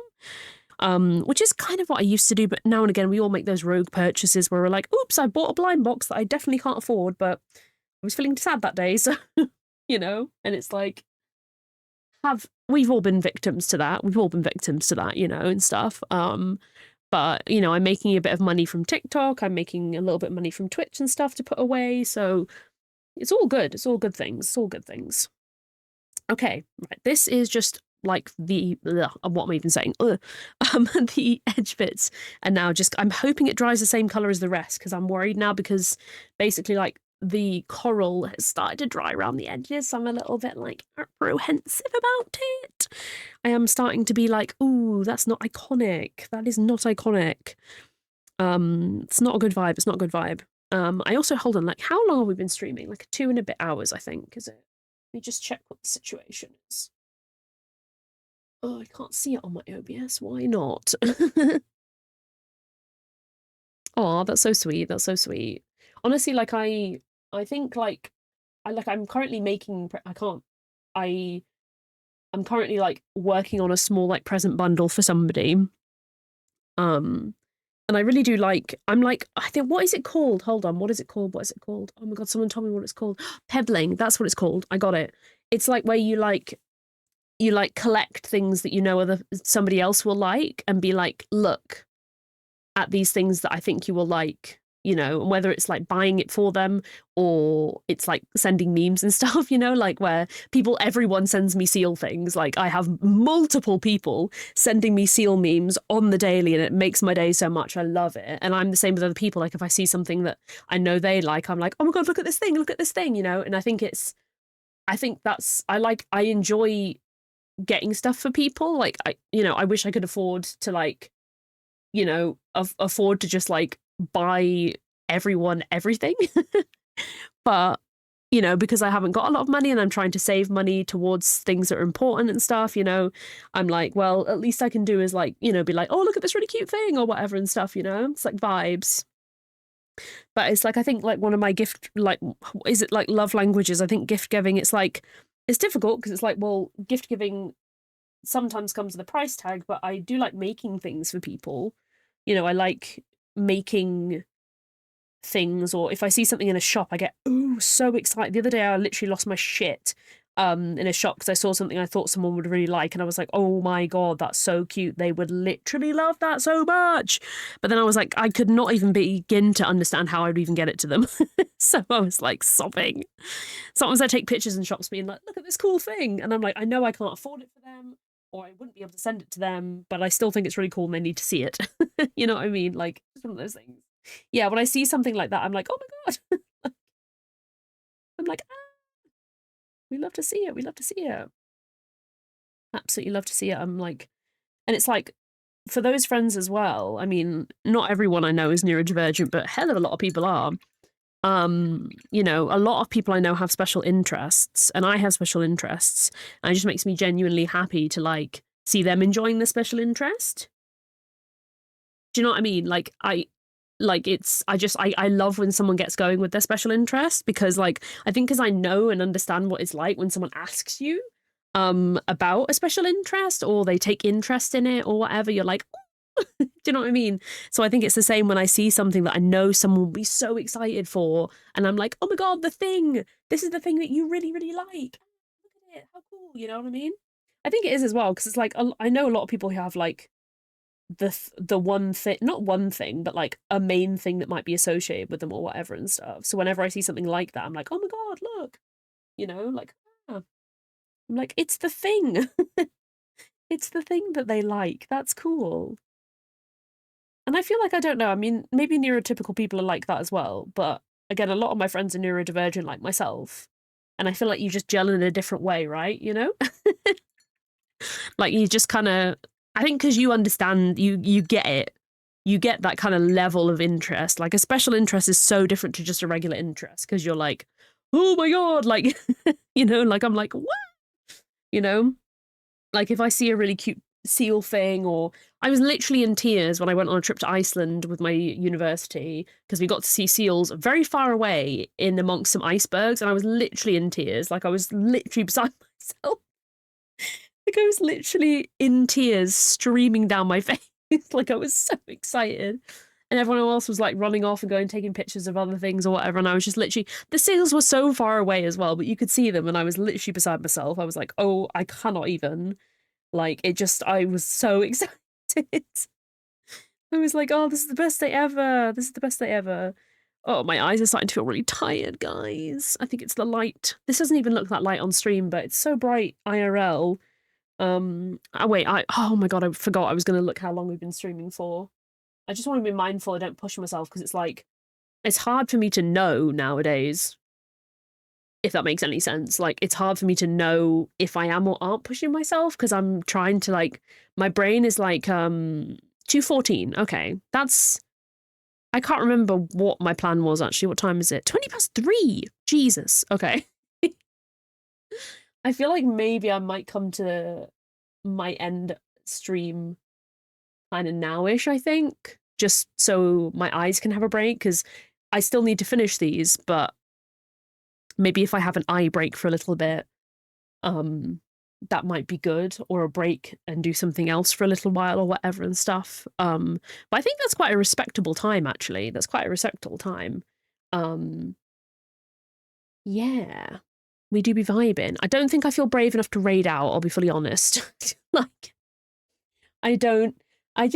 S1: Which is kind of what I used to do, but now and again we all make those rogue purchases where we're like, oops, I bought a blind box that I definitely can't afford, but I was feeling sad that day, so you know, and it's like we've all been victims to that. We've all been victims to that, you know, and stuff. But you know, I'm making a bit of money from TikTok, I'm making a little bit of money from Twitch and stuff to put away, so it's all good. It's all good things. It's all good things. Okay, right. This is just like what am I even saying? The edge bits, and now I'm hoping it dries the same color as the rest because I'm worried now because basically like the coral has started to dry around the edges, so I'm a little bit like apprehensive about it. I am starting to be like, ooh, that's not iconic. That is not iconic. It's not a good vibe. It's not a good vibe. I also hold on, like how long have we been streaming? Like 2 and a bit hours, I think, is it? Let me just check what the situation is. Oh, I can't see it on my OBS. Why not? Oh, that's so sweet. That's so sweet. Honestly, like I think like I'm currently making I'm currently like working on a small like present bundle for somebody. And I really do like I think what is it called? Hold on, what is it called? What is it called? Oh my god, someone told me what it's called. Pebbling, that's what it's called. I got it. It's like where you collect things that you know somebody else will like and be like, look at these things that I think you will like, you know, and whether it's like buying it for them or it's like sending memes and stuff, you know, like where everyone sends me seal things. Like I have multiple people sending me seal memes on the daily and it makes my day so much. I love it. And I'm the same with other people. Like if I see something that I know they like, I'm like, oh my God, look at this thing, you know? And I think I enjoy getting stuff for people. Like I wish I could afford to like, you know, afford to just like buy everyone everything. But, you know, because I haven't got a lot of money and I'm trying to save money towards things that are important and stuff, you know, I'm like, well, at least I can do is like, you know, be like, oh, look at this really cute thing or whatever and stuff, you know, it's like vibes. But it's like, I think like one of my is it like love languages? I think gift giving, it's like, it's difficult because it's like, well, gift giving sometimes comes with a price tag, but I do like making things for people. You know, I like making things, or if I see something in a shop, I get so excited. The other day, I literally lost my shit in a shop because I saw something I thought someone would really like, and I was like, oh my god, that's so cute. They would literally love that so much. But then I was like, I could not even begin to understand how I'd even get it to them. So I was like sobbing. Sometimes I take pictures in shops being like, look at this cool thing, and I'm like, I know I can't afford it for them, or I wouldn't be able to send it to them, but I still think it's really cool and they need to see it. You know what I mean? Like, it's one of those things. Yeah, when I see something like that, I'm like, oh my god. I'm like, we love to see it. We love to see it. Absolutely love to see it. I'm like, and it's like, for those friends as well, I mean, not everyone I know is neurodivergent, but hell of a lot of people are. You know, a lot of people I know have special interests, and I have special interests, and it just makes me genuinely happy to like see them enjoying the special interest. Do you know what I mean? Like I love when someone gets going with their special interest because like I think because I know and understand what it's like when someone asks you about a special interest or they take interest in it or whatever, you're like, do you know what I mean? So I think it's the same when I see something that I know someone will be so excited for, and I'm like, oh my god, this is the thing that you really, really like. Look at it, how cool, you know what I mean? I think it is as well, because it's like I know a lot of people who have like the one thing, not one thing, but like a main thing that might be associated with them or whatever and stuff. So whenever I see something like that, I'm like, oh my god, look, like, ah. I'm like, it's the thing. It's the thing that they like. That's cool. And I feel like, I don't know, I mean, maybe neurotypical people are like that as well, but again, a lot of my friends are neurodivergent like myself, and I feel like you just gel in a different way, right? Like you just kind of, I think because you understand, you get it. You get that kind of level of interest. Like a special interest is so different to just a regular interest, because you're like, oh my god, like, like I'm like, what? Like if I see a really cute seal thing, or I was literally in tears when I went on a trip to Iceland with my university, because we got to see seals very far away in amongst some icebergs, and I was literally in tears. Like I was literally beside myself. Like I was literally in tears streaming down my face. Like I was so excited. And everyone else was like running off and going taking pictures of other things or whatever. And I was just literally, the seals were so far away as well, but you could see them. And I was literally beside myself. I was like, oh, I cannot even. Like it just, I was so excited. I was like, oh, this is the best day ever. This is the best day ever. Oh, my eyes are starting to feel really tired, guys. I think it's the light. This doesn't even look that light on stream, but it's so bright IRL. Wait, oh my god, I forgot I was going to look how long we've been streaming for. I just want to be mindful I don't push myself, because it's like, it's hard for me to know nowadays, if that makes any sense. Like, it's hard for me to know if I am or aren't pushing myself, because I'm trying to like, my brain is like, 2:14. Okay, that's, I can't remember what my plan was actually. What time is it? 3:20. Jesus. Okay. I feel like maybe I might come to my end stream kind of nowish, I think, just so my eyes can have a break, because I still need to finish these, but maybe if I have an eye break for a little bit, that might be good, or a break and do something else for a little while or whatever and stuff. But I think that's quite a respectable time, actually. That's quite a respectable time. Yeah, we do be vibing. I don't think I feel brave enough to raid out, I'll be fully honest. Like, I don't. I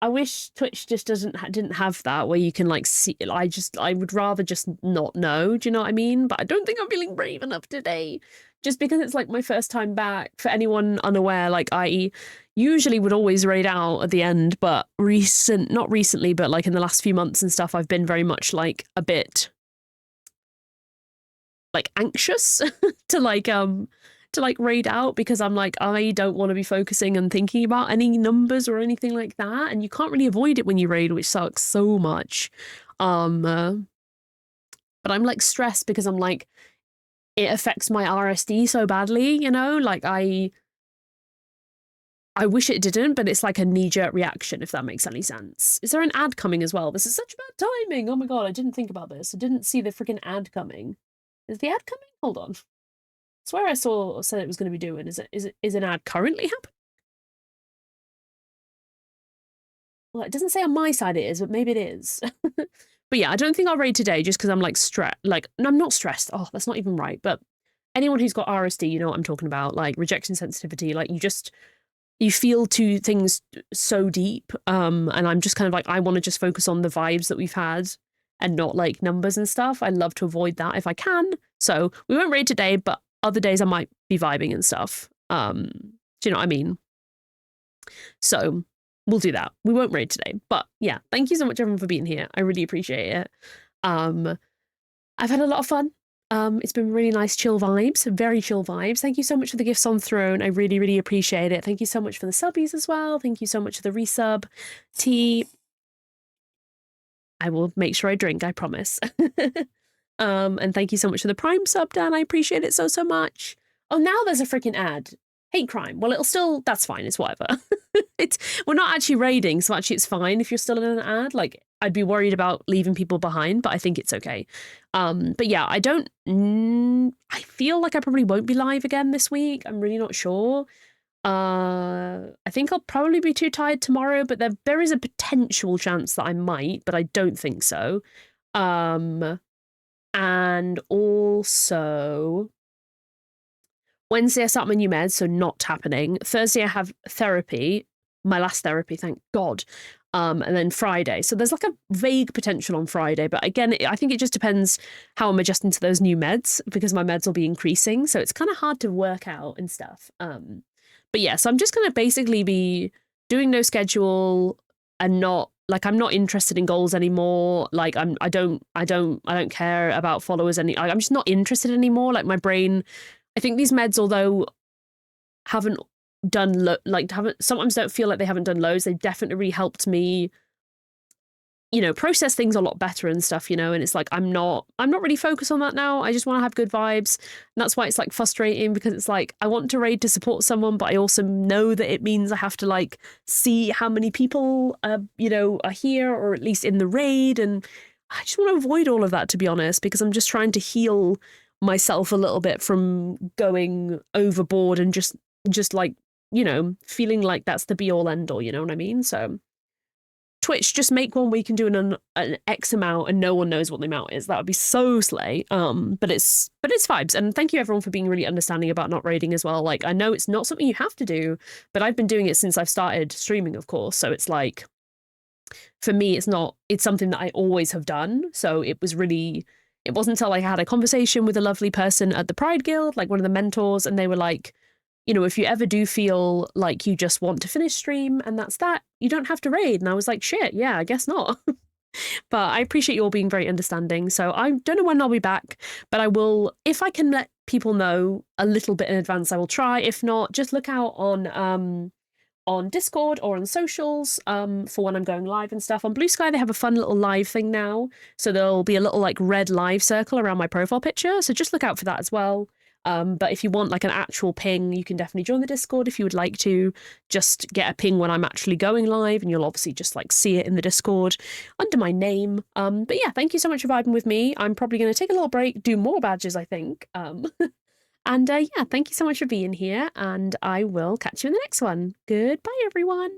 S1: wish Twitch just didn't have that, where you can like see. I would rather just not know. Do you know what I mean? But I don't think I'm feeling brave enough today, just because it's like my first time back. For anyone unaware, like I usually would always raid out at the end, but not recently, but like in the last few months and stuff, I've been very much like a bit like anxious to like raid out, because I'm like, I don't want to be focusing and thinking about any numbers or anything like that, and you can't really avoid it when you raid, which sucks so much. But I'm like stressed, because I'm like, it affects my RSD so badly, like I wish it didn't, but it's like a knee-jerk reaction, if that makes any sense. Is there an ad coming as well? This is such bad timing. Oh my god, I didn't think about this. I didn't see the freaking ad coming. Is the ad coming? Hold on. I swear I said it was going to be doing. Is an ad currently happening? Well, it doesn't say on my side it is, but maybe it is. But yeah, I don't think I'll raid today, just because I'm like stressed. Like, no, I'm not stressed. Oh, that's not even right. But anyone who's got RSD, you know what I'm talking about. Like rejection sensitivity. Like you feel to things so deep. And I'm just kind of like, I want to just focus on the vibes that we've had, and not like numbers and stuff. I love to avoid that if I can. So we won't raid today, but other days I might be vibing and stuff. Do you know what I mean? So we'll do that. We won't raid today. But yeah, thank you so much everyone for being here. I really appreciate it. I've had a lot of fun. It's been really nice, chill vibes, very chill vibes. Thank you so much for the gifts on Throne. I really, really appreciate it. Thank you so much for the subbies as well. Thank you so much for the resub. Tea. I will make sure I drink, I promise. And thank you so much for the Prime sub, Dan. I appreciate it so, so much. Oh, now there's a freaking ad. Hate crime. Well, that's fine. It's whatever. We're not actually raiding, so actually it's fine if you're still in an ad. Like, I'd be worried about leaving people behind, but I think it's okay. But yeah, I feel like I probably won't be live again this week. I'm really not sure. I think I'll probably be too tired tomorrow, but there is a potential chance that I might, but I don't think so. And also, Wednesday I start my new meds, so not happening. Thursday I have therapy, my last therapy, thank God. And then Friday. So there's like a vague potential on Friday, but again, I think it just depends how I'm adjusting to those new meds because my meds will be increasing. So it's kind of hard to work out and stuff. But yeah, so I'm just gonna basically be doing no schedule and not like I'm not interested in goals anymore. Like I don't care about followers I'm just not interested anymore. Like my brain, I think these meds, although haven't done haven't sometimes don't feel like they haven't done loads, they've definitely really helped me, you know, process things a lot better and stuff, you know, and it's like I'm not really focused on that now. I just want to have good vibes. And that's why it's like frustrating because it's like I want to raid to support someone, but I also know that it means I have to like see how many people you know, are here or at least in the raid, and I just want to avoid all of that, to be honest, because I'm just trying to heal myself a little bit from going overboard and just like, you know, feeling like that's the be all end all, you know what I mean? So Twitch, just make one where you can do an X amount and no one knows what the amount is. That would be so slay. But it's vibes. And thank you everyone for being really understanding about not raiding as well. Like I know it's not something you have to do, but I've been doing it since I've started streaming, of course. So it's like for me, it's something that I always have done. So it wasn't until I had a conversation with a lovely person at the Pride Guild, like one of the mentors, and they were like, you know, if you ever do feel like you just want to finish stream and that's that, you don't have to raid. And I was like, shit, yeah, I guess not. But I appreciate you all being very understanding. So I don't know when I'll be back, but I will, if I can let people know a little bit in advance, I will try. If not, just look out on Discord or on socials for when I'm going live and stuff. On Blue Sky, they have a fun little live thing now. So there'll be a little like red live circle around my profile picture. So just look out for that as well. But if you want like an actual ping, you can definitely join the Discord if you would like to just get a ping when I'm actually going live, and you'll obviously just like see it in the Discord under my name. But yeah, thank you so much for vibing with me. I'm probably going to take a little break, do more badges, I think. And yeah, thank you so much for being here, and I will catch you in the next one. Goodbye, everyone.